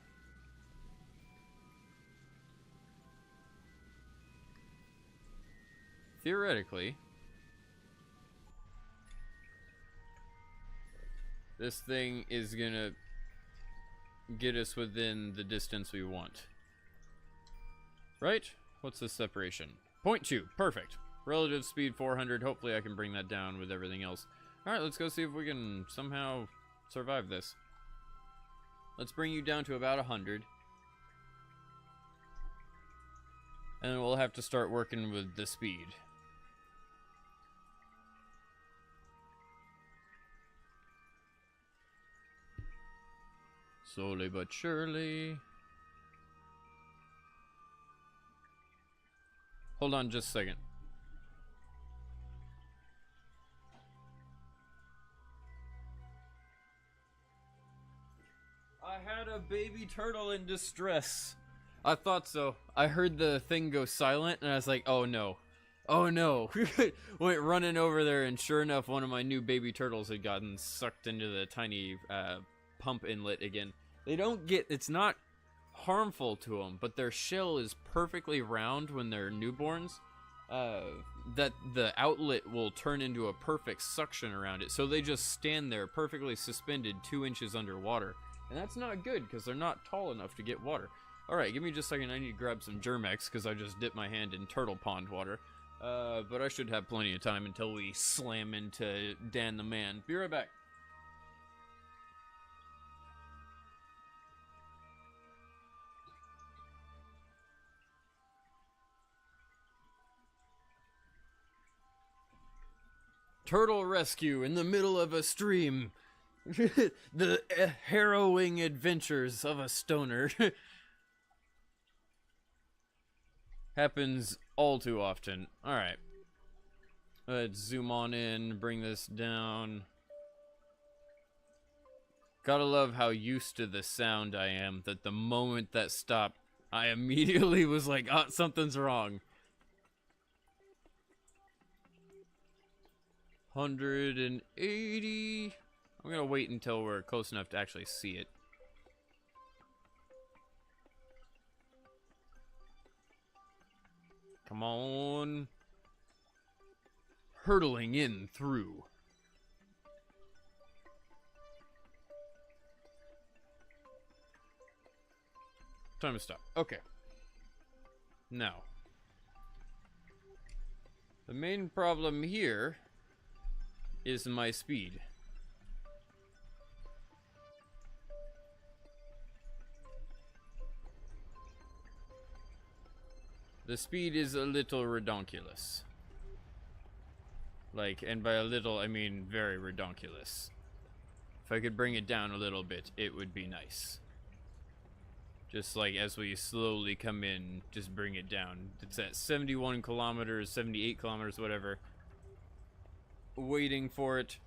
Theoretically, this thing is gonna get us within the distance we want. Right? What's the separation? 0.2. Perfect. Relative speed 400. Hopefully I can bring that down with everything else. Alright, let's go see if we can somehow survive this. Let's bring you down to about 100. And then we'll have to start working with the speed. Slowly but surely. Hold on just a second. I had a baby turtle in distress. I thought so. I heard the thing go silent and I was like, oh no. Oh no. Went running over there and sure enough one of my new baby turtles had gotten sucked into the tiny pump inlet again. They don't get, it's not harmful to them, but their shell is perfectly round when they're newborns. That the outlet will turn into a perfect suction around it. So they just stand there perfectly suspended 2 inches underwater. And that's not good because they're not tall enough to get water. Alright, give me just a second. I need to grab some Germex because I just dipped my hand in turtle pond water. But I should have plenty of time until we slam into Dan the Man. Be right back. Turtle rescue in the middle of a stream. The harrowing adventures of a stoner. Happens all too often. Alright. Let's zoom on in, bring this down. Gotta love how used to the sound I am, that the moment that stopped, I immediately was like, oh, something's wrong. 180. I'm gonna wait until we're close enough to actually see it. Come on. Hurtling in through. Time to stop. Okay. Now. The main problem here is my speed. The speed is a little redonkulous. Like, and by a little, I mean very redonkulous. If I could bring it down a little bit, it would be nice. Just like as we slowly come in, just bring it down. It's at 71 kilometers, 78 kilometers, whatever. Waiting for it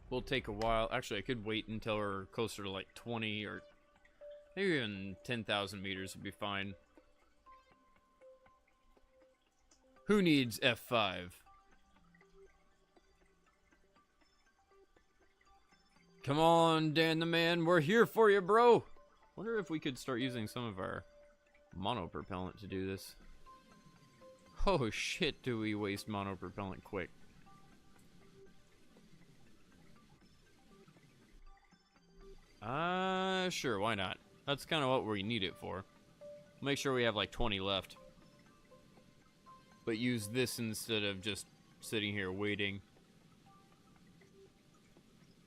will take a while. Actually, I could wait until we're closer to like 20 or maybe even 10,000 meters would be fine. Who needs F5? Come on, Dan the man, we're here for you, bro. Wonder if we could start using some of our monopropellant to do this. Oh shit, do we waste monopropellant quick. Sure, why not? That's kind of what we need it for. Make sure we have like 20 left. But use this instead of just sitting here waiting.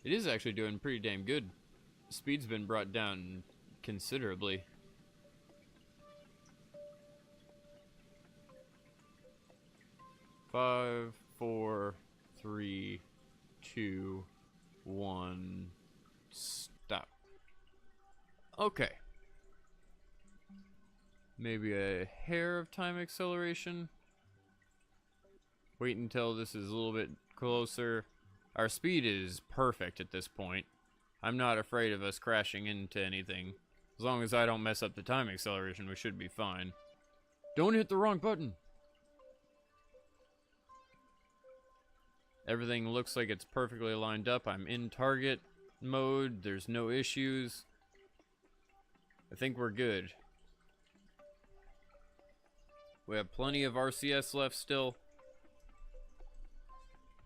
It is actually doing pretty damn good. Speed's been brought down considerably. Five, 4, 3, 2, 1, stop. Okay. Maybe a hair of time acceleration. Wait until this is a little bit closer. Our speed is perfect at this point. I'm not afraid of us crashing into anything. As long as I don't mess up the time acceleration, we should be fine. Don't hit the wrong button! Everything looks like it's perfectly lined up. I'm in target mode. There's no issues. I think we're good. We have plenty of RCS left still.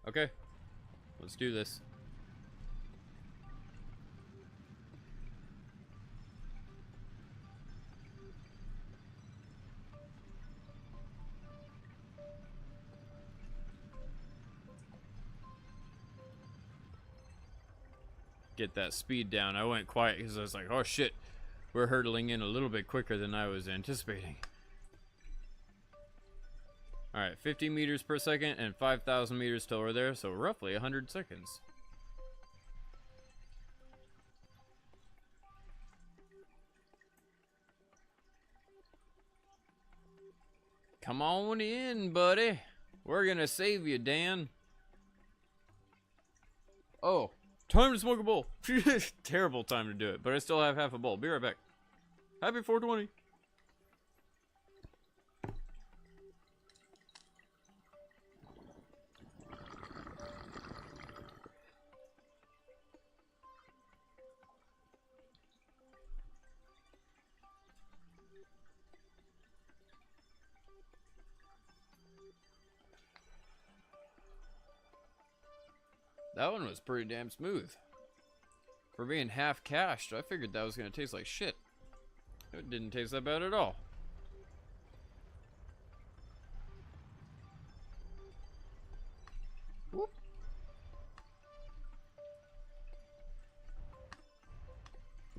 Okay. Let's do this. Get that speed down. I went quiet because I was like, oh shit, we're hurtling in a little bit quicker than I was anticipating. Alright, 50 meters per second and 5,000 meters till we're there, so roughly 100 seconds. Come on in, buddy. We're gonna save you, Dan. Oh. Time to smoke a bowl. Terrible time to do it, but I still have half a bowl. Be right back. Happy 420. That one was pretty damn smooth. For being half cashed, I figured that was going to taste like shit. It didn't taste that bad at all. Whoop.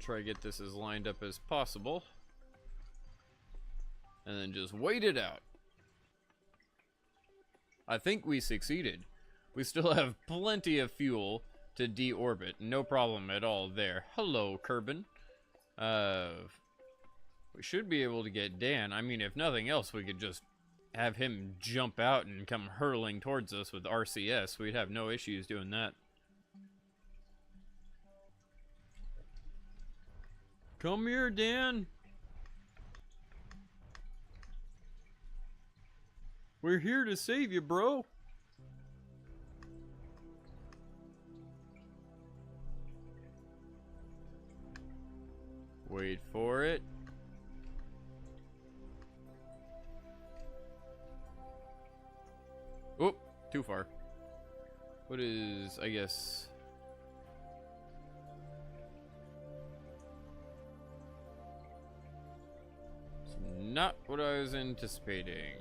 Try to get this as lined up as possible. And then just wait it out. I think we succeeded. We still have plenty of fuel to deorbit. No problem at all there. Hello, Kerbin. We should be able to get Dan. I mean, if nothing else, we could just have him jump out and come hurling towards us with RCS. We'd have no issues doing that. Come here, Dan. We're here to save you, bro. Wait for it. Oh, too far. What is, I guess... It's not what I was anticipating.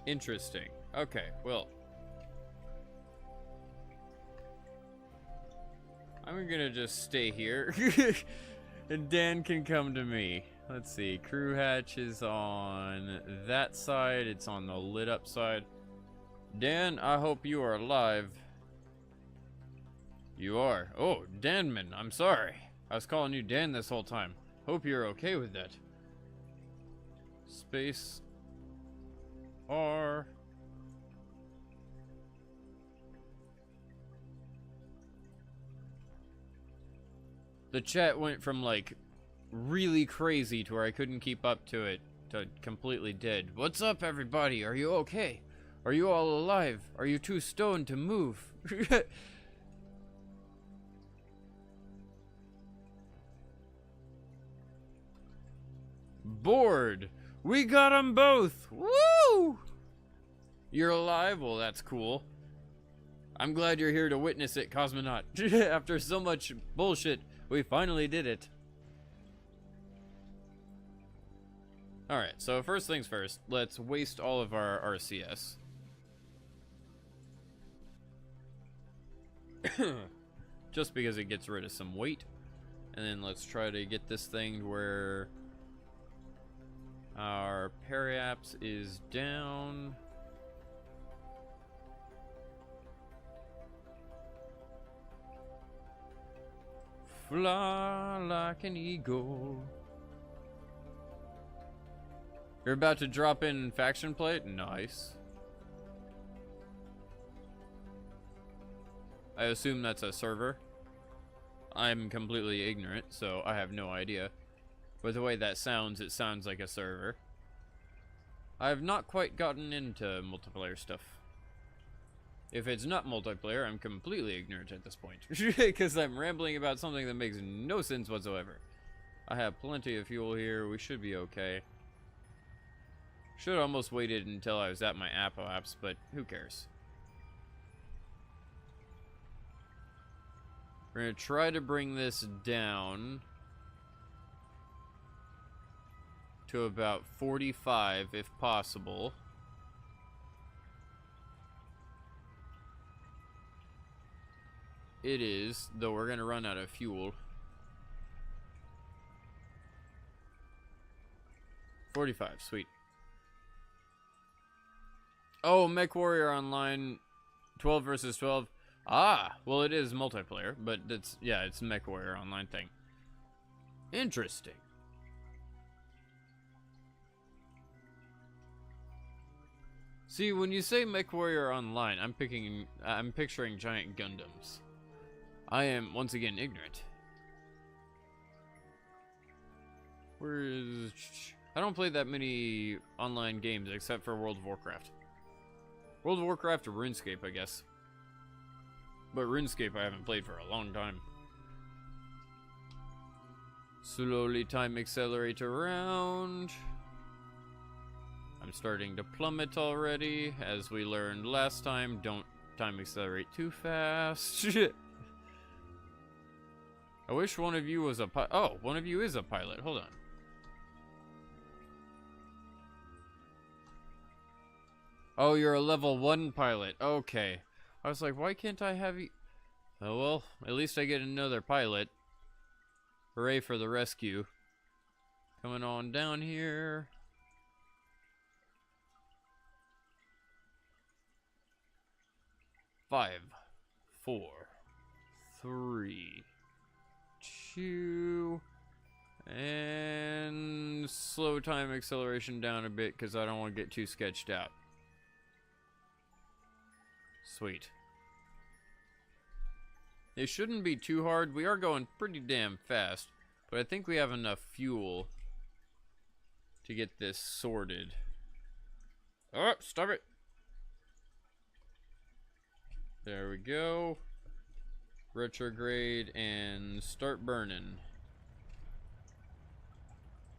Interesting. Okay, well... I'm gonna just stay here, and Dan can come to me. Let's see. Crew hatch is on that side. It's on the lit up side. Dan, I hope you are alive. You are. Oh, Danman, I'm sorry. I was calling you Dan this whole time. Hope you're okay with that. Space R. The chat went from like really crazy to where I couldn't keep up to it to completely dead. What's up, everybody? Are you okay? Are you all alive? Are you too stoned to move? Bored. We got them both. Woo! You're alive? Well, that's cool. I'm glad you're here to witness it, Cosmonaut. After so much bullshit, we finally did it. Alright, so first things first, let's waste all of our RCS. Just because it gets rid of some weight. And then let's try to get this thing to where our periaps is down. Fly like an eagle. You're about to drop in faction plate? Nice. I assume that's a server. I'm completely ignorant, so I have no idea. But the way that sounds, it sounds like a server. I have not quite gotten into multiplayer stuff. If it's not multiplayer, I'm completely ignorant at this point. Because I'm rambling about something that makes no sense whatsoever. I have plenty of fuel here. We should be okay. Should almost waited until I was at my apps, but who cares? We're going to try to bring this down to about 45 if possible. It is, though we're going to run out of fuel. 45, sweet. Oh, MechWarrior Online 12 versus 12. Ah, well it is multiplayer, but it's, yeah, it's a MechWarrior Online thing. Interesting. See, when you say MechWarrior Online, I'm picturing giant Gundams. I am, once again, ignorant. I don't play that many online games except for World of Warcraft. World of Warcraft or RuneScape, I guess. But RuneScape I haven't played for a long time. Slowly time accelerate around. I'm starting to plummet already. As we learned last time, don't time accelerate too fast. I wish one of you was a pilot. Oh, one of you is a pilot. Hold on. Oh, you're a level 1 pilot. Okay. I was like, why can't I have you? Oh, well, at least I get another pilot. Hooray for the rescue. Coming on down here. Five, 4, 3, 2, and slow time acceleration down a bit because I don't want to get too sketched out. Sweet. It shouldn't be too hard. We are going pretty damn fast, but I think we have enough fuel to get this sorted. Oh, stop it. There we go. Retrograde and start burning.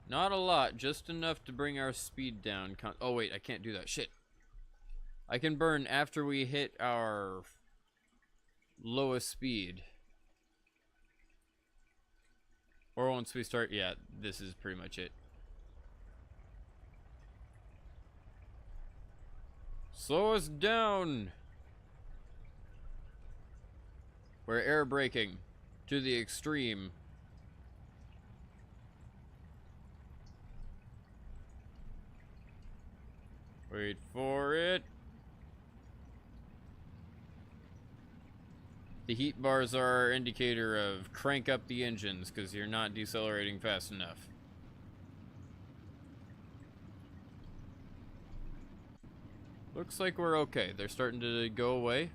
Not a lot, just enough to bring our speed down. Oh wait, I can't do that. Shit. I can burn after we hit our lowest speed. Or once we start, yeah, this is pretty much it. Slow us down. We're air braking to the extreme. Wait for it. The heat bars are our indicator of crank up the engines because you're not decelerating fast enough. Looks like we're okay. They're starting to go away.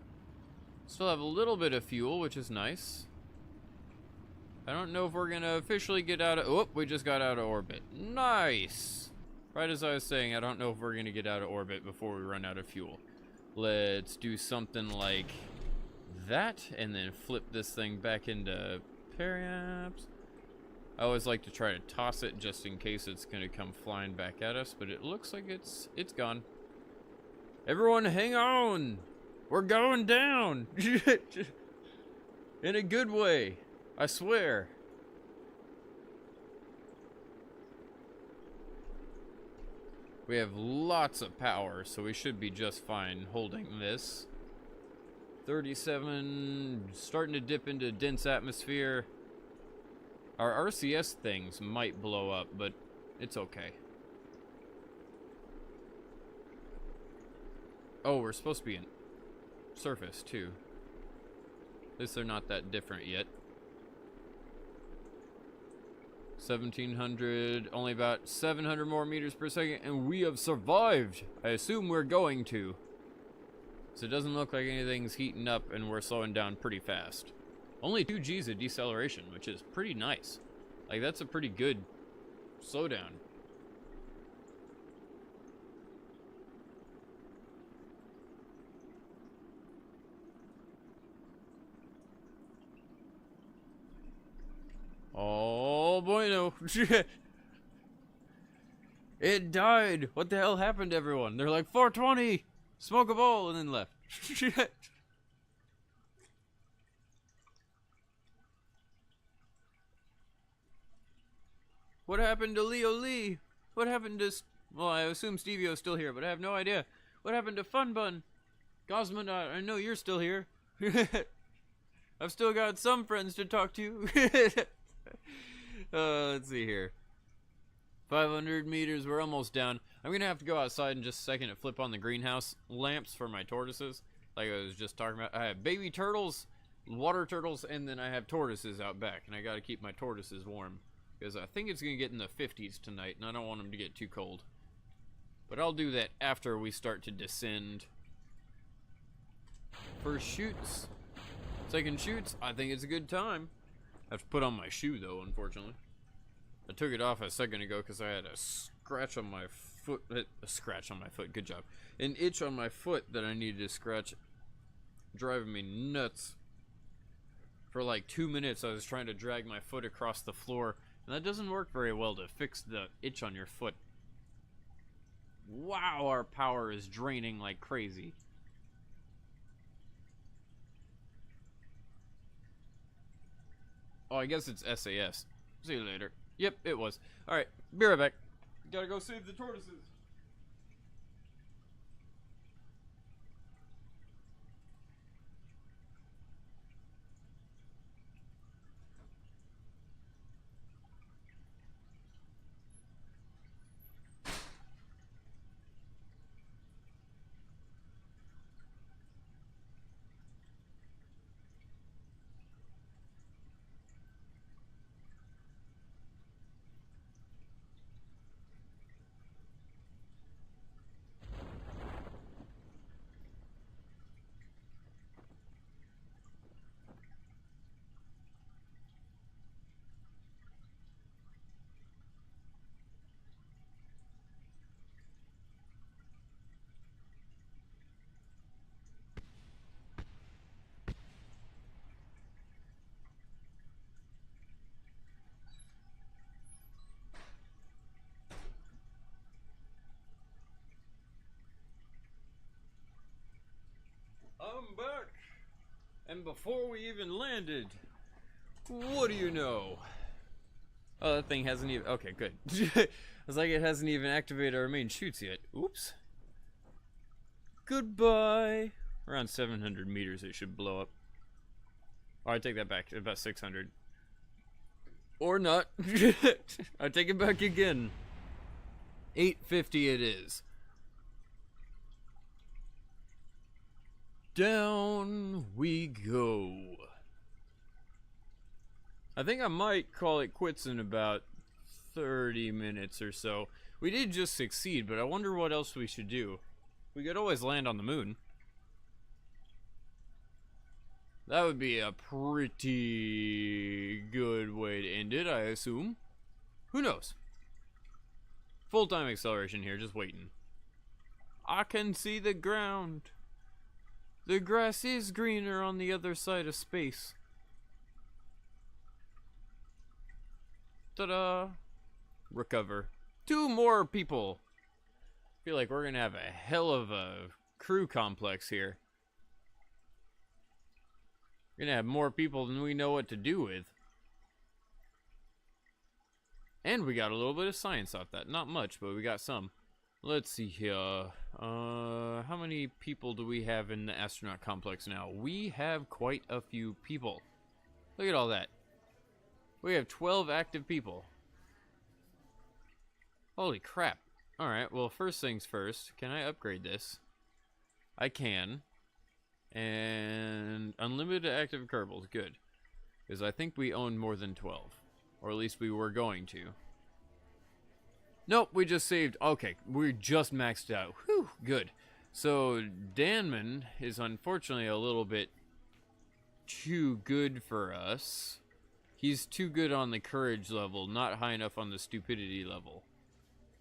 Still have a little bit of fuel, which is nice. I don't know if we're gonna officially get out of... Oh, we just got out of orbit. Nice! Right as I was saying, I don't know if we're gonna get out of orbit before we run out of fuel. Let's do something like that, and then flip this thing back into periaps. I always like to try to toss it just in case it's gonna come flying back at us, but it looks like it's gone. Everyone hang on! We're going down! In a good way, I swear. We have lots of power, so we should be just fine holding this. 37, starting to dip into dense atmosphere. Our RCS things might blow up, but it's okay. Oh, we're supposed to be in surface, too. At least they're not that different yet. 1700, only about 700 more meters per second, and we have survived. I assume we're going to. So it doesn't look like anything's heating up, and we're slowing down pretty fast. Only 2 G's of deceleration, which is pretty nice. Like, that's a pretty good slowdown. Oh boy, no. It died. What the hell happened to everyone? They're like, 420, smoke a bowl, and then left. What happened to Leo Lee? What happened to... Well, I assume Stevio's still here, but I have no idea. What happened to Fun Bun? Gosman, I know you're still here. I've still got some friends to talk to. Let's see here. 500 meters, we're almost down. I'm gonna have to go outside in just a second and flip on the greenhouse lamps for my tortoises. Like I was just talking about, I have baby turtles, water turtles, and then I have tortoises out back. And I gotta keep my tortoises warm. Because I think it's gonna get in the 50s tonight, and I don't want them to get too cold. But I'll do that after we start to descend. First shoots. Second shoots, I think it's a good time. I have to put on my shoe though, unfortunately. I took it off a second ago because I had a scratch on my foot. A scratch on my foot, good job. An itch on my foot that I needed to scratch. Driving me nuts. For like 2 minutes I was trying to drag my foot across the floor. And that doesn't work very well to fix the itch on your foot. Wow, our power is draining like crazy. Oh, I guess it's SAS. See you later. Yep, it was. Alright, be right back. Gotta go save the tortoises. I'm back! And before we even landed, what do you know? Oh, that thing hasn't even... Okay, good. I was like, it hasn't even activated our main chutes yet. Oops. Goodbye. Around 700 meters it should blow up. Oh, I take that back. About 600. Or not. I take it back again. 850 it is. Down we go. I think I might call it quits in about 30 minutes or so. We did just succeed, but I wonder what else we should do. We could always land on the moon. That would be a pretty good way to end it, I assume. Who knows? Full-time acceleration here, just waiting. I can see the ground. The grass is greener on the other side of space. Ta-da! Recover. 2 more people. I feel like we're gonna have a hell of a crew complex here. We're gonna have more people than we know what to do with. And we got a little bit of science off that. Not much, but we got some. Let's see here. How many people do we have in the astronaut complex now? We have quite a few people. Look at all that. We have 12 active people. Holy crap. Alright, well, first things first. Can I upgrade this? I can. And unlimited active Kerbals. Good. Because I think we own more than 12. Or at least we were going to. Nope, we just saved. Okay, we're just maxed out. Whew, good. So, Danman is unfortunately a little bit too good for us. He's too good on the courage level, not high enough on the stupidity level.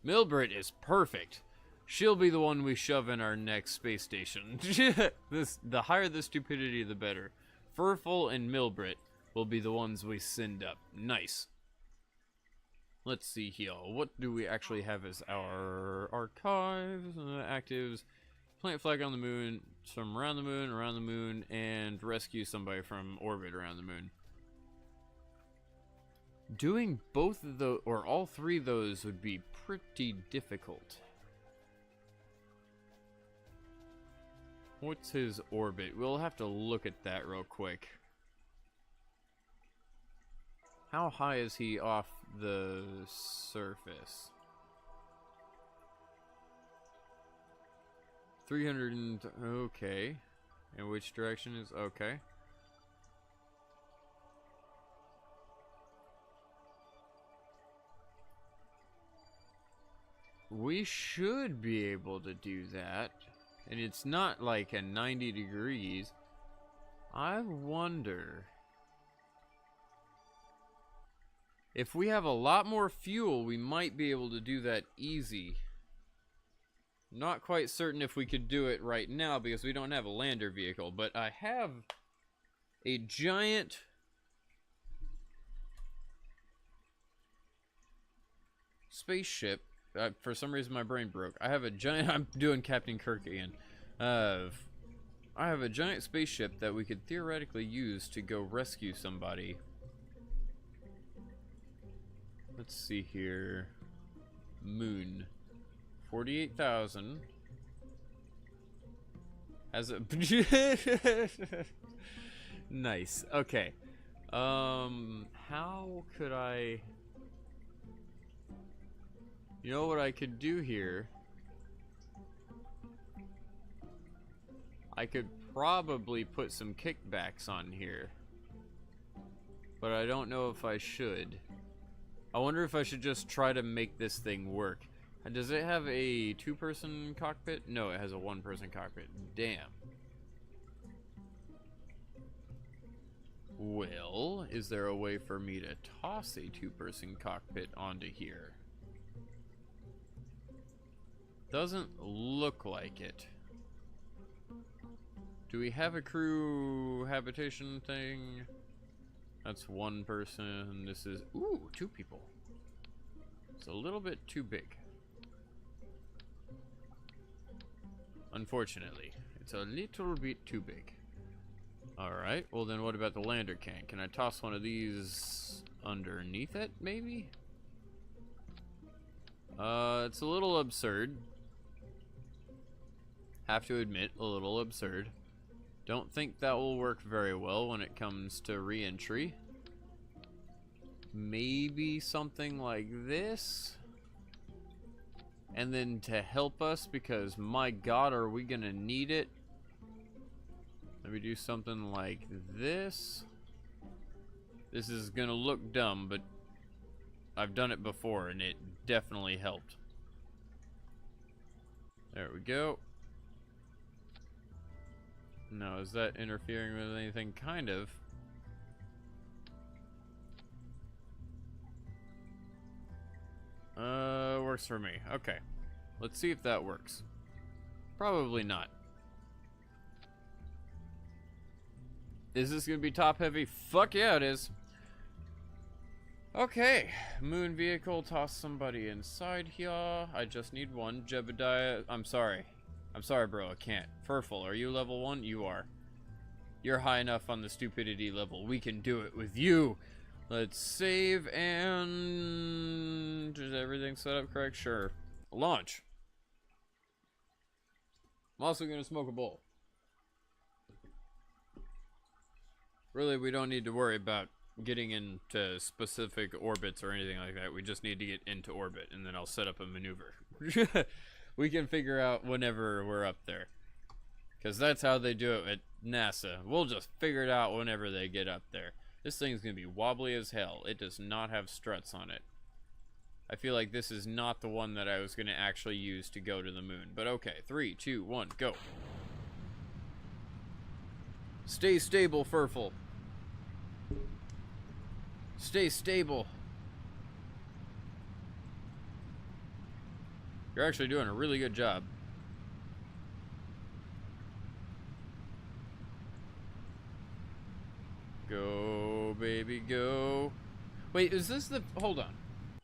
Milbrit is perfect. She'll be the one we shove in our next space station. The higher the stupidity, the better. Furful and Milbrit will be the ones we send up. Nice. Let's see here. What do we actually have as our archives, actives? Plant flag on the moon, from around the moon, and rescue somebody from orbit around the moon. Doing both of those, or all 3 of those, would be pretty difficult. What's his orbit? We'll have to look at that real quick. How high is he off the surface? 300 and... okay. And which direction is... okay. We should be able to do that. And it's not like a 90 degrees. I wonder... if we have a lot more fuel, we might be able to do that easy. Not quite certain if we could do it right now because we don't have a lander vehicle, but I have a giant spaceship. For some reason my brain broke. I have a giant... I'm doing Captain Kirk again. I have a giant spaceship that we could theoretically use to go rescue somebody. Let's see here. Moon. 48,000. Has a... nice. Okay. How could I... you know what I could do here? I could probably put some kickbacks on here. But I don't know if I should. I wonder if I should just try to make this thing work. Does it have a 2-person cockpit? No, it has a 1-person cockpit. Damn. Well, is there a way for me to toss a 2-person cockpit onto here? Doesn't look like it. Do we have a crew habitation thing? That's 1 person. This is... ooh, 2 people. It's a little bit too big. Unfortunately. It's a little bit too big. Alright, well then what about the lander can? Can I toss one of these underneath it, maybe? It's a little absurd. Have to admit, a little absurd. Don't think that will work very well when it comes to re-entry. Maybe something like this? And then to help us, because my god, are we gonna need it? Maybe do something like this. This is gonna look dumb, but I've done it before and it definitely helped. There we go. Now, is that interfering with anything? Kind of. Works for me. Okay. Let's see if that works. Probably not. Is this gonna be top heavy? Fuck yeah, it is. Okay. Moon vehicle, toss somebody inside here. I just need one. Jebediah. I'm sorry, bro. I can't. Furful, are you level 1? You are. You're high enough on the stupidity level. We can do it with you. Let's save and... Is everything set up correct? Sure. Launch. I'm also going to smoke a bowl. Really, we don't need to worry about getting into specific orbits or anything like that. We just need to get into orbit, and then I'll set up a maneuver. We can figure out whenever we're up there. Because that's how they do it at NASA. We'll just figure it out whenever they get up there. This thing's going to be wobbly as hell. It does not have struts on it. I feel like this is not the one that I was going to actually use to go to the moon. But okay, 3, 2, 1, go. Stay stable, Furful. Stay stable. You're actually doing a really good job. Go, baby, go. Wait, is this the... Hold on.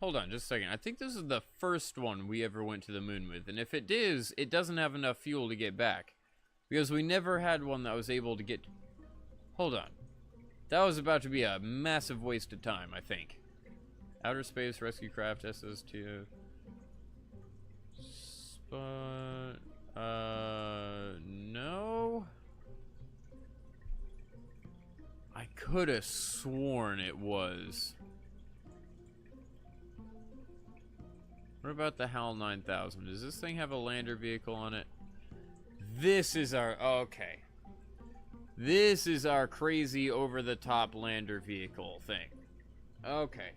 Hold on, just a second. I think this is the first one we ever went to the moon with. And if it is, it doesn't have enough fuel to get back. Because we never had one that was able to get... Hold on. That was about to be a massive waste of time, I think. Outer Space Rescue Craft SS2. Spot... No... I could have sworn it was. What about the HAL 9000? Does this thing have a lander vehicle on it? This is our... Okay. This is our crazy over-the-top lander vehicle thing. Okay.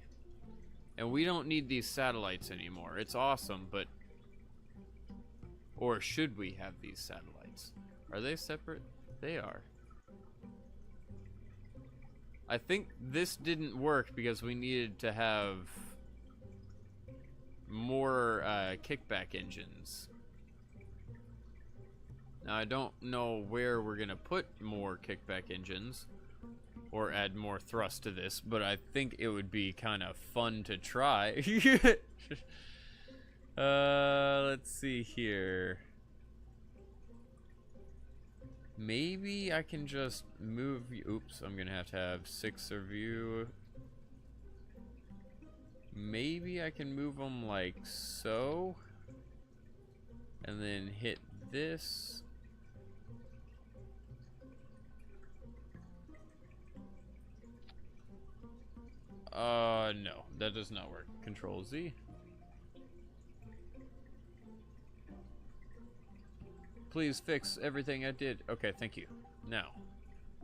And we don't need these satellites anymore. It's awesome, but... Or should we have these satellites? Are they separate? They are. I think this didn't work because we needed to have more kickback engines. Now I don't know where we're gonna put more kickback engines or add more thrust to this, but I think it would be kind of fun to try. Let's see here. Maybe I can just move... Oops, I'm gonna have to have 6 of you. Maybe I can move them like so. And then hit this. No, that does not work. Control Z. Please fix everything I did. Okay, thank you. Now,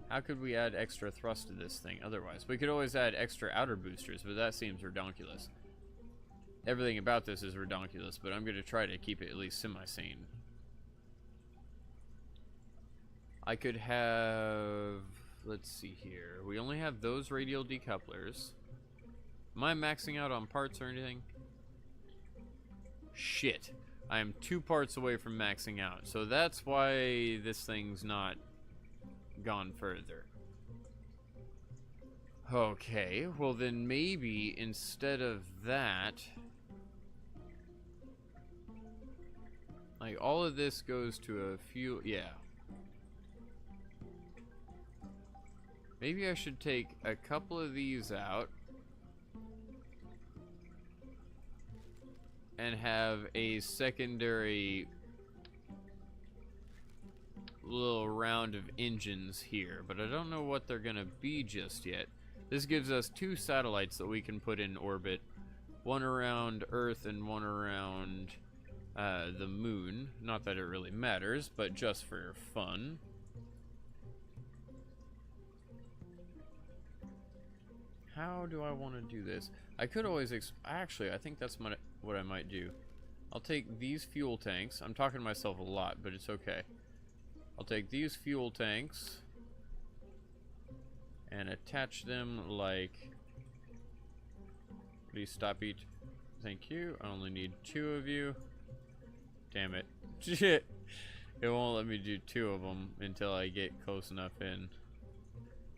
how could we add extra thrust to this thing otherwise? We could always add extra outer boosters, but that seems redonkulous. Everything about this is redonkulous, but I'm going to try to keep it at least semi-sane. I could have... Let's see here. We only have those radial decouplers. Am I maxing out on parts or anything? Shit. I am 2 parts away from maxing out. So that's why this thing's not gone further. Okay, well then maybe instead of that... Like all of this goes to a few... Yeah. Maybe I should take a couple of these out. And have a secondary little round of engines here, but I don't know what they're gonna be just yet. This gives us 2 satellites that we can put in orbit, one around Earth and one around the moon. Not that it really matters, but just for fun. how do I want to do this? I could always actually, I think that's what I might do. I'll take these fuel tanks. I'm talking to myself a lot, but it's okay. I'll take these fuel tanks and attach them like... Please stop each. Thank you. I only need 2 of you. Damn it. Shit. It won't let me do 2 of them until I get close enough in.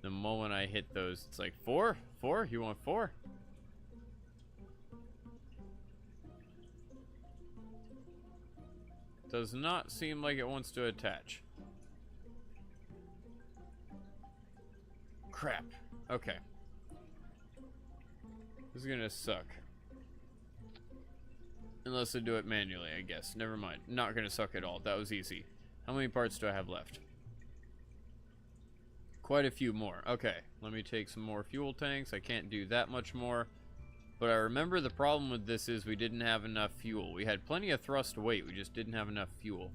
The moment I hit those, it's like 4? 4? You want 4? Does not seem like it wants to attach. Crap. Okay. This is gonna suck. Unless I do it manually, I guess. Never mind. Not gonna suck at all. That was easy. How many parts do I have left? Quite a few more. Okay. Let me take some more fuel tanks. I can't do that much more. But I remember the problem with this is we didn't have enough fuel. We had plenty of thrust weight. We just didn't have enough fuel.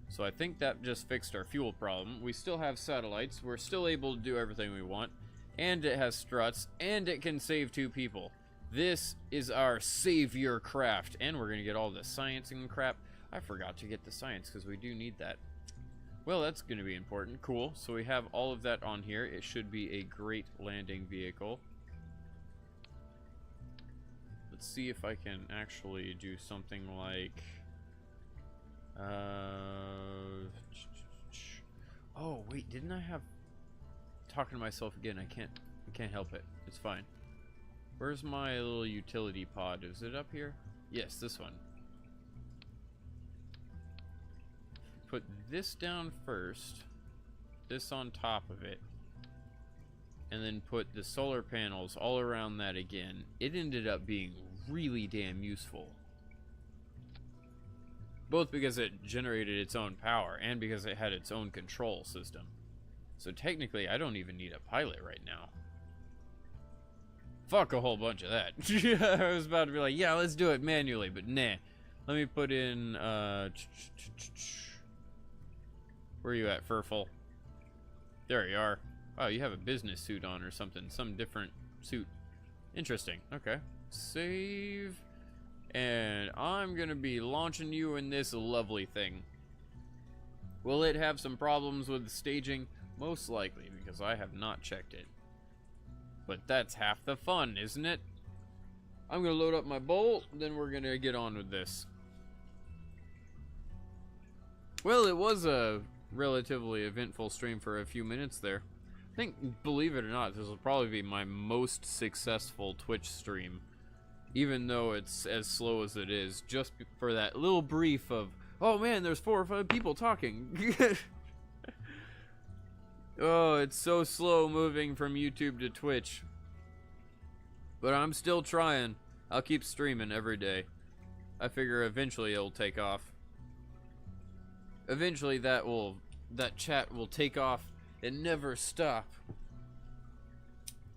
So I think that just fixed our fuel problem. We still have satellites. We're still able to do everything we want. And it has struts. And it can save 2 people. This is our savior craft. And we're going to get all the science and crap. I forgot to get the science because we do need that. Well, that's going to be important. Cool. So we have all of that on here. It should be a great landing vehicle. Let's see if I can actually do something like... Oh, wait. Didn't I have... Talking to myself again. I can't help it. It's fine. Where's my little utility pod? Is it up here? Yes, this one. Put this down first. This on top of it. And then put the solar panels all around that again. It ended up being really damn useful. Both because it generated its own power and because it had its own control system. So technically, I don't even need a pilot right now. Fuck a whole bunch of that. I was about to be like, yeah, let's do it manually, but nah. Let me put in, where are you at, Furful? There you are. Wow, you have a business suit on or something. Some different suit. Interesting. Okay. Save. And I'm gonna be launching you in this lovely thing. Will it have some problems with staging? Most likely, because I have not checked it. But that's half the fun, isn't it? I'm gonna load up my bowl, then we're gonna get on with this. Well, it was a relatively eventful stream for a few minutes there. I think, believe it or not, this will probably be my most successful Twitch stream. Even though it's as slow as it is, just for that little brief of, oh man, there's 4 or 5 people talking. Oh, it's so slow moving from YouTube to Twitch. But I'm still trying. I'll keep streaming every day. I figure eventually it'll take off. Eventually that chat will take off and never stop.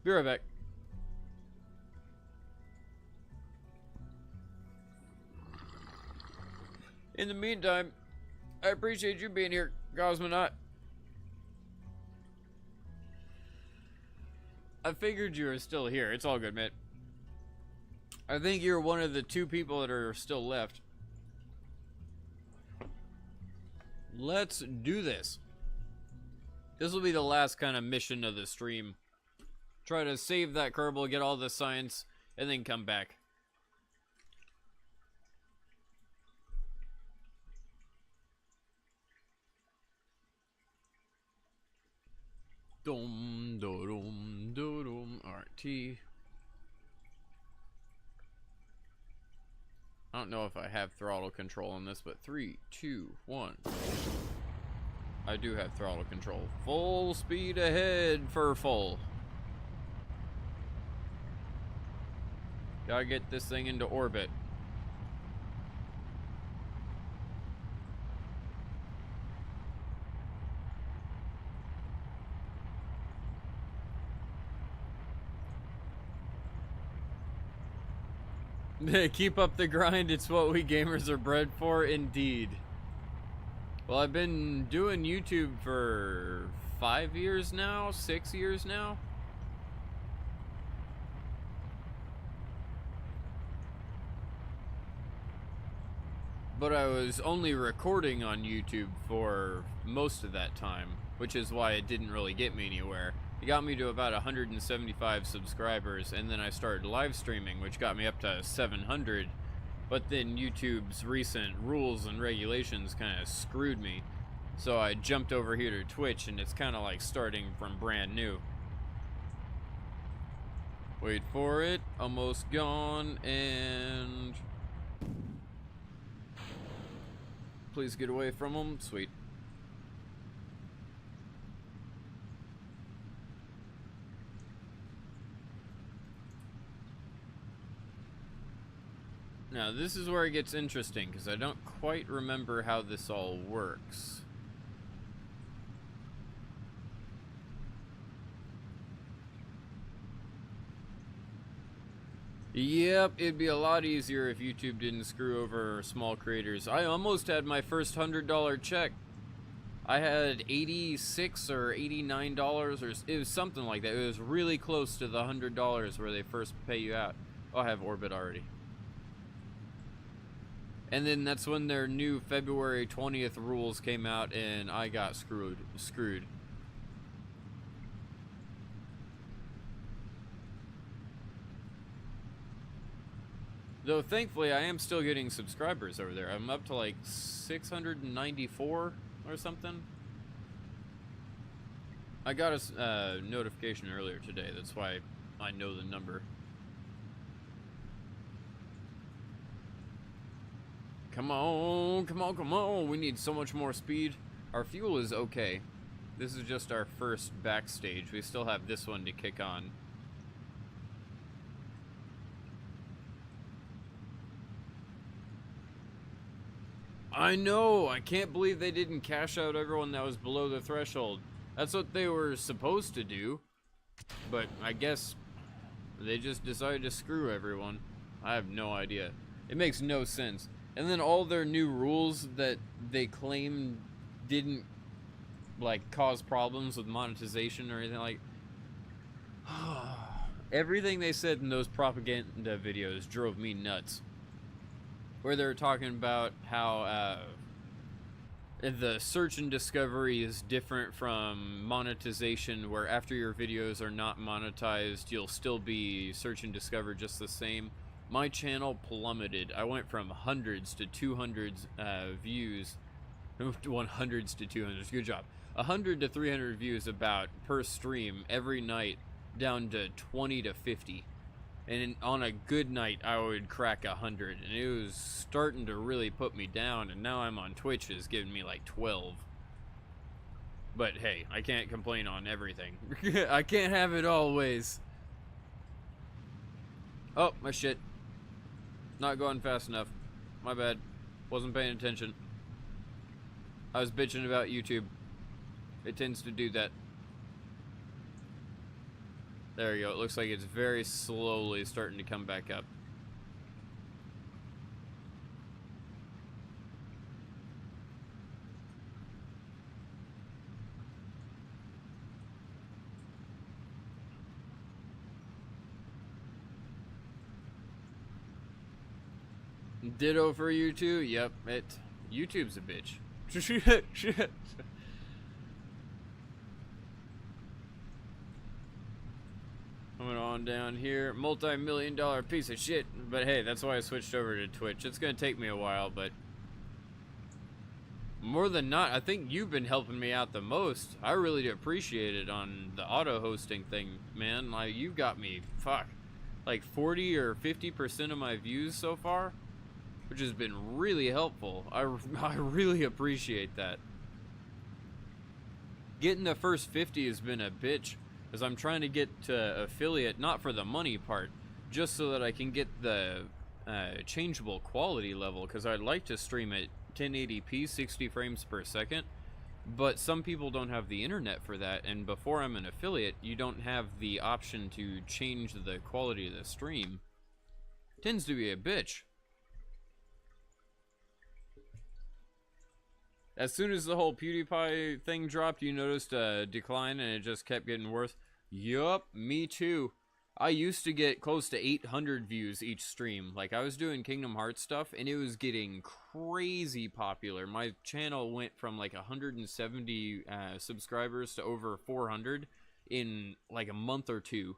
Be right back. In the meantime, I appreciate you being here, Cosmonaut. I figured you were still here. It's all good, mate. I think you're one of the 2 people that are still left. Let's do this. This will be the last kind of mission of the stream. Try to save that Kerbal, get all the science, and then come back. Dum dum dum RT. I don't know if I have throttle control on this, but 3, 2, 1. I do have throttle control. Full speed ahead, Furful. Gotta get this thing into orbit. Keep up the grind, it's what we gamers are bred for, indeed. Well, I've been doing YouTube for 5 years now, 6 years now. but I was only recording on YouTube for most of that time, which is why it didn't really get me anywhere. It got me to about 175 subscribers, and then I started live streaming, which got me up to 700, but then YouTube's recent rules and regulations kind of screwed me. So I jumped over here to Twitch, and it's kind of like starting from brand new. Wait for it, almost gone, and... Please get away from them, sweet. Now this is where it gets interesting, because I don't quite remember how this all works. Yep, it'd be a lot easier if YouTube didn't screw over small creators. I almost had my first $100 check. I had $86 or $89, or it was something like that. It was really close to the $100 where they first pay you out. Oh, I have Orbit already. And then that's when their new February 20th rules came out, and I got screwed. Though thankfully I am still getting subscribers over there. I'm up to like 694 or something. I got a notification earlier today, that's why I know the number. Come on, come on, come on. We need so much more speed. Our fuel is okay. This is just our first backstage. We still have this one to kick on. I know, I can't believe they didn't cash out everyone that was below the threshold. That's what they were supposed to do. But I guess they just decided to screw everyone. I have no idea. It makes no sense. And then all their new rules that they claim didn't like cause problems with monetization or anything like. Everything they said in those propaganda videos drove me nuts. Where they're talking about how the search and discovery is different from monetization, where after your videos are not monetized, you'll still be search and discover just the same. My channel plummeted. I went from hundreds to 200s views. 100s to 200s, good job. 100 to 300 views about per stream every night, down to 20 to 50. And on a good night, I would crack 100, and it was starting to really put me down, and now I'm on Twitch, is giving me like 12. But hey, I can't complain on everything. I can't have it always. Oh, my shit. Not going fast enough. My bad. Wasn't paying attention. I was bitching about YouTube. It tends to do that. There you go. It looks like it's very slowly starting to come back up. Ditto for you too. Yep, YouTube's a bitch. Coming on down here, multi-million-dollar piece of shit. But hey, that's why I switched over to Twitch. It's gonna take me a while, but more than not, I think you've been helping me out the most. I really do appreciate it on the auto hosting thing, man. Like, you got me, like 40 or 50% of my views so far, which has been really helpful. I really appreciate that. Getting the first 50 has been a bitch, because I'm trying to get to affiliate, not for the money part, just so that I can get the changeable quality level, because I'd like to stream at 1080p 60 frames per second, but some people don't have the internet for that, and before I'm an affiliate, you don't have the option to change the quality of the stream. It tends to be a bitch. As soon as the whole PewDiePie thing dropped, you noticed a decline and it just kept getting worse. Yup, me too. I used to get close to 800 views each stream. Like, I was doing Kingdom Hearts stuff, and it was getting crazy popular. My channel went from, like, 170 subscribers to over 400 in, like, a month or two.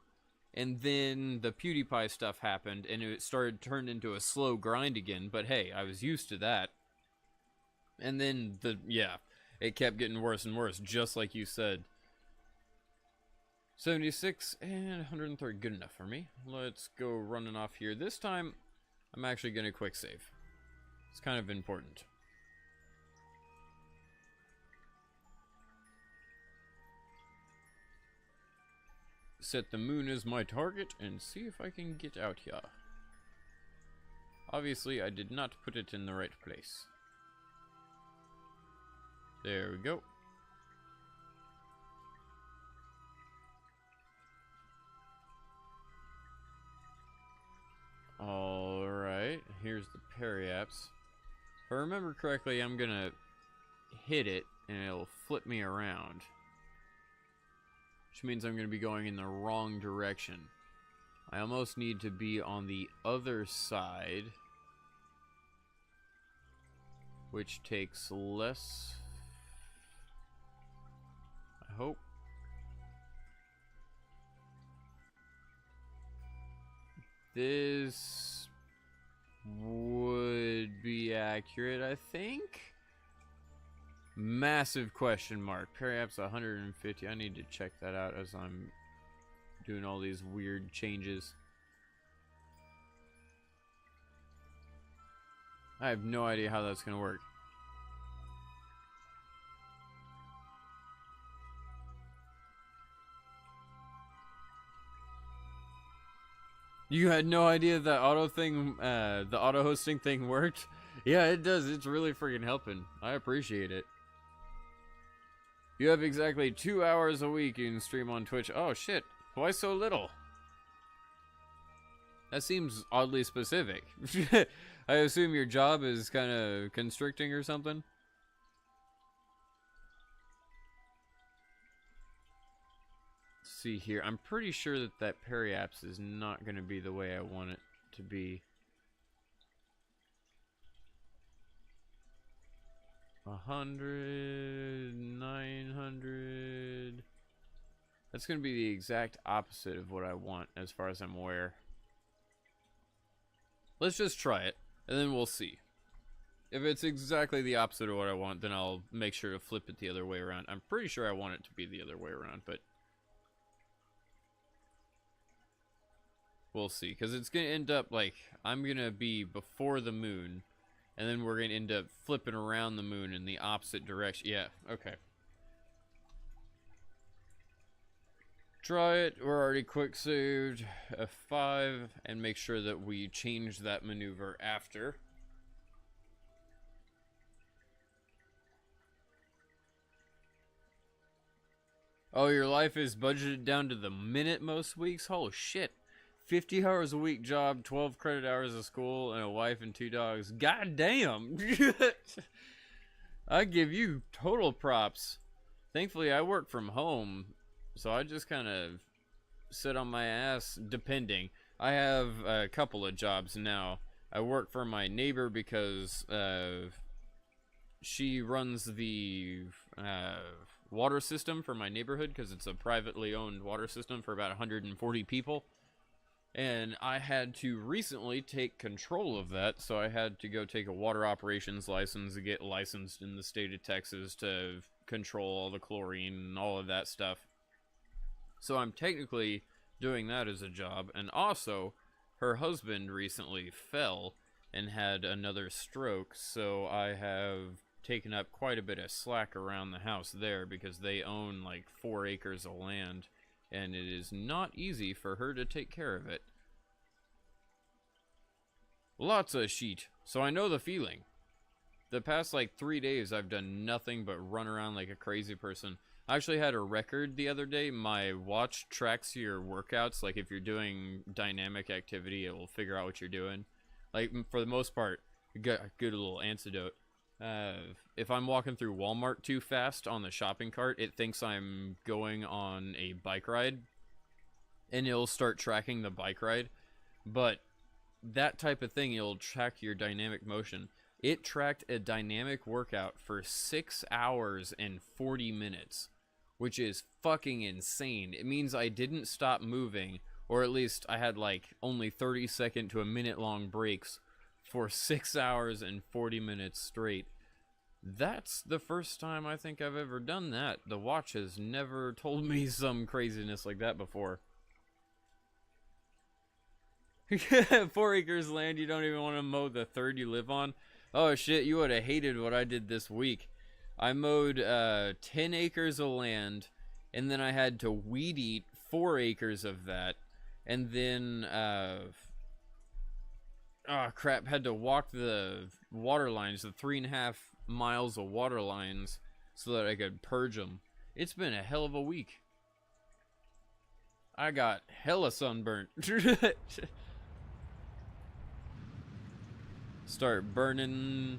And then the PewDiePie stuff happened, and it turned into a slow grind again. But hey, I was used to that. And then, it kept getting worse and worse, just like you said. 76 and 130, good enough for me. Let's go running off here. This time, I'm actually going to quick save. It's kind of important. Set the moon as my target and see if I can get out here. Obviously, I did not put it in the right place. There we go. Alright, here's the periapse. If I remember correctly, I'm gonna hit it and it'll flip me around. Which means I'm gonna be going in the wrong direction. I almost need to be on the other side, which takes less. I hope. This would be accurate, I think. Massive question mark. Perhaps 150. I need to check that out as I'm doing all these weird changes. I have no idea how that's going to work. You had no idea that the auto hosting thing worked? Yeah, it does. It's really freaking helping. I appreciate it. You have exactly 2 hours a week you can stream on Twitch. Oh shit, why so little? That seems oddly specific. I assume your job is kind of constricting or something? See here, I'm pretty sure that periapse is not going to be the way I want it to be. 100, 900. That's going to be the exact opposite of what I want, as far as I'm aware. Let's just try it, and then we'll see. If it's exactly the opposite of what I want, then I'll make sure to flip it the other way around. I'm pretty sure I want it to be the other way around, but we'll see. Because it's going to end up like, I'm going to be before the moon, and then we're going to end up flipping around the moon in the opposite direction. Yeah, okay. Try it. We're already quick saved. F5, and make sure that we change that maneuver after. Oh, your life is budgeted down to the minute most weeks? Oh, shit. 50 hours a week job, 12 credit hours of school, and a wife and 2 dogs. God damn! I give you total props. Thankfully, I work from home, so I just kind of sit on my ass, depending. I have a couple of jobs now. I work for my neighbor because she runs the water system for my neighborhood, because it's a privately owned water system for about 140 people. And I had to recently take control of that, so I had to go take a water operations license to get licensed in the state of Texas to control all the chlorine and all of that stuff. So I'm technically doing that as a job, and also, her husband recently fell and had another stroke, so I have taken up quite a bit of slack around the house there, because they own like 4 acres of land. And it is not easy for her to take care of it. Lots of sheet, so I know the feeling. The past like 3 days I've done nothing but run around like a crazy person. I actually had a record the other day. My watch tracks your workouts. Like if you're doing dynamic activity, it will figure out what you're doing. Like for the most part, good little antidote. If I'm walking through Walmart too fast on the shopping cart, it thinks I'm going on a bike ride. and it'll start tracking the bike ride. But that type of thing, it'll track your dynamic motion. It tracked a dynamic workout for 6 hours and 40 minutes, which is fucking insane. It means I didn't stop moving, or at least I had like only 30-second to a minute long breaks for 6 hours and 40 minutes straight. That's the first time I think I've ever done that. The watch has never told me some craziness like that before. 4 acres of land, you don't even want to mow the third you live on? Oh shit, you would have hated what I did this week. I mowed 10 acres of land, and then I had to weed eat 4 acres of that, and then, oh crap, had to walk the water lines, the 3.5 miles of water lines, so that I could purge them. It's been a hell of a week. I got hella sunburnt. Start burning.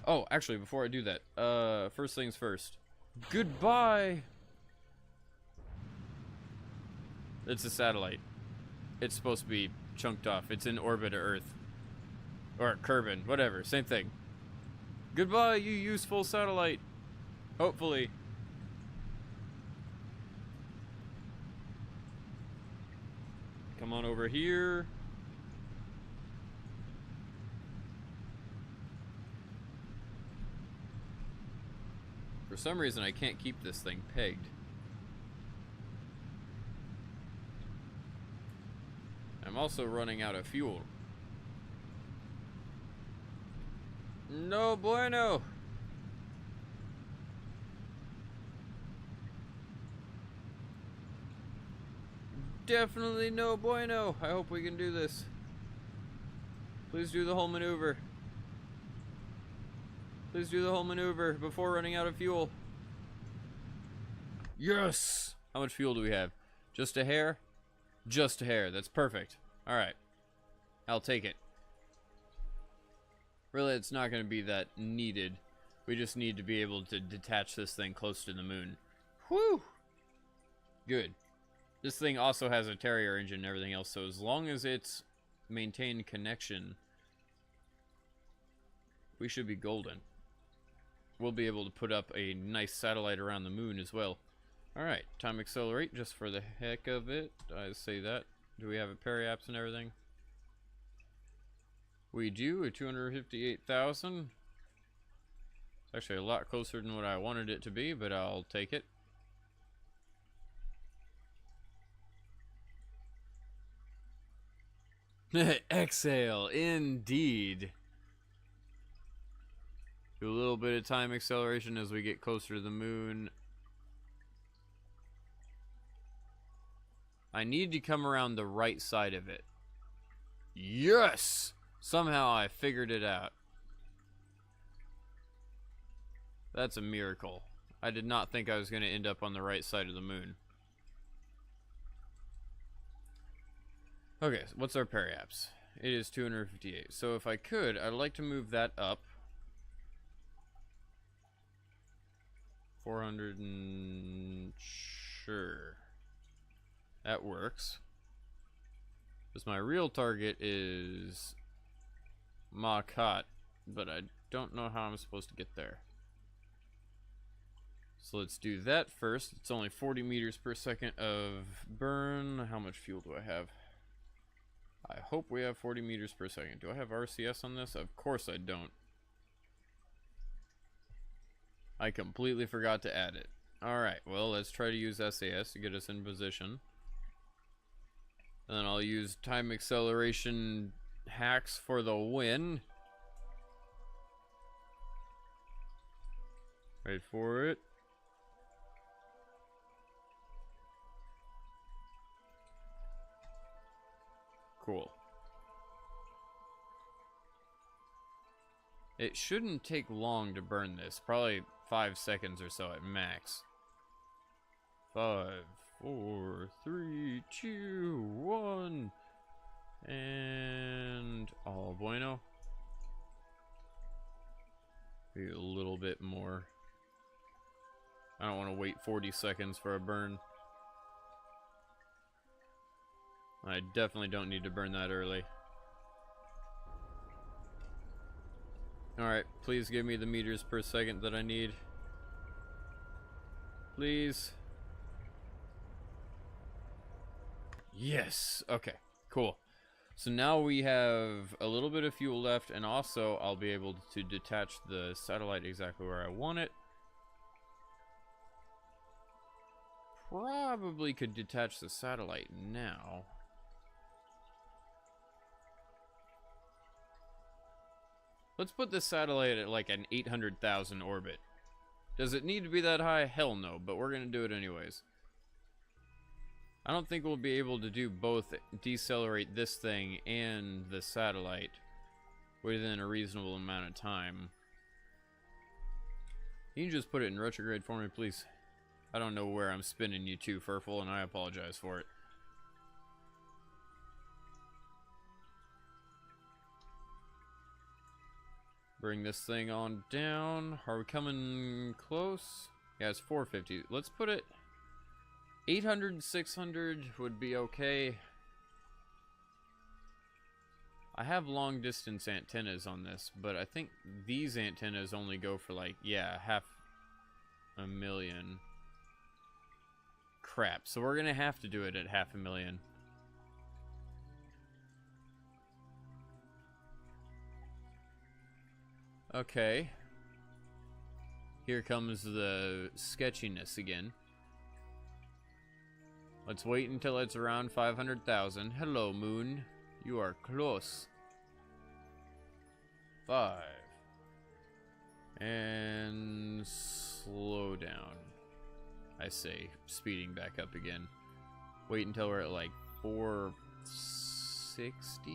Oh, actually, before I do that, first things first. Goodbye. It's a satellite. It's supposed to be chunked off. It's in orbit of Earth. Or Kerbin, whatever, same thing. Goodbye, you useful satellite. Hopefully. Come on over here. For some reason, I can't keep this thing pegged. I'm also running out of fuel. No bueno. Definitely no bueno. I hope we can do this. Please do the whole maneuver. Please do the whole maneuver before running out of fuel. Yes! How much fuel do we have? Just a hair? Just a hair. That's perfect. Alright. I'll take it. Really, it's not going to be that needed. We just need to be able to detach this thing close to the moon. Whew! Good. This thing also has a Terrier engine and everything else, so as long as it's maintained connection, we should be golden. We'll be able to put up a nice satellite around the moon as well. Alright, time accelerate just for the heck of it. I say that. Do we have a periapse and everything? We do, a 258,000. It's actually a lot closer than what I wanted it to be, but I'll take it. Exhale, indeed. Do a little bit of time acceleration as we get closer to the moon. I need to come around the right side of it. Yes! Somehow I figured it out. That's a miracle. I did not think I was going to end up on the right side of the moon. Okay, so what's our periapse? It is 258. So if I could, I'd like to move that up. 400 and... sure. That works. Because my real target is Makat, but I don't know how I'm supposed to get there. So let's do that first. It's only 40 meters per second of burn. How much fuel do I have? I hope we have 40 meters per second. Do I have RCS on this? Of course I don't. I completely forgot to add it. Alright, well, let's try to use SAS to get us in position. And then I'll use time acceleration hacks for the win. Wait for it. Cool. It shouldn't take long to burn this. Probably 5 seconds or so at max. 5, 4, 3, 2, 1. And all bueno. Maybe a little bit more. I don't want to wait 40 seconds for a burn. I definitely don't need to burn that early. Alright, please give me the meters per second that I need. Please. Yes! Okay, cool. So now we have a little bit of fuel left, and also I'll be able to detach the satellite exactly where I want it. Probably could detach the satellite now. Let's put this satellite at like an 800,000 orbit. Does it need to be that high? Hell no, but we're gonna do it anyways. I don't think we'll be able to do both, decelerate this thing and the satellite within a reasonable amount of time. You can just put it in retrograde for me, please. I don't know where I'm spinning you to, Furful, and I apologize for it. Bring this thing on down. Are we coming close? Yeah, it's 450. Let's put it 800 and 600 would be okay. I have long distance antennas on this, but I think these antennas only go for like, yeah, 500,000. Crap, so we're gonna have to do it at 500,000. Okay. Here comes the sketchiness again. Let's wait until it's around 500,000. Hello, moon. You are close. 5. And slow down. I say, speeding back up again. Wait until we're at like 460.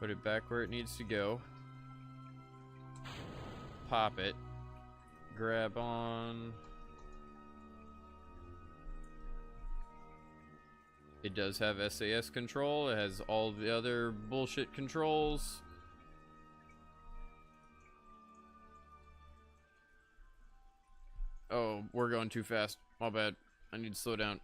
Put it back where it needs to go. Pop it. Grab on. It does have SAS control. It has all the other bullshit controls. Oh, we're going too fast. My bad. I need to slow down.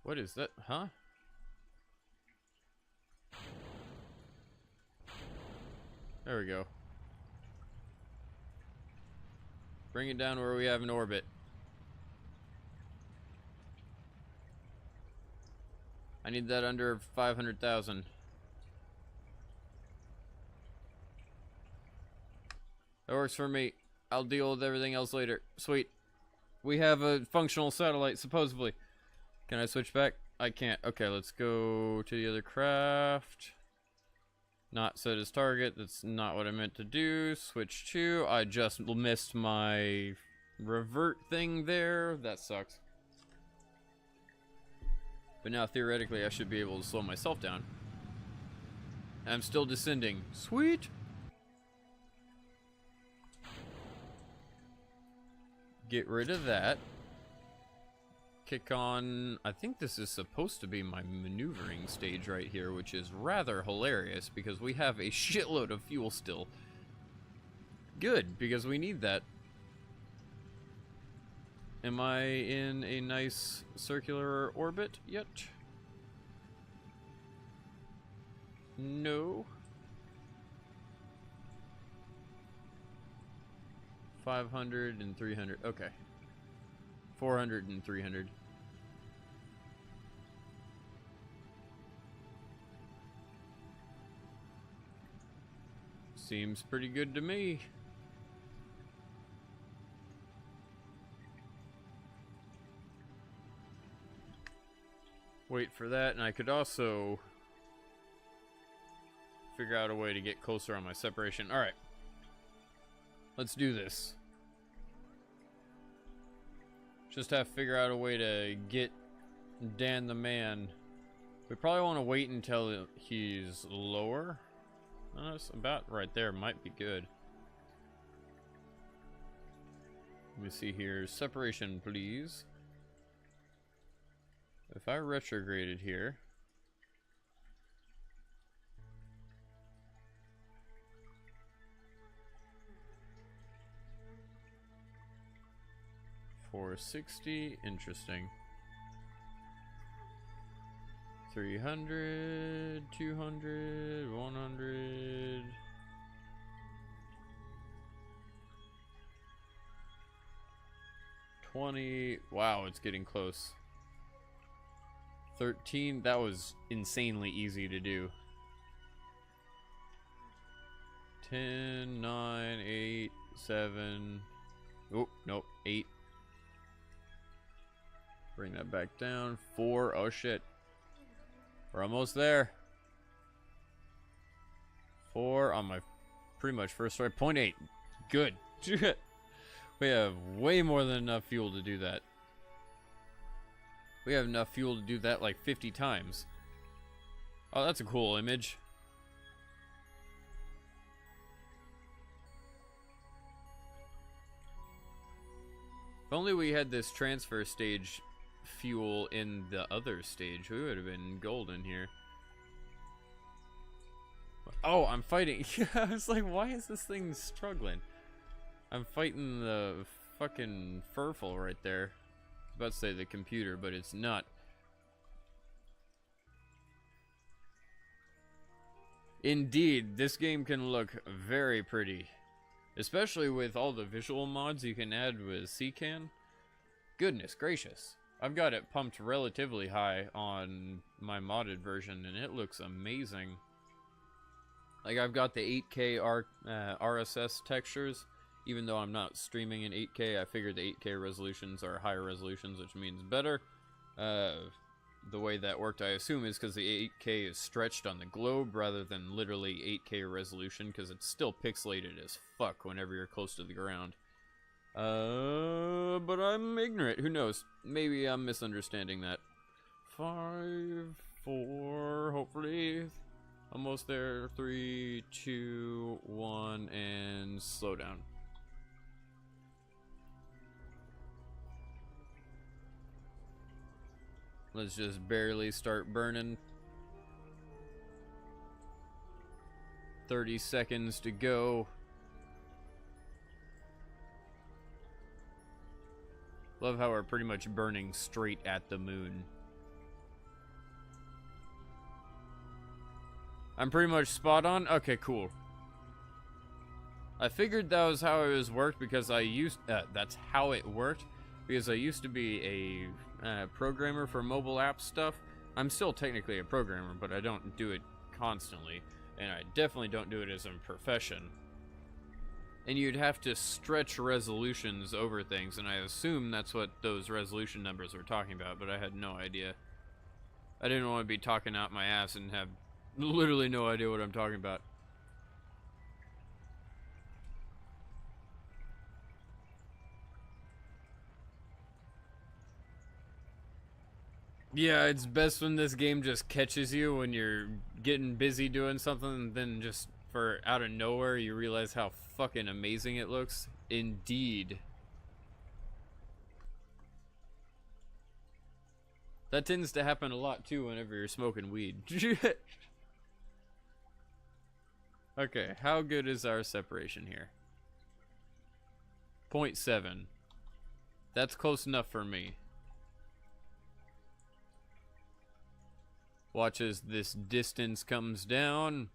What is that? Huh? There we go. Bring it down where we have an orbit. I need that under 500,000. That works for me. I'll deal with everything else later. Sweet. We have a functional satellite, supposedly. Can I switch back? I can't. Okay, let's go to the other craft. Not set as target. That's not what I meant to do. Switch to. I just missed my revert thing there. That sucks. But now, theoretically, I should be able to slow myself down. I'm still descending. Sweet! Get rid of that. Kick on. I think this is supposed to be my maneuvering stage right here, which is rather hilarious because we have a shitload of fuel still. Good, because we need that. Am I in a nice circular orbit yet? No. 500 and 300. Okay. 400 and 300. Seems pretty good to me. Wait for that, and I could also figure out a way to get closer on my separation. Alright. Let's do this. Just have to figure out a way to get Dan the man. We probably want to wait until he's lower. It's about right there. Might be good. Let me see here. Separation, please. If I retrograded here. 460. Interesting. 300, 200, 100. Wow, it's getting close. 13. That was insanely easy to do. 10, 9, 8, 7. Oh, nope. 8. Bring that back down. 4. Oh, shit. We're almost there. 4 on my pretty much first try. 0.8. Good. We have way more than enough fuel to do that. We have enough fuel to do that like 50 times. Oh, that's a cool image. If only we had this transfer stage fuel in the other stage, we would have been golden here. Oh, I'm fighting. I was like, why is this thing struggling? I'm fighting the fucking furful right there. I was about to say the computer, but it's not. Indeed, this game can look very pretty. Especially with all the visual mods you can add with CCAN. Goodness gracious. I've got it pumped relatively high on my modded version, and it looks amazing. Like, I've got the 8K RSS textures. Even though I'm not streaming in 8K, I figured the 8K resolutions are higher resolutions, which means better. The way that worked, I assume, is because the 8K is stretched on the globe rather than literally 8K resolution, because it's still pixelated as fuck whenever you're close to the ground. But I'm ignorant. Who knows? Maybe I'm misunderstanding that. 5, 4, hopefully. Almost there. 3, 2, 1, and slow down. Let's just barely start burning. 30 seconds to go. Love how we're pretty much burning straight at the moon. I'm pretty much spot on? Okay, cool. I figured that was how it was worked because that's how it worked. Because I used to be a programmer for mobile app stuff. I'm still technically a programmer, but I don't do it constantly. And I definitely don't do it as a profession. And you'd have to stretch resolutions over things, and I assume that's what those resolution numbers were talking about, but I had no idea. I didn't want to be talking out my ass and have literally no idea what I'm talking about. Yeah, it's best when this game just catches you when you're getting busy doing something, and then just for out of nowhere you realize how fucking amazing it looks. Indeed. That tends to happen a lot too whenever you're smoking weed. Okay, how good is our separation here? 0.7. That's close enough for me. Watch as this distance comes down.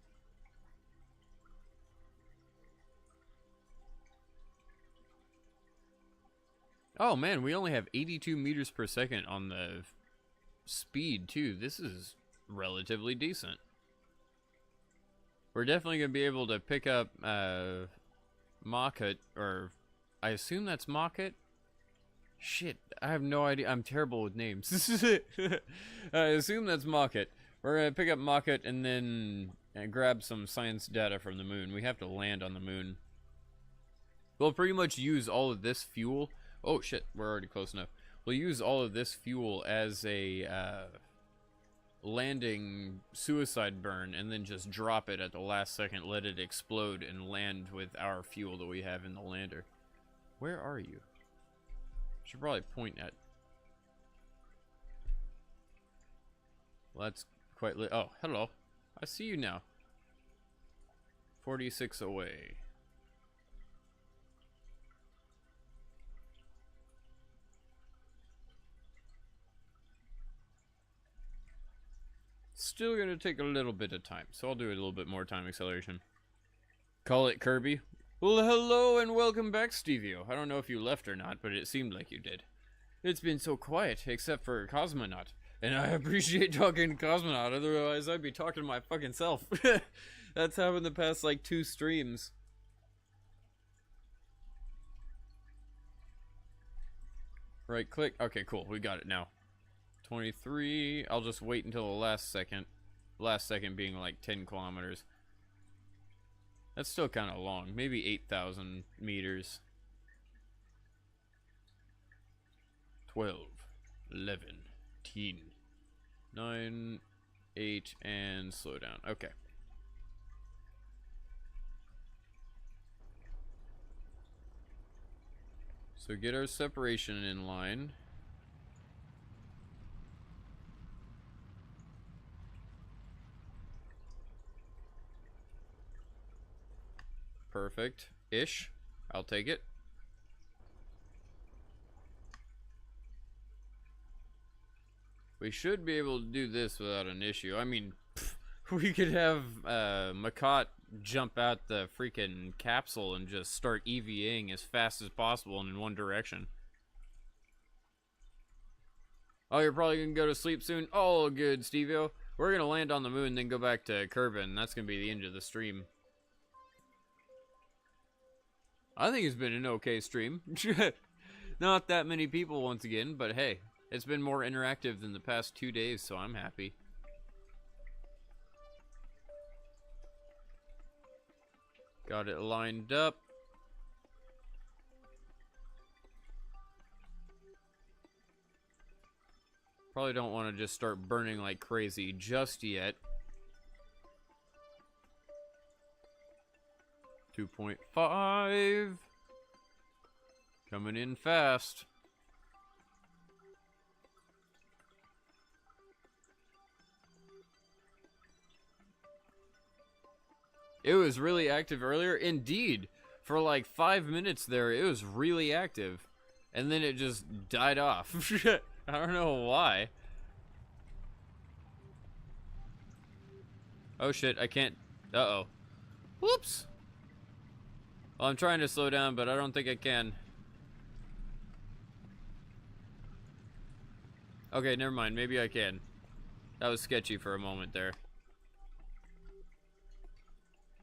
Oh man, we only have 82 meters per second on the speed too. This is relatively decent. We're definitely going to be able to pick up Machut, or I assume that's Machut. Shit, I have no idea. I'm terrible with names. I assume that's Machut. We're going to pick up Machut and then grab some science data from the moon. We have to land on the moon. We'll pretty much use all of this fuel. Oh shit, we're already close enough. We'll use all of this fuel as a landing suicide burn and then just drop it at the last second, let it explode and land with our fuel that we have in the lander. Where are you? Should probably point at. Well, that's quite lit. Oh, hello. I see you now. 46 away. still gonna take a little bit of time, so I'll do a little bit more time acceleration. Call it Kirby. Well, hello and welcome back, Stevio. I don't know if you left or not, but it seemed like you did. It's been so quiet, except for Cosmonaut. And I appreciate talking to Cosmonaut, otherwise I'd be talking to my fucking self. That's happened the past, like, 2 streams. Right click. Okay, cool. We got it now. 23. I'll just wait until the last second. Last second being like 10 kilometers. That's still kind of long. Maybe 8,000 meters. 12, 11, 10, 9, 8, and slow down. Okay. So get our separation in line. Perfect-ish. I'll take it. We should be able to do this without an issue. I mean, we could have Makot jump out the freaking capsule and just start EVAing as fast as possible and in one direction. Oh, you're probably gonna go to sleep soon? Oh, good, Stevio. We're gonna land on the moon, then go back to Kerbin, and that's gonna be the end of the stream. I think it's been an okay stream. Not that many people once again, but hey, it's been more interactive than the past 2 days, so I'm happy. Got it lined up. Probably don't want to just start burning like crazy just yet. 2.5. Coming in fast. It was really active earlier. Indeed. For like 5 minutes there, it was really active. And then it just died off. I don't know why. Oh shit, I can't. Uh-oh. Whoops. Well, I'm trying to slow down, but I don't think I can. Okay, never mind. Maybe I can. That was sketchy for a moment there.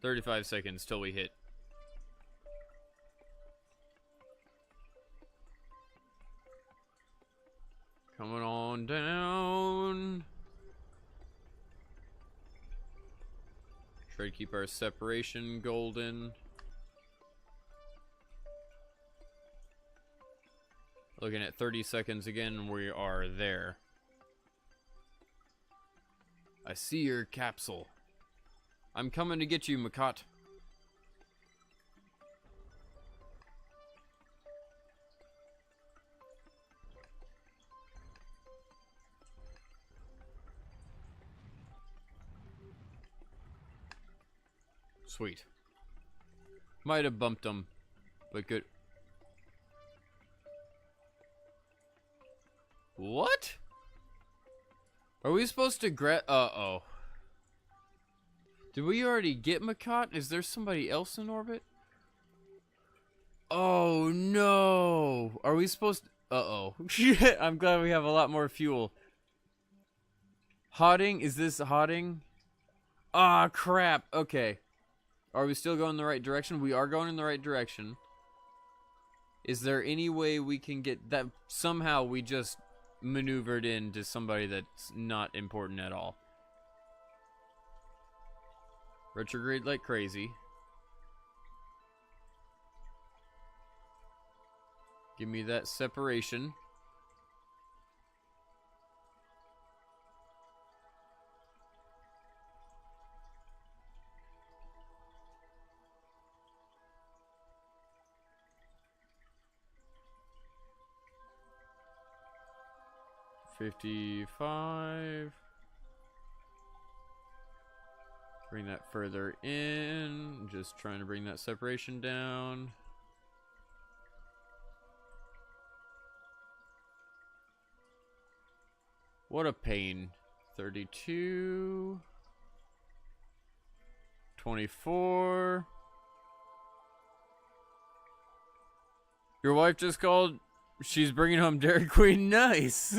35 seconds till we hit. Coming on down. Try to keep our separation golden. Looking at 30 seconds again, we are there. I see your capsule. I'm coming to get you, Makot. Sweet. Might have bumped him, but good. What? Are we supposed to uh-oh. Did we already get Makot? Is there somebody else in orbit? Oh no! Are we supposed to... Uh-oh. Shit, I'm glad we have a lot more fuel. Hodding? Is this hodding? Ah, crap. Okay. Are we still going in the right direction? We are going in the right direction. Is there any way we can get that? Somehow we just maneuvered into somebody that's not important at all. Retrograde like crazy. Give me that separation. $55. Bring that further in. Just trying to bring that separation down. What a pain. 32. 24. Your wife just called. She's bringing home Dairy Queen. Nice.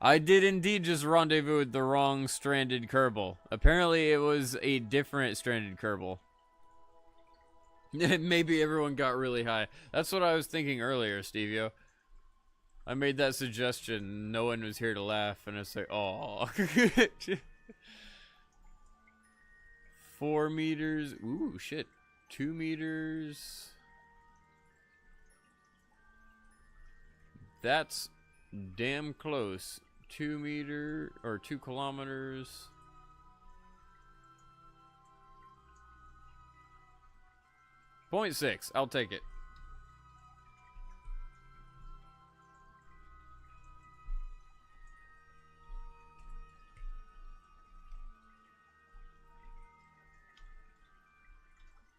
I did indeed just rendezvous with the wrong stranded Kerbal. Apparently it was a different stranded Kerbal. Maybe everyone got really high. That's what I was thinking earlier, Stevio. I made that suggestion. No one was here to laugh, and it's like, oh. 4 meters. Ooh, shit. 2 meters. That's damn close. 2 meter or 2 kilometers. .6. I'll take it.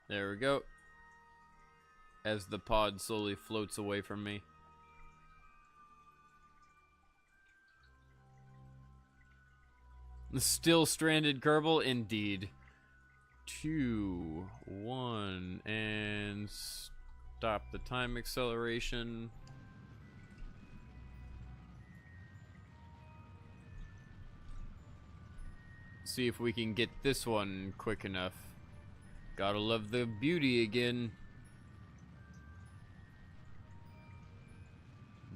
There we go. As the pod slowly floats away from me. Still stranded Kerbal? Indeed. 2, 1, and stop the time acceleration. See if we can get this one quick enough. Gotta love the beauty again.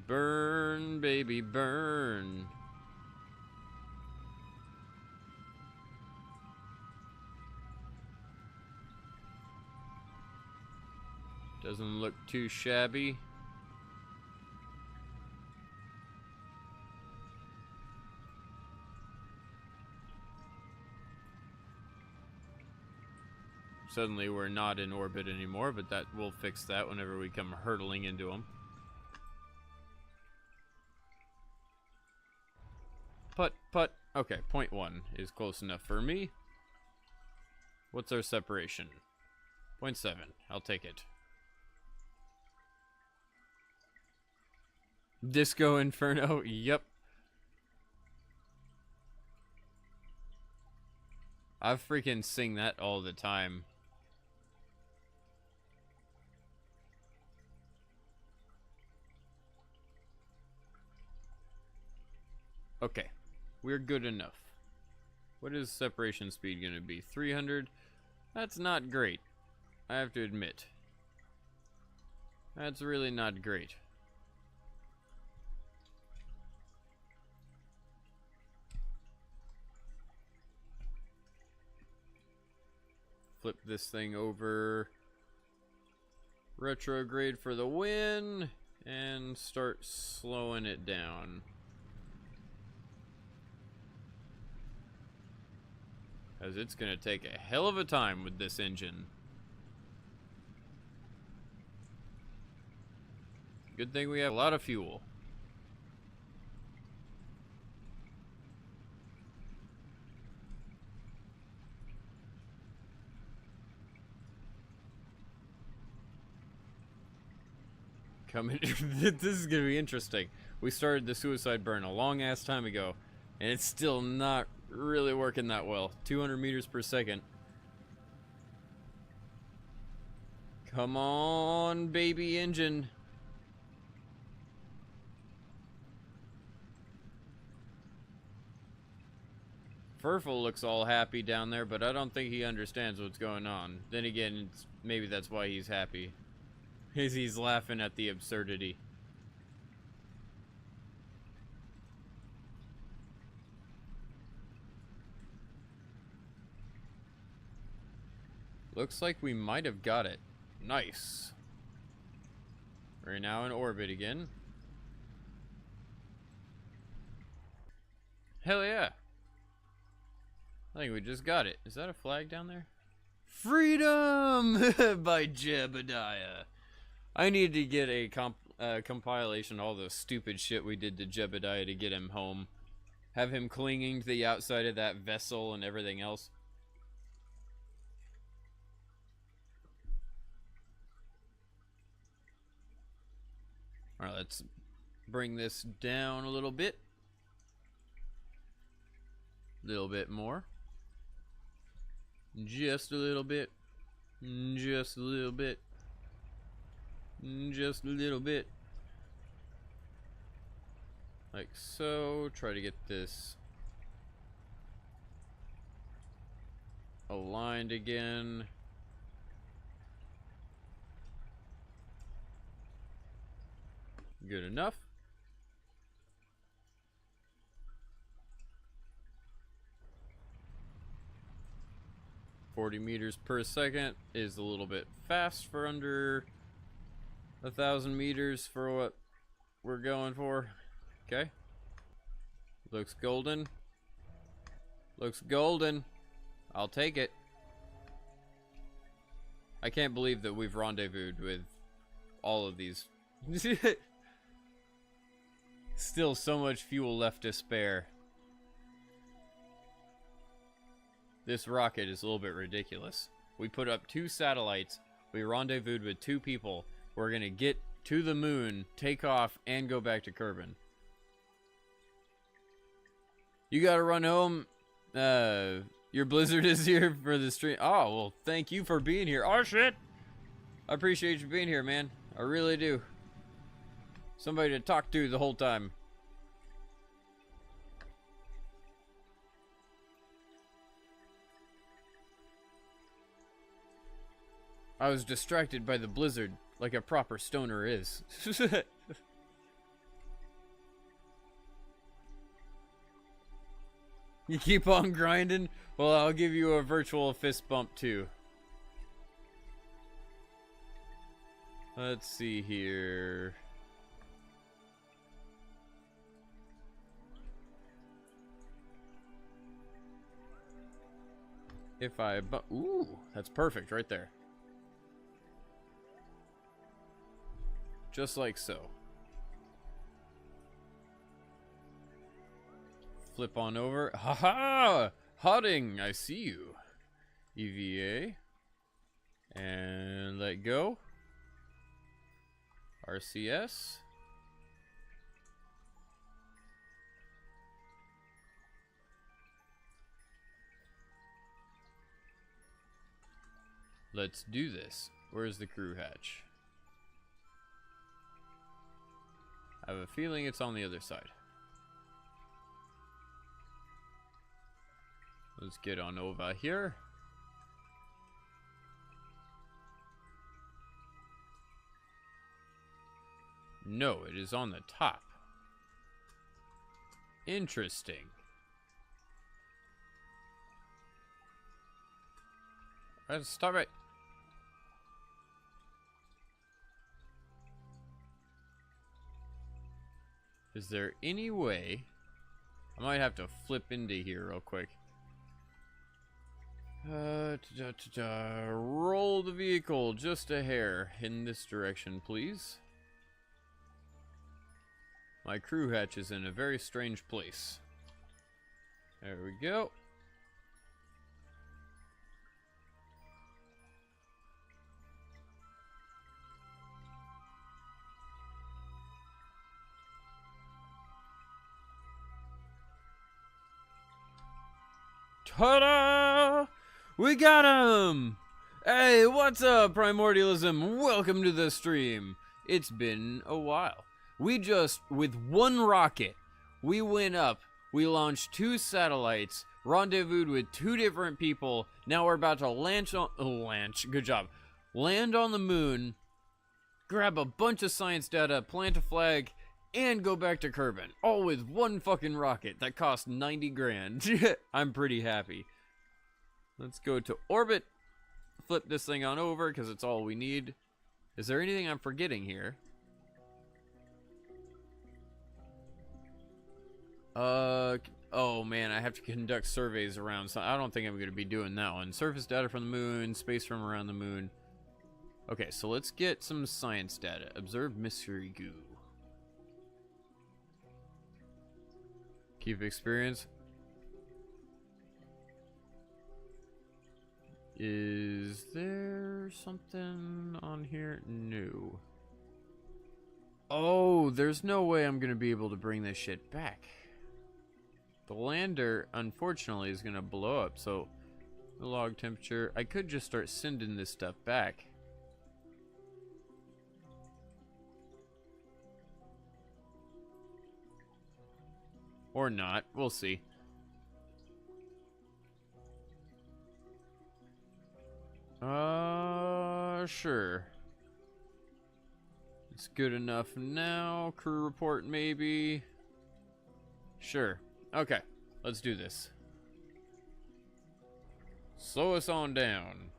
Burn, baby, burn. Doesn't look too shabby. Suddenly we're not in orbit anymore, but that we'll fix that whenever we come hurtling into them. Putt. Okay, 0.1 is close enough for me. What's our separation? 0.7. I'll take it. Disco Inferno. Yep. I freaking sing that all the time. Okay. We're good enough. What is separation speed going to be? 300? That's not great. I have to admit. That's really not great. Flip this thing over. Retrograde for the win. And start slowing it down. Because it's going to take a hell of a time with this engine. Good thing we have a lot of fuel. Coming. This is going to be interesting. We started the suicide burn a long ass time ago, and it's still not really working that well. 200 meters per second. Come on, baby engine. Furful looks all happy down there, but I don't think he understands what's going on. Then again, maybe that's why he's happy. He's laughing at the absurdity. Looks like we might have got it. Nice. We're now in orbit again. Hell yeah. I think we just got it. Is that a flag down there? Freedom by Jebediah. I need to get a compilation of all the stupid shit we did to Jebediah to get him home. Have him clinging to the outside of that vessel and everything else. Alright, let's bring this down a little bit. Little bit more. Just a little bit. Just a little bit. Just a little bit. Like so. Try to get this aligned again. Good enough. $40 meters/second is a little bit fast for under 1,000 meters for what we're going for. Okay. Looks golden. Looks golden. I'll take it. I can't believe that we've rendezvoused with all of these. Still so much fuel left to spare. This rocket is a little bit ridiculous. We put up 2 satellites. We rendezvoused with 2 people. We're gonna get to the moon, take off, and go back to Kerbin. You gotta run home. Your Blizzard is here for the stream. Oh, well, thank you for being here. Oh, shit. I appreciate you being here, man. I really do. Somebody to talk to the whole time. I was distracted by the blizzard, like a proper stoner is. You keep on grinding? Well, I'll give you a virtual fist bump too. Let's see here. If I ooh, that's perfect right there. Just like so. Flip on over. Haha! Hodding, I see you. EVA. And let go. RCS. Let's do this. Where's the crew hatch? I have a feeling it's on the other side. Let's get on over here. No, it is on the top. Interesting. Alright, stop it. Is there any way? I might have to flip into here real quick. Roll the vehicle just a hair in this direction, please. My crew hatch is in a very strange place. There we go. Ta-da! We got him! Hey, what's up, Primordialism? Welcome to the stream. It's been a while. We just, with one rocket, we went up, we launched 2 satellites, rendezvoused with 2 different people. Now we're about to land on the moon, grab a bunch of science data, plant a flag, and go back to Kerbin. All with one fucking rocket that cost 90 grand. I'm pretty happy. Let's go to orbit. Flip this thing on over because it's all we need. Is there anything I'm forgetting here? Oh man, I have to conduct surveys around, so I don't think I'm going to be doing that one. Surface data from the moon, space from around the moon. Okay, so let's get some science data. Observe mystery goo. Keep experience. Is there something on here? No. Oh, there's no way I'm gonna be able to bring this shit back. The lander, unfortunately, is going to blow up, so the log temperature. I could just start sending this stuff back. Or not. We'll see. Sure. It's good enough now. Crew report, maybe. Sure. Okay. Let's do this. Slow us on down.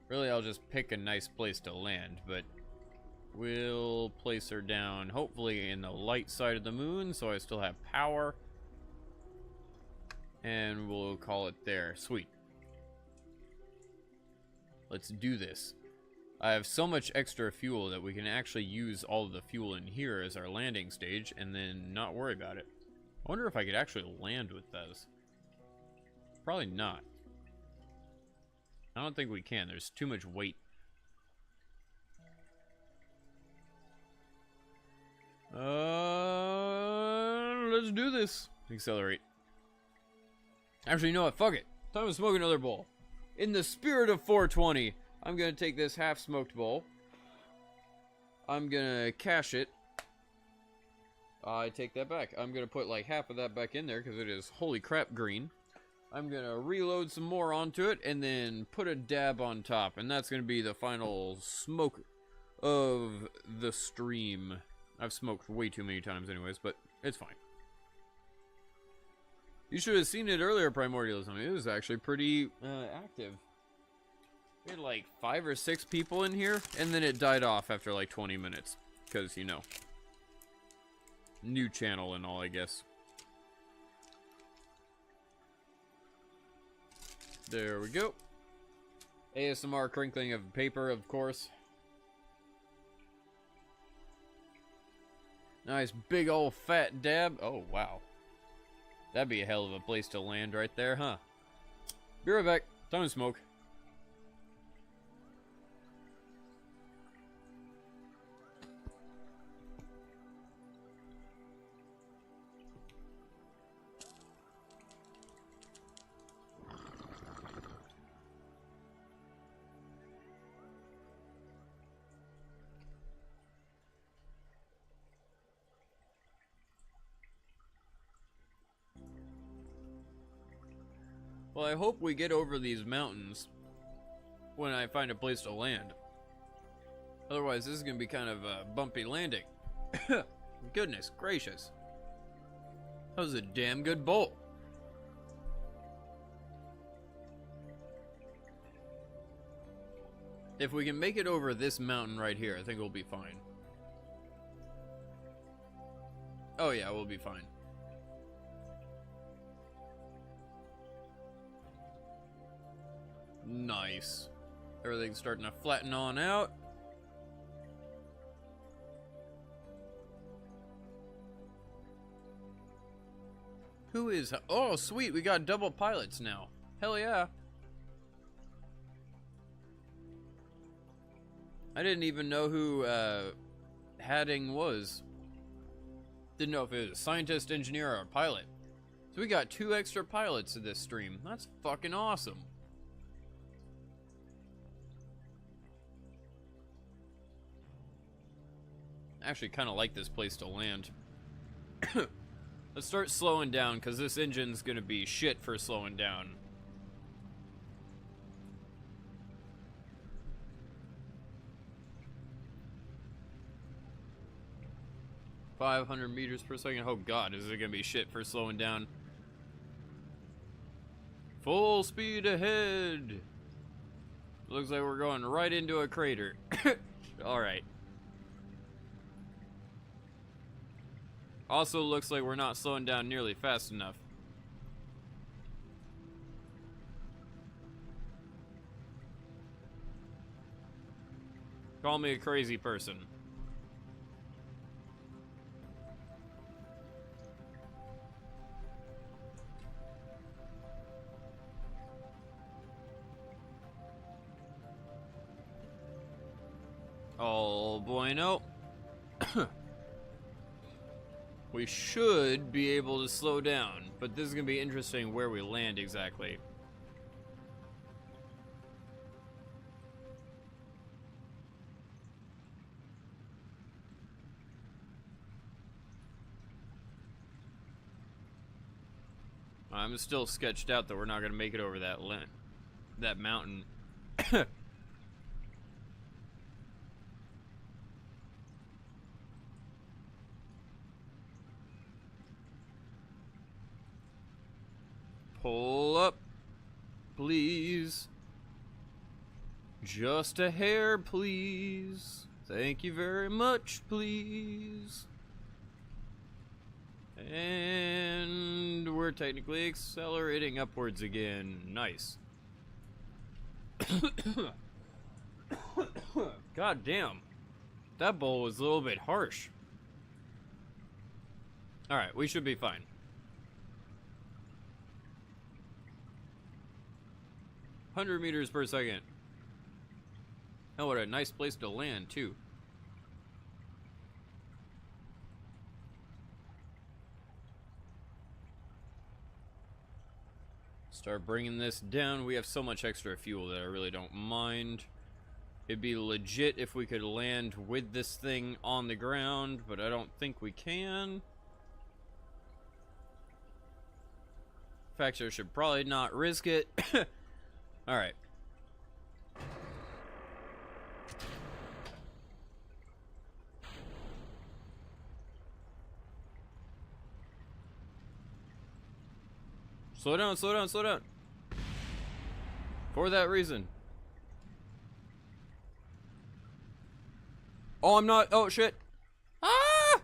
Really, I'll just pick a nice place to land, but we'll place her down, hopefully in the light side of the moon, so I still have power. And we'll call it there. Sweet. Let's do this. I have so much extra fuel that we can actually use all of the fuel in here as our landing stage and then not worry about it. I wonder if I could actually land with those. Probably not. I don't think we can. There's too much weight. Let's do this. Accelerate. Actually, you know what? Fuck it. Time to smoke another bowl. In the spirit of 420, I'm gonna take this half-smoked bowl. I'm gonna cache it. I take that back. I'm gonna put like half of that back in there because it is holy crap green. I'm gonna reload some more onto it and then put a dab on top, and that's gonna be the final smoke of the stream. I've smoked way too many times anyways, but it's fine. You should have seen it earlier, Primordialism. It was actually pretty active. We had like 5 or 6 people in here, and then it died off after like 20 minutes. Because, you know, new channel and all, I guess. There we go. ASMR crinkling of paper, of course. Nice big old fat dab. Oh, wow. That'd be a hell of a place to land right there, huh? Be right back. Time to smoke. Well, I hope we get over these mountains when I find a place to land. Otherwise, this is going to be kind of a bumpy landing. Goodness gracious. That was a damn good bolt. If we can make it over this mountain right here, I think we'll be fine. Oh yeah, we'll be fine. Nice. Everything's starting to flatten on out. Who is... Oh, sweet. We got double pilots now. Hell yeah. I didn't even know who Hadding was. Didn't know if it was a scientist, engineer, or a pilot. So we got 2 extra pilots in this stream. That's fucking awesome. I actually kind of like this place to land. Let's start slowing down, because this engine's going to be shit for slowing down. .500 meters per second. Oh god, is it going to be shit for slowing down? Full speed ahead. Looks like we're going right into a crater. Alright. Also looks like we're not slowing down nearly fast enough. Call me a crazy person. All bueno. We should be able to slow down, but this is going to be interesting where we land exactly. I'm still sketched out that we're not going to make it over that mountain. Pull up, please. Just a hair, please. Thank you very much, please. And we're technically accelerating upwards again. Nice. God damn. That bowl was a little bit harsh. Alright, we should be fine. 100 meters per second. Oh, what a nice place to land, too. Start bringing this down. We have so much extra fuel that I really don't mind. It'd be legit if we could land with this thing on the ground, but I don't think we can. In fact, I should probably not risk it. Alright. Slow down, slow down, slow down. For that reason. Oh, I'm not. Oh, shit. Ah!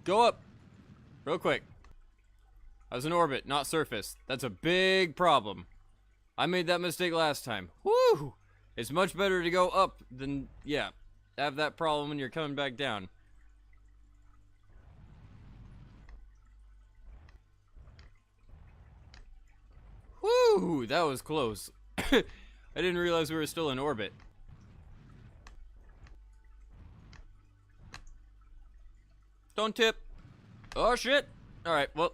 Go up. Real quick. I was in orbit, not surface. That's a big problem. I made that mistake last time. Woo! It's much better to go up than, yeah, have that problem when you're coming back down. Woo! That was close. I didn't realize we were still in orbit. Don't tip. Oh, shit. Alright, well.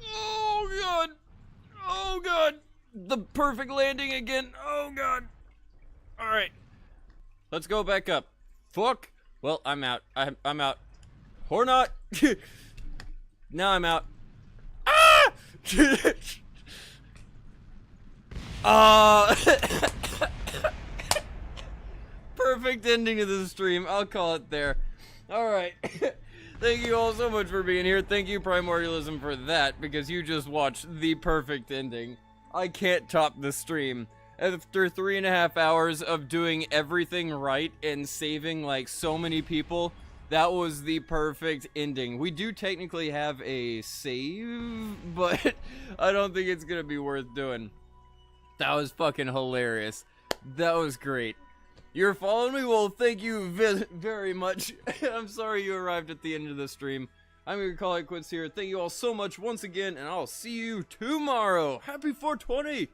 Oh, God. Oh, God. The perfect landing again. Oh, God. Alright. Let's go back up. Fuck. Well, I'm out. I'm out. Or not. Now I'm out. Ah! Perfect ending to the stream. I'll call it there. Alright. Thank you all so much for being here. Thank you, Primordialism, for that, because you just watched the perfect ending. I can't top the stream. After 3.5 hours of doing everything right and saving, like, so many people, that was the perfect ending. We do technically have a save, but I don't think it's gonna be worth doing. That was fucking hilarious. That was great. You're following me? Well, thank you very much. I'm sorry you arrived at the end of the stream. I'm gonna call it quits here. Thank you all so much once again, and I'll see you tomorrow. Happy 420!